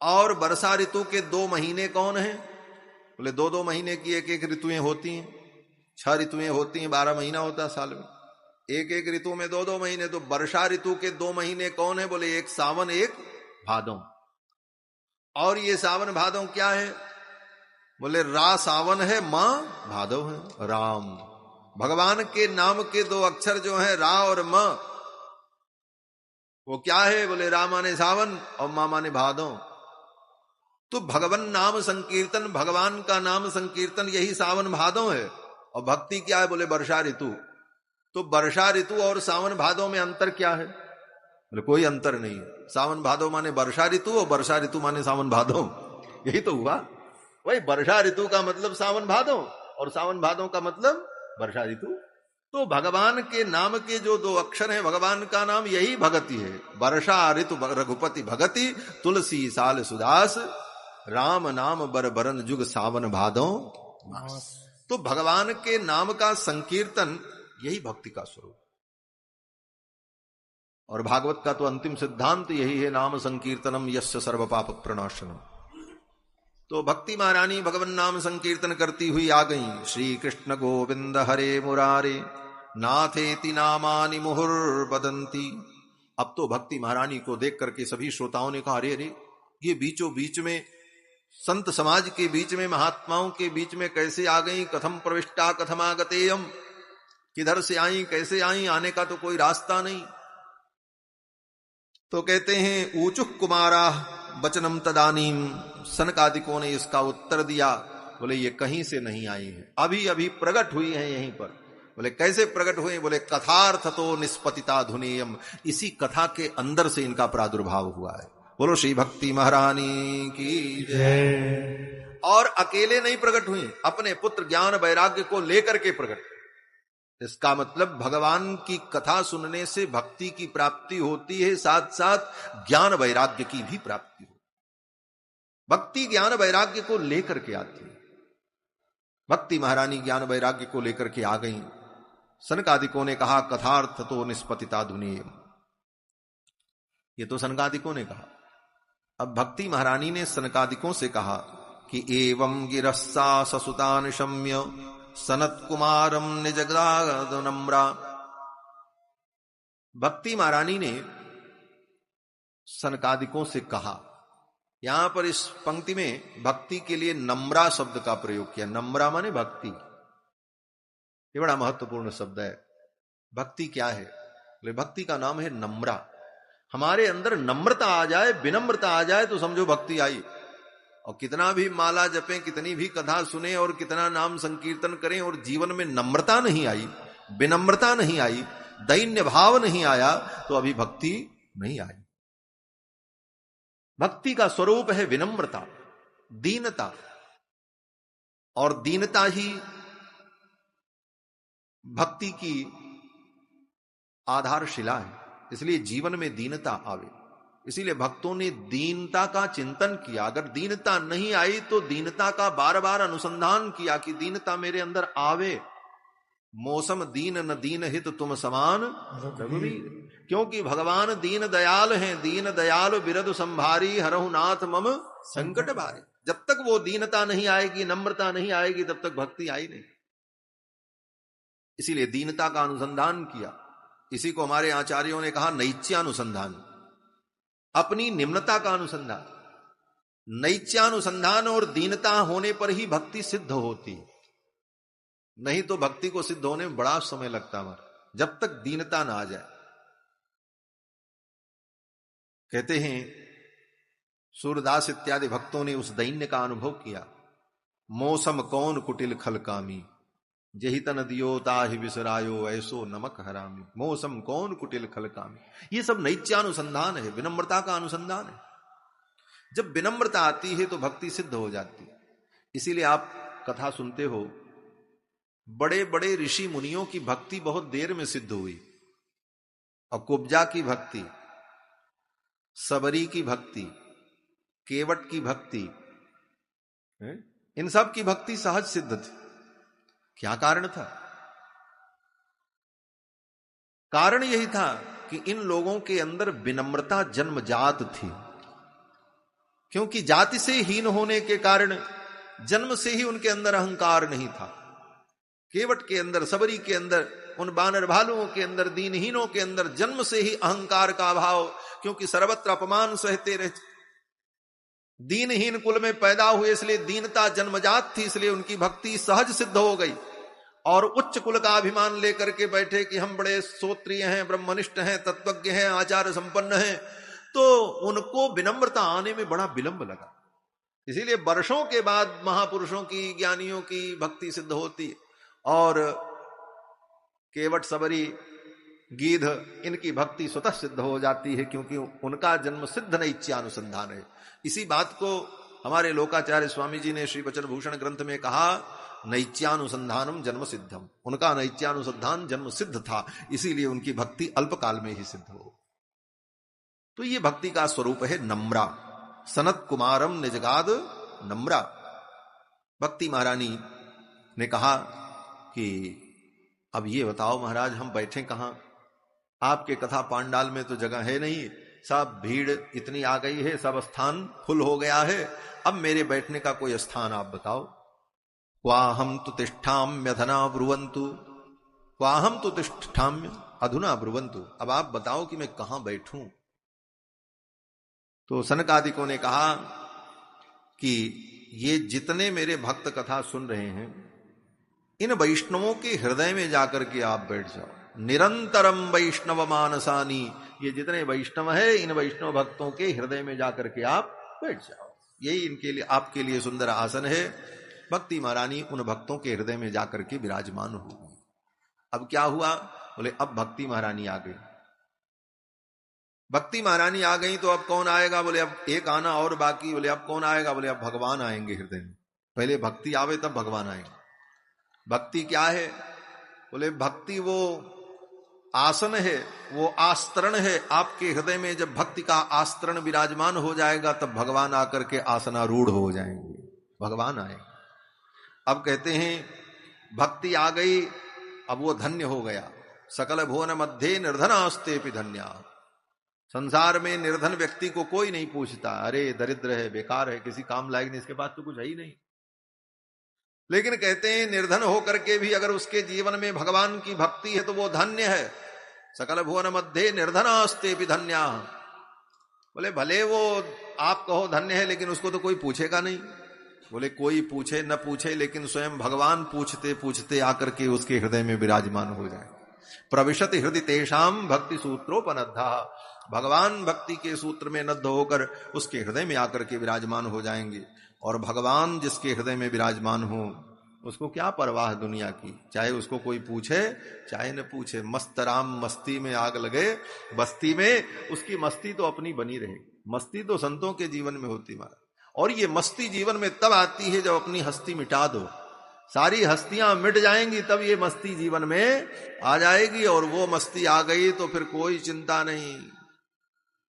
Speaker 1: और वर्षा ऋतु के 2 महीने कौन है? बोले 2-2 महीने की एक एक ऋतुएं होती हैं, 6 ऋतुएं होती हैं, 12 महीना होता है साल में, एक एक ऋतु में 2-2 महीने। तो वर्षा ऋतु के 2 महीने कौन है? बोले एक सावन, एक भादों। और ये सावन भादों क्या है? बोले रा सावन है, मां भादव है। राम भगवान के नाम के 2 अक्षर जो हैं रा और म, वो क्या है? बोले रा माने सावन और मां माने भादों। तो भगवान नाम संकीर्तन, भगवान का नाम संकीर्तन यही सावन भादों है। और भक्ति क्या है? बोले वर्षा ऋतु। तो वर्षा ऋतु और सावन भादों में अंतर क्या है? बोले कोई अंतर नहीं है। सावन भादो माने वर्षा ऋतु और वर्षा ऋतु माने सावन भादो, यही तो हुआ। वही वर्षा ऋतु का मतलब सावन भादो और सावन भादो का मतलब वर्षा ऋतु। तो भगवान के नाम के जो 2 अक्षर हैं, भगवान का नाम यही भगति है। वर्षा ऋतु रघुपति भगति, तुलसी साल सुदास, राम नाम बर बरन जुग, सावन भादो मास। तो भगवान के नाम का संकीर्तन यही भक्ति का स्वरूप। और भागवत का तो अंतिम सिद्धांत यही है, नाम संकीर्तनम यस्य सर्व पाप प्रणाशनम। तो भक्ति महारानी भगवान नाम संकीर्तन करती हुई आ गई। श्री कृष्ण गोविंद हरे मुरारे नाथेति नामानि मुहुर्वदन्ति। अब तो भक्ति महारानी को देख करके सभी श्रोताओं ने कहा, अरे अरे, ये बीचों बीच में संत समाज के बीच में, महात्माओं के बीच में कैसे आ गई? कथम प्रविष्टा कथम आगतेयम, किधर से आई, कैसे आई? आने का तो कोई रास्ता नहीं। तो कहते हैं ऊचुः कुमारा वचनम तदानीम, सनकादिकों ने इसका उत्तर दिया, बोले ये कहीं से नहीं आई है, अभी अभी प्रकट हुई है यहीं पर। बोले कैसे प्रकट हुए? बोले कथार्थ तो निष्पतिता धुनेयम, इसी कथा के अंदर से इनका प्रादुर्भाव हुआ है। बोलो श्री भक्ति महारानी की जय। और अकेले नहीं प्रकट हुई, अपने पुत्र ज्ञान वैराग्य को लेकर के प्रकट। इसका मतलब भगवान की कथा सुनने से भक्ति की प्राप्ति होती है, साथ साथ ज्ञान वैराग्य की भी प्राप्ति होती है। भक्ति ज्ञान वैराग्य को लेकर के आती है। भक्ति महारानी ज्ञान वैराग्य को लेकर के आ गई। सनकादिकों ने कहा कथार्थ तो निष्पतिता धुनेयम, ये तो सनकादिकों ने कहा। अब भक्ति महारानी ने सनकादिकों से कहा कि एवं गिरस्सा ससुता निशम्य सनत कुमारम निजगदाद नम्रा। भक्ति महारानी ने सनकादिकों से कहा, यहां पर इस पंक्ति में भक्ति के लिए नम्रा शब्द का प्रयोग किया। नम्रा माने भक्ति, ये बड़ा महत्वपूर्ण शब्द है। भक्ति क्या है? बोले भक्ति का नाम है नम्रा। हमारे अंदर नम्रता आ जाए, विनम्रता आ जाए तो समझो भक्ति आई। और कितना भी माला जपें, कितनी भी कथा सुने और कितना नाम संकीर्तन करें और जीवन में नम्रता नहीं आई, विनम्रता नहीं आई, दैन्य भाव नहीं आया, तो अभी भक्ति नहीं आई। भक्ति का स्वरूप है विनम्रता, दीनता, और दीनता ही भक्ति की आधारशिला है। इसलिए जीवन में दीनता आवे, इसीलिए भक्तों ने दीनता का चिंतन किया। अगर दीनता नहीं आई तो दीनता का बार बार अनुसंधान किया कि दीनता मेरे अंदर आवे। मौसम दीन न दीन हित तुम समान रघुवीर, क्योंकि भगवान दीन दयाल हैं। दीन दयाल बिरद संभारी हरहु नाथ मम संकट भारी। जब तक वो दीनता नहीं आएगी, नम्रता नहीं आएगी, तब तक भक्ति आई नहीं। इसीलिए दीनता का अनुसंधान किया। इसी को हमारे आचार्यों ने कहा नैत्यानुसंधान, अपनी निम्नता का अनुसंधान। नैत्यानुसंधान और दीनता होने पर ही भक्ति सिद्ध होती, नहीं तो भक्ति को सिद्ध होने में बड़ा समय लगता है, जब तक दीनता ना आ जाए। कहते हैं सूरदास इत्यादि भक्तों ने उस दैन्य का अनुभव किया। मौसम कौन कुटिल खलकामी, जही तन दियो ताहि विसरायो ऐसो नमक हरामी। मौसम कौन कुटिल खलकामी, ये सब नैत्यानुसंधान है, विनम्रता का अनुसंधान है। जब विनम्रता आती है तो भक्ति सिद्ध हो जाती है। इसीलिए आप कथा सुनते हो, बड़े बड़े ऋषि मुनियों की भक्ति बहुत देर में सिद्ध हुई। और कुब्जा की भक्ति, सबरी की भक्ति, केवट की भक्ति, इन सब की भक्ति सहज सिद्ध थी। क्या कारण था? कारण यही था कि इन लोगों के अंदर विनम्रता जन्मजात थी। क्योंकि जाति से हीन होने के कारण जन्म से ही उनके अंदर अहंकार नहीं था। केवट के अंदर, सबरी के अंदर, उन बानर भालुओं के अंदर, दीनहीनों के अंदर जन्म से ही अहंकार का अभाव, क्योंकि सर्वत्र अपमान सहते रहे, दीनहीन कुल में पैदा हुए, इसलिए दीनता जन्मजात थी। इसलिए उनकी भक्ति सहज सिद्ध हो गई। और उच्च कुल का अभिमान लेकर के बैठे कि हम बड़े श्रोत्रिय हैं, ब्रह्मनिष्ठ हैं, तत्वज्ञ हैं, आचार संपन्न हैं, तो उनको विनम्रता आने में बड़ा विलंब लगा। इसीलिए वर्षों के बाद महापुरुषों की, ज्ञानियों की भक्ति सिद्ध होती। और केवट, सबरी, गीध, इनकी भक्ति स्वतः सिद्ध हो जाती है, क्योंकि उनका जन्म सिद्ध नैत्यानुसंधान है। इसी बात को हमारे लोकाचार्य स्वामी जी ने श्री वचन भूषण ग्रंथ में कहा, नैत्यानुसंधानम जन्म सिद्धम। उनका नैत्यानुसंधान जन्म सिद्ध था, इसीलिए उनकी भक्ति अल्पकाल में ही सिद्ध हो। तो ये भक्ति का स्वरूप है नम्रा। सनत कुमारम निजगाद नम्रा। भक्ति महारानी ने कहा कि अब ये बताओ महाराज, हम बैठे कहां? आपके कथा पांडाल में तो जगह है नहीं, सब भीड़ इतनी आ गई है, सब स्थान फुल हो गया है। अब मेरे बैठने का कोई स्थान आप बताओ। क्वा हम तु तिष्ठाम्यधना ब्रुवन्तु क्वाहम तो तिष्ठाम्य अधुना ब्रुवंतु, अब आप बताओ कि मैं कहां बैठूं। तो सनकादिकों ने कहा कि ये जितने मेरे भक्त कथा सुन रहे हैं, इन वैष्णवों के हृदय में जाकर के आप बैठ जाओ। निरंतरम वैष्णव मानसानी, ये जितने वैष्णव है इन वैष्णव भक्तों के हृदय में जाकर के आप बैठ जाओ। यही इनके लिए, आपके लिए सुंदर आसन है। भक्ति महारानी उन भक्तों के हृदय में जाकर के विराजमान हो गई। अब क्या हुआ? बोले अब भक्ति महारानी आ गई। भक्ति महारानी आ गई तो अब कौन आएगा? बोले अब एक आना और बाकी। बोले अब कौन आएगा? बोले अब भगवान आएंगे हृदय में। पहले भक्ति आवे तब भगवान आएंगे। भक्ति क्या है? बोले भक्ति वो आसन है, वो आस्तरण है। आपके हृदय में जब भक्ति का आस्तरण विराजमान हो जाएगा तब भगवान आकर के आसनारूढ़ हो जाएंगे, भगवान आएंगे। अब कहते हैं भक्ति आ गई, अब वो धन्य हो गया। सकल भुवन मध्य निर्धनास्ते पि धन्या। संसार में निर्धन व्यक्ति को कोई नहीं पूछता, अरे दरिद्र है, बेकार है, किसी काम लायक नहीं, इसके पास तो कुछ है ही नहीं। लेकिन कहते हैं निर्धन होकर के भी अगर उसके जीवन में भगवान की भक्ति है तो वो धन्य है। सकल भुवन मध्य निर्धनास्ते पि धन्या। बोले भले वो आप कहो धन्य है, लेकिन उसको तो कोई पूछेगा नहीं। बोले कोई पूछे न पूछे, लेकिन स्वयं भगवान पूछते पूछते आकर के उसके हृदय में विराजमान हो जाए। प्रविशति हृदय तेषाम भक्ति सूत्रोपनद्धा। भगवान भक्ति के सूत्र में नद्ध होकर उसके हृदय में आकर के विराजमान हो जाएंगे। और भगवान जिसके हृदय में विराजमान हो उसको क्या परवाह दुनिया की, चाहे उसको कोई पूछे चाहे न पूछे। मस्त राम मस्ती में आग लगे बस्ती में, उसकी मस्ती तो अपनी बनी रहेगी। मस्ती तो संतों के जीवन में होती महाराज, और ये मस्ती जीवन में तब आती है जब अपनी हस्ती मिटा दो। सारी हस्तियां मिट जाएंगी तब ये मस्ती जीवन में आ जाएगी, और वो मस्ती आ गई तो फिर कोई चिंता नहीं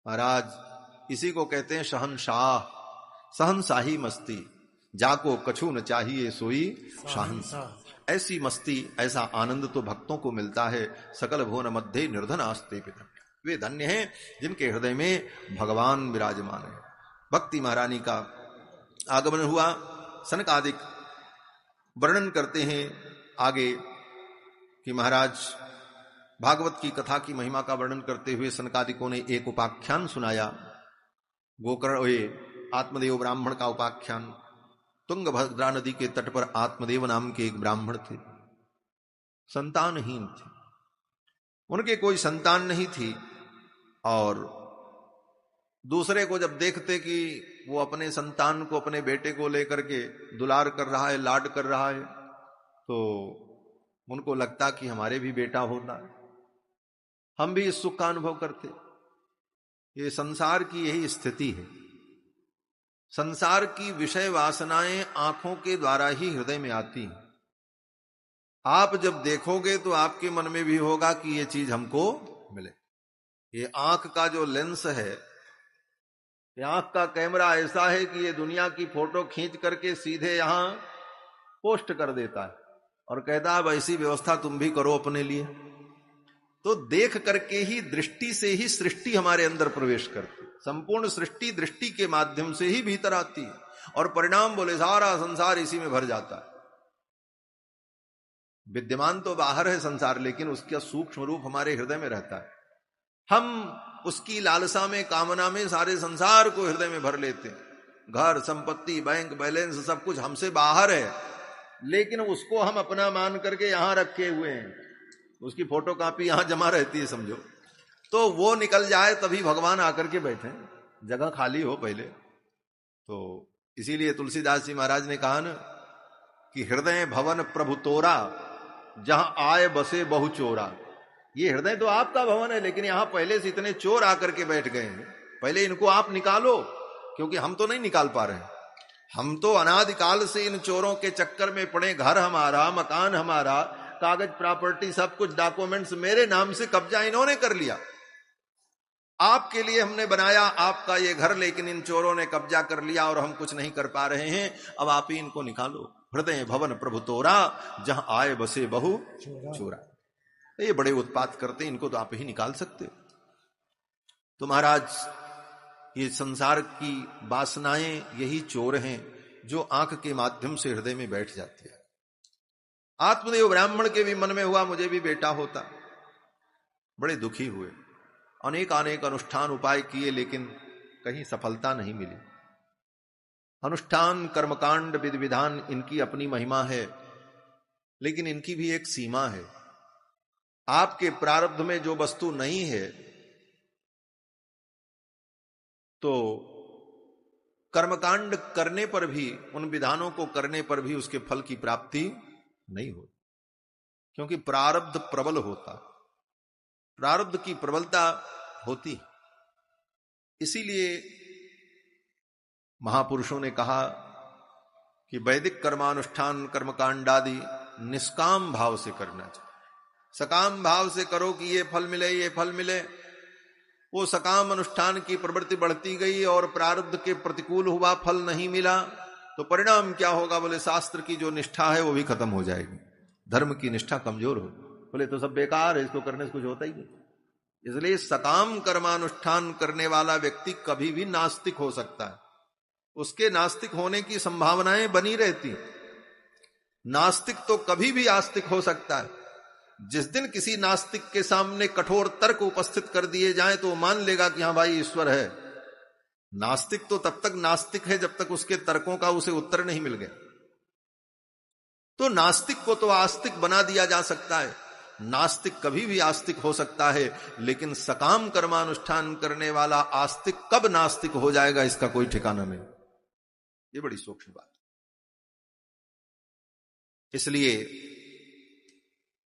Speaker 1: महाराज। इसी को कहते हैं शहनशाह, सहनशाही मस्ती। जाको कछु न चाहिए सोई शहनशाह। ऐसी मस्ती, ऐसा आनंद तो भक्तों को मिलता है। सकल भुवन मध्य निर्धनास्ते पि धन्या। वे धन्य हैं जिनके हृदय में भगवान विराजमान है। भक्ति महारानी का आगमन हुआ। सनकादिक वर्णन करते हैं आगे कि महाराज भागवत की कथा की महिमा का वर्णन करते हुए सनकादिकों ने एक उपाख्यान सुनाया। गोकर्ण आत्मदेव ब्राह्मण का उपाख्यान। तुंगभद्रा नदी के तट पर आत्मदेव नाम के एक ब्राह्मण थे, संतानहीन थे, उनके कोई संतान नहीं थी। और दूसरे को जब देखते कि वो अपने संतान को, अपने बेटे को लेकर के दुलार कर रहा है, लाड कर रहा है, तो उनको लगता कि हमारे भी बेटा होता, हम भी इस सुख का अनुभव करते। ये संसार की यही स्थिति है। संसार की विषय वासनाएं आंखों के द्वारा ही हृदय में आती हैं। आप जब देखोगे तो आपके मन में भी होगा कि ये चीज हमको मिले। ये आंख का जो लेंस है, ये आंख का कैमरा ऐसा है कि ये दुनिया की फोटो खींच करके सीधे यहां पोस्ट कर देता है और कहता है अब ऐसी व्यवस्था तुम भी करो अपने लिए। तो देख करके ही, दृष्टि से ही सृष्टि हमारे अंदर प्रवेश करती। संपूर्ण सृष्टि दृष्टि के माध्यम से ही भीतर आती है, और परिणाम बोले सारा संसार इसी में भर जाता है। विद्यमान तो बाहर है संसार, लेकिन उसका सूक्ष्म रूप हमारे हृदय में रहता है। हम उसकी लालसा में, कामना में सारे संसार को हृदय में भर लेते हैं। घर, संपत्ति, बैंक बैलेंस सब कुछ हमसे बाहर है, लेकिन उसको हम अपना मान करके यहां रखे हुए हैं। उसकी फोटो कॉपी यहां जमा रहती है समझो। तो वो निकल जाए तभी भगवान आकर के बैठे, जगह खाली हो पहले। तो इसीलिए तुलसीदास जी महाराज ने कहा ना कि हृदय भवन प्रभु तोरा, जहां आए बसे बहु चोरा। ये हृदय तो आपका भवन है, लेकिन यहां पहले से इतने चोर आकर के बैठ गए हैं। पहले इनको आप निकालो, क्योंकि हम तो नहीं निकाल पा रहे हैं। हम तो अनादिकाल से इन चोरों के चक्कर में पड़े। घर हमारा, मकान हमारा, कागज प्रॉपर्टी सब कुछ, डॉक्यूमेंट्स मेरे नाम से कब्जा इन्होंने कर लिया। आपके लिए हमने बनाया आपका ये घर, लेकिन इन चोरों ने कब्जा कर लिया और हम कुछ नहीं कर पा रहे हैं। अब आप ही इनको निकालो। हृदय भवन प्रभु तोरा, जहां आए बसे बहु चोरा। ये बड़े उत्पात करते, इनको तो आप ही निकाल सकते हो। तो महाराज ये संसार की वासनाएं यही चोर हैं जो आंख के माध्यम से हृदय में बैठ जाती है। आत्मदेव ब्राह्मण के भी मन में हुआ मुझे भी बेटा होता। बड़े दुखी हुए, अनेक अनेक अनुष्ठान उपाय किए, लेकिन कहीं सफलता नहीं मिली। अनुष्ठान कर्मकांड विधि विधान इनकी अपनी महिमा है, लेकिन इनकी भी एक सीमा है। आपके प्रारब्ध में जो वस्तु नहीं है तो कर्मकांड करने पर भी, उन विधानों को करने पर भी उसके फल की प्राप्ति नहीं होती, क्योंकि प्रारब्ध प्रबल होता, प्रारब्ध की प्रबलता होती। इसीलिए महापुरुषों ने कहा कि वैदिक कर्मानुष्ठान कर्मकांड आदि निष्काम भाव से करना चाहिए। सकाम भाव से करो कि ये फल मिले ये फल मिले, वो सकाम अनुष्ठान की प्रवृत्ति बढ़ती गई और प्रारब्ध के प्रतिकूल हुआ, फल नहीं मिला, तो परिणाम क्या होगा? बोले शास्त्र की जो निष्ठा है वो भी खत्म हो जाएगी, धर्म की निष्ठा कमजोर हो। बोले तो सब बेकार है, इसको करने से कुछ होता ही नहीं। इसलिए सकाम कर्मानुष्ठान करने वाला व्यक्ति कभी भी नास्तिक हो सकता है, उसके नास्तिक होने की संभावनाएं बनी रहती। नास्तिक तो कभी भी आस्तिक हो सकता है। जिस दिन किसी नास्तिक के सामने कठोर तर्क उपस्थित कर दिए जाएं तो वो मान लेगा कि हाँ भाई ईश्वर है। नास्तिक तो तब तक नास्तिक है जब तक उसके तर्कों का उसे उत्तर नहीं मिल गया। तो नास्तिक को तो आस्तिक बना दिया जा सकता है, नास्तिक कभी भी आस्तिक हो सकता है, लेकिन सकाम कर्मानुष्ठान करने वाला आस्तिक कब नास्तिक हो जाएगा इसका कोई ठिकाना नहीं। ये बड़ी सूक्ष्म बात। इसलिए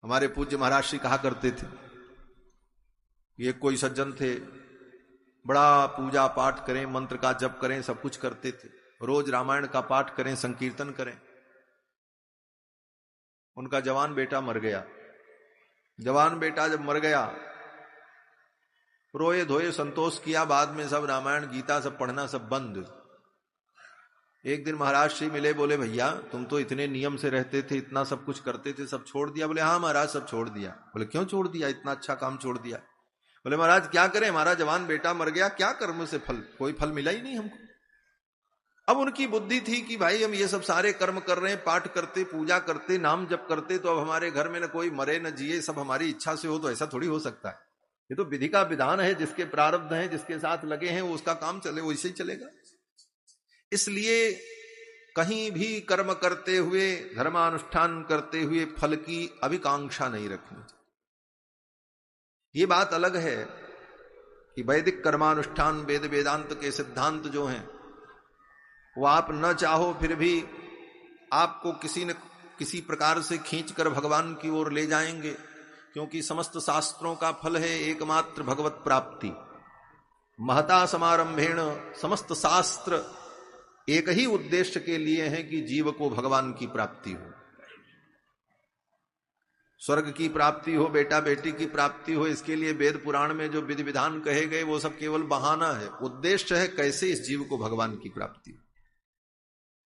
Speaker 1: हमारे पूज्य महाराज श्री कहा करते थे, ये कोई सज्जन थे, बड़ा पूजा पाठ करें, मंत्र का जप करें, सब कुछ करते थे, रोज रामायण का पाठ करें, संकीर्तन करें। उनका जवान बेटा मर गया। जवान बेटा जब मर गया, रोए धोए संतोष किया, बाद में सब रामायण गीता सब पढ़ना सब बंद। एक दिन महाराज श्री मिले, बोले भैया तुम तो इतने नियम से रहते थे, इतना सब कुछ करते थे, सब छोड़ दिया? बोले हाँ महाराज सब छोड़ दिया। बोले क्यों छोड़ दिया? इतना अच्छा काम छोड़ दिया। बोले महाराज क्या करें, हमारा जवान बेटा मर गया, क्या कर्म से फल, कोई फल मिला ही नहीं हमको। अब उनकी बुद्धि थी कि भाई हम ये सब सारे कर्म कर रहे हैं, पाठ करते, पूजा करते, नाम जप करते, तो अब हमारे घर में न कोई मरे न जिए, सब हमारी इच्छा से हो, तो ऐसा थोड़ी हो सकता है। ये तो विधि का विधान है, जिसके प्रारब्ध हैं, जिसके साथ लगे हैं, वो उसका काम चले, वैसे ही चलेगा। इसलिए कहीं भी कर्म करते हुए, धर्मानुष्ठान करते हुए फल की अभिकांक्षा नहीं रखनी चाहिए। ये बात अलग है कि वैदिक कर्मानुष्ठान, वेद वेदांत के सिद्धांत जो हैं वो आप न चाहो फिर भी आपको किसी न किसी प्रकार से खींचकर भगवान की ओर ले जाएंगे, क्योंकि समस्त शास्त्रों का फल है एकमात्र भगवत प्राप्ति। महता समारंभेण, समस्त शास्त्र एक ही उद्देश्य के लिए है कि जीव को भगवान की प्राप्ति हो, स्वर्ग की प्राप्ति हो, बेटा बेटी की प्राप्ति हो। इसके लिए वेद पुराण में जो विधि विधान कहे गए वो सब केवल बहाना है, उद्देश्य है कैसे इस जीव को भगवान की प्राप्ति हो।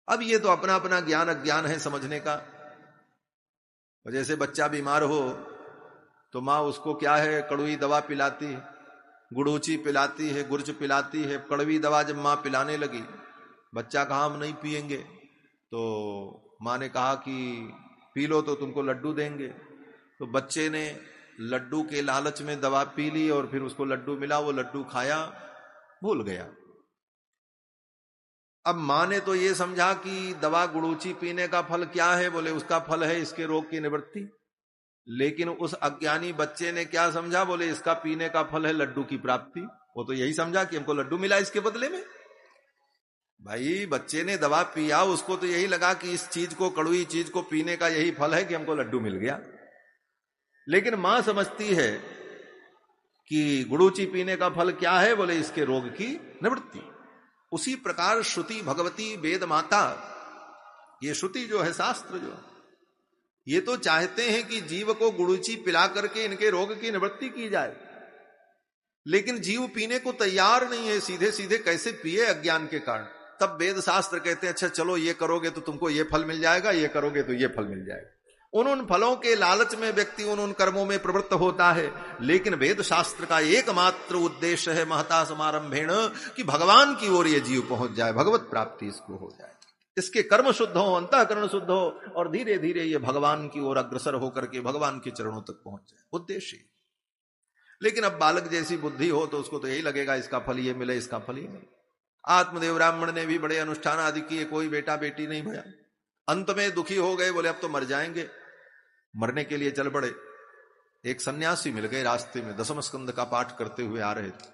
Speaker 1: अब ये तो अपना अपना ज्ञान अज्ञान है समझने का। जैसे बच्चा बीमार हो तो माँ उसको क्या है, कड़वी दवा पिलाती है, गुड़ूची पिलाती है, गुर्ज पिलाती है। कड़वी दवा जब माँ पिलाने लगी, बच्चा कहा हम नहीं पिएंगे, तो माँ ने कहा कि पी लो तो तुमको लड्डू देंगे। तो बच्चे ने लड्डू के लालच में दवा पी ली और फिर उसको लड्डू मिला, वो लड्डू खाया, भूल गया। अब माँ ने तो ये समझा कि दवा गुड़ूची पीने का फल क्या है, बोले उसका फल है इसके रोग की निवृत्ति। लेकिन उस अज्ञानी बच्चे ने क्या समझा, बोले इसका पीने का फल है लड्डू की प्राप्ति। वो तो यही समझा कि हमको लड्डू मिला इसके बदले में। भाई बच्चे ने दवा पिया, उसको तो यही लगा कि इस चीज को, कड़वी चीज को पीने का यही फल है कि हमको लड्डू मिल गया। लेकिन मां समझती है कि गुड़ूची पीने का फल क्या है, बोले इसके रोग की निवृत्ति। उसी प्रकार श्रुति भगवती वेद माता, ये श्रुति जो है, शास्त्र जो, ये तो चाहते हैं कि जीव को गुड़ूची पिला करके इनके रोग की निवृत्ति की जाए, लेकिन जीव पीने को तैयार नहीं है। सीधे सीधे कैसे पिए अज्ञान के कारण। तब वेद शास्त्र कहते हैं अच्छा चलो ये करोगे तो तुमको ये फल मिल जाएगा, ये करोगे तो ये फल मिल जाएगा। उन फलों के लालच में व्यक्ति उन कर्मों में प्रवृत्त होता है। लेकिन वेद शास्त्र का एकमात्र उद्देश्य है महता समारंभेण, कि भगवान की ओर ये जीव पहुंच जाए, भगवत प्राप्ति इसको हो जाए। इसके कर्म शुद्ध हो, अंतःकरण शुद्ध हो, और धीरे धीरे ये भगवान की ओर अग्रसर होकर के भगवान के चरणों तक पहुंच जाए, उद्देश्य। लेकिन अब बालक जैसी बुद्धि हो तो उसको तो यही लगेगा इसका फल ये मिले, इसका फल ये मिले। आत्मदेव ब्राह्मण ने भी बड़े अनुष्ठान आदि किए, कोई बेटा बेटी नहीं भया। अंत में दुखी हो गए, बोले अब तो मर जाएंगे। मरने के लिए चल पड़े। एक सन्यासी मिल गए रास्ते में, दशम स्कंद का पाठ करते हुए आ रहे थे।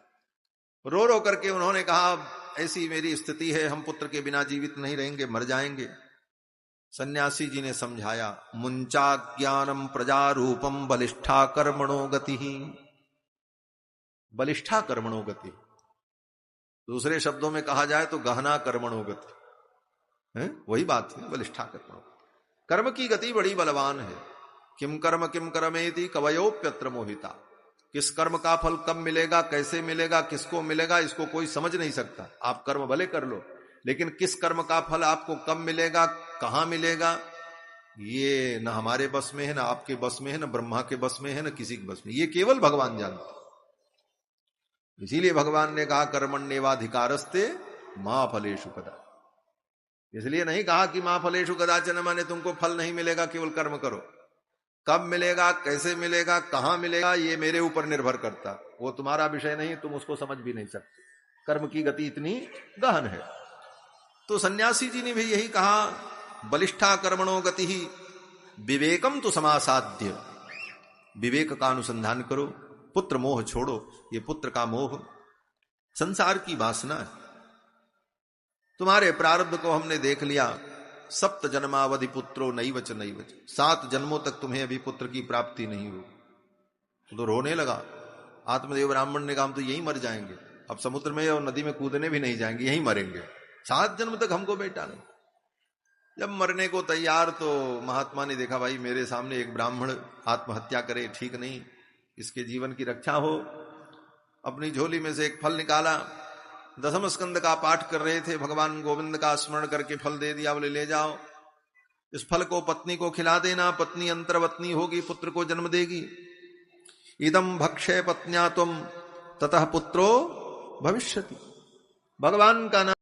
Speaker 1: रो रो करके उन्होंने कहा, ऐसी मेरी स्थिति है, हम पुत्र के बिना जीवित नहीं रहेंगे, मर जाएंगे। सन्यासी जी ने समझाया, मुंचा ज्ञानम प्रजारूपम बलिष्ठा कर्मणो गति। बलिष्ठा कर्मणो गति, दूसरे शब्दों में कहा जाए तो गहना कर्मणो गति, वही बात है, बलिष्ठा कर्मणो। कर्म की गति बड़ी बलवान है। किम कर्मेति कवयोप्यत्र मोहिता। किस कर्म का फल कब मिलेगा, कैसे मिलेगा, किसको मिलेगा, इसको कोई समझ नहीं सकता। आप कर्म भले कर लो, लेकिन किस कर्म का फल आपको कब मिलेगा, कहां मिलेगा, ये न हमारे बस में है, न आपके बस में है, न ब्रह्मा के बस में है, न किसी के बस में। ये केवल भगवान जानते। इसीलिए भगवान ने कहा कर्मण्येवाधिकारस्ते मां फलेषु कदा। इसलिए नहीं कहा कि मां फलेषु कदाचन, माने तुमको फल नहीं मिलेगा, केवल कर्म करो। कब मिलेगा, कैसे मिलेगा, कहां मिलेगा, ये मेरे ऊपर निर्भर करता, वो तुम्हारा विषय नहीं, तुम उसको समझ भी नहीं सकते। कर्म की गति इतनी गहन है। तो सन्यासी जी ने भी यही कहा, बलिष्ठा कर्मणो गति ही विवेकम तो समासाध्य। विवेक का अनुसंधान करो, पुत्र मोह छोड़ो। ये पुत्र का मोह संसार की वासना है। तुम्हारे प्रारब्ध को हमने देख लिया। सप्त जन्मावधि पुत्रो नैवच नैवच। 7 जन्मों तक तुम्हें अभी पुत्र की प्राप्ति नहीं हुई। तो रोने लगा। आत्मदेव ब्राह्मण ने कहा, हम तो यही मर जाएंगे, अब समुद्र में और नदी में कूदने भी नहीं जाएंगे, यही मरेंगे। 7 जन्म तक हमको बेटा नहीं। जब मरने को तैयार तो महात्मा ने देखा, भाई मेरे सामने एक ब्राह्मण आत्महत्या करे, ठीक नहीं, इसके जीवन की रक्षा हो। अपनी झोली में से एक फल निकाला, दशम स्कंद का पाठ कर रहे थे, भगवान गोविंद का स्मरण करके फल दे दिया, बोले ले जाओ, इस फल को पत्नी को खिला देना, पत्नी अंतर्वत्नी होगी, पुत्र को जन्म देगी। इदम भक्षय पत्न्या तुम ततः पुत्रो भविष्यति। भगवान का नाम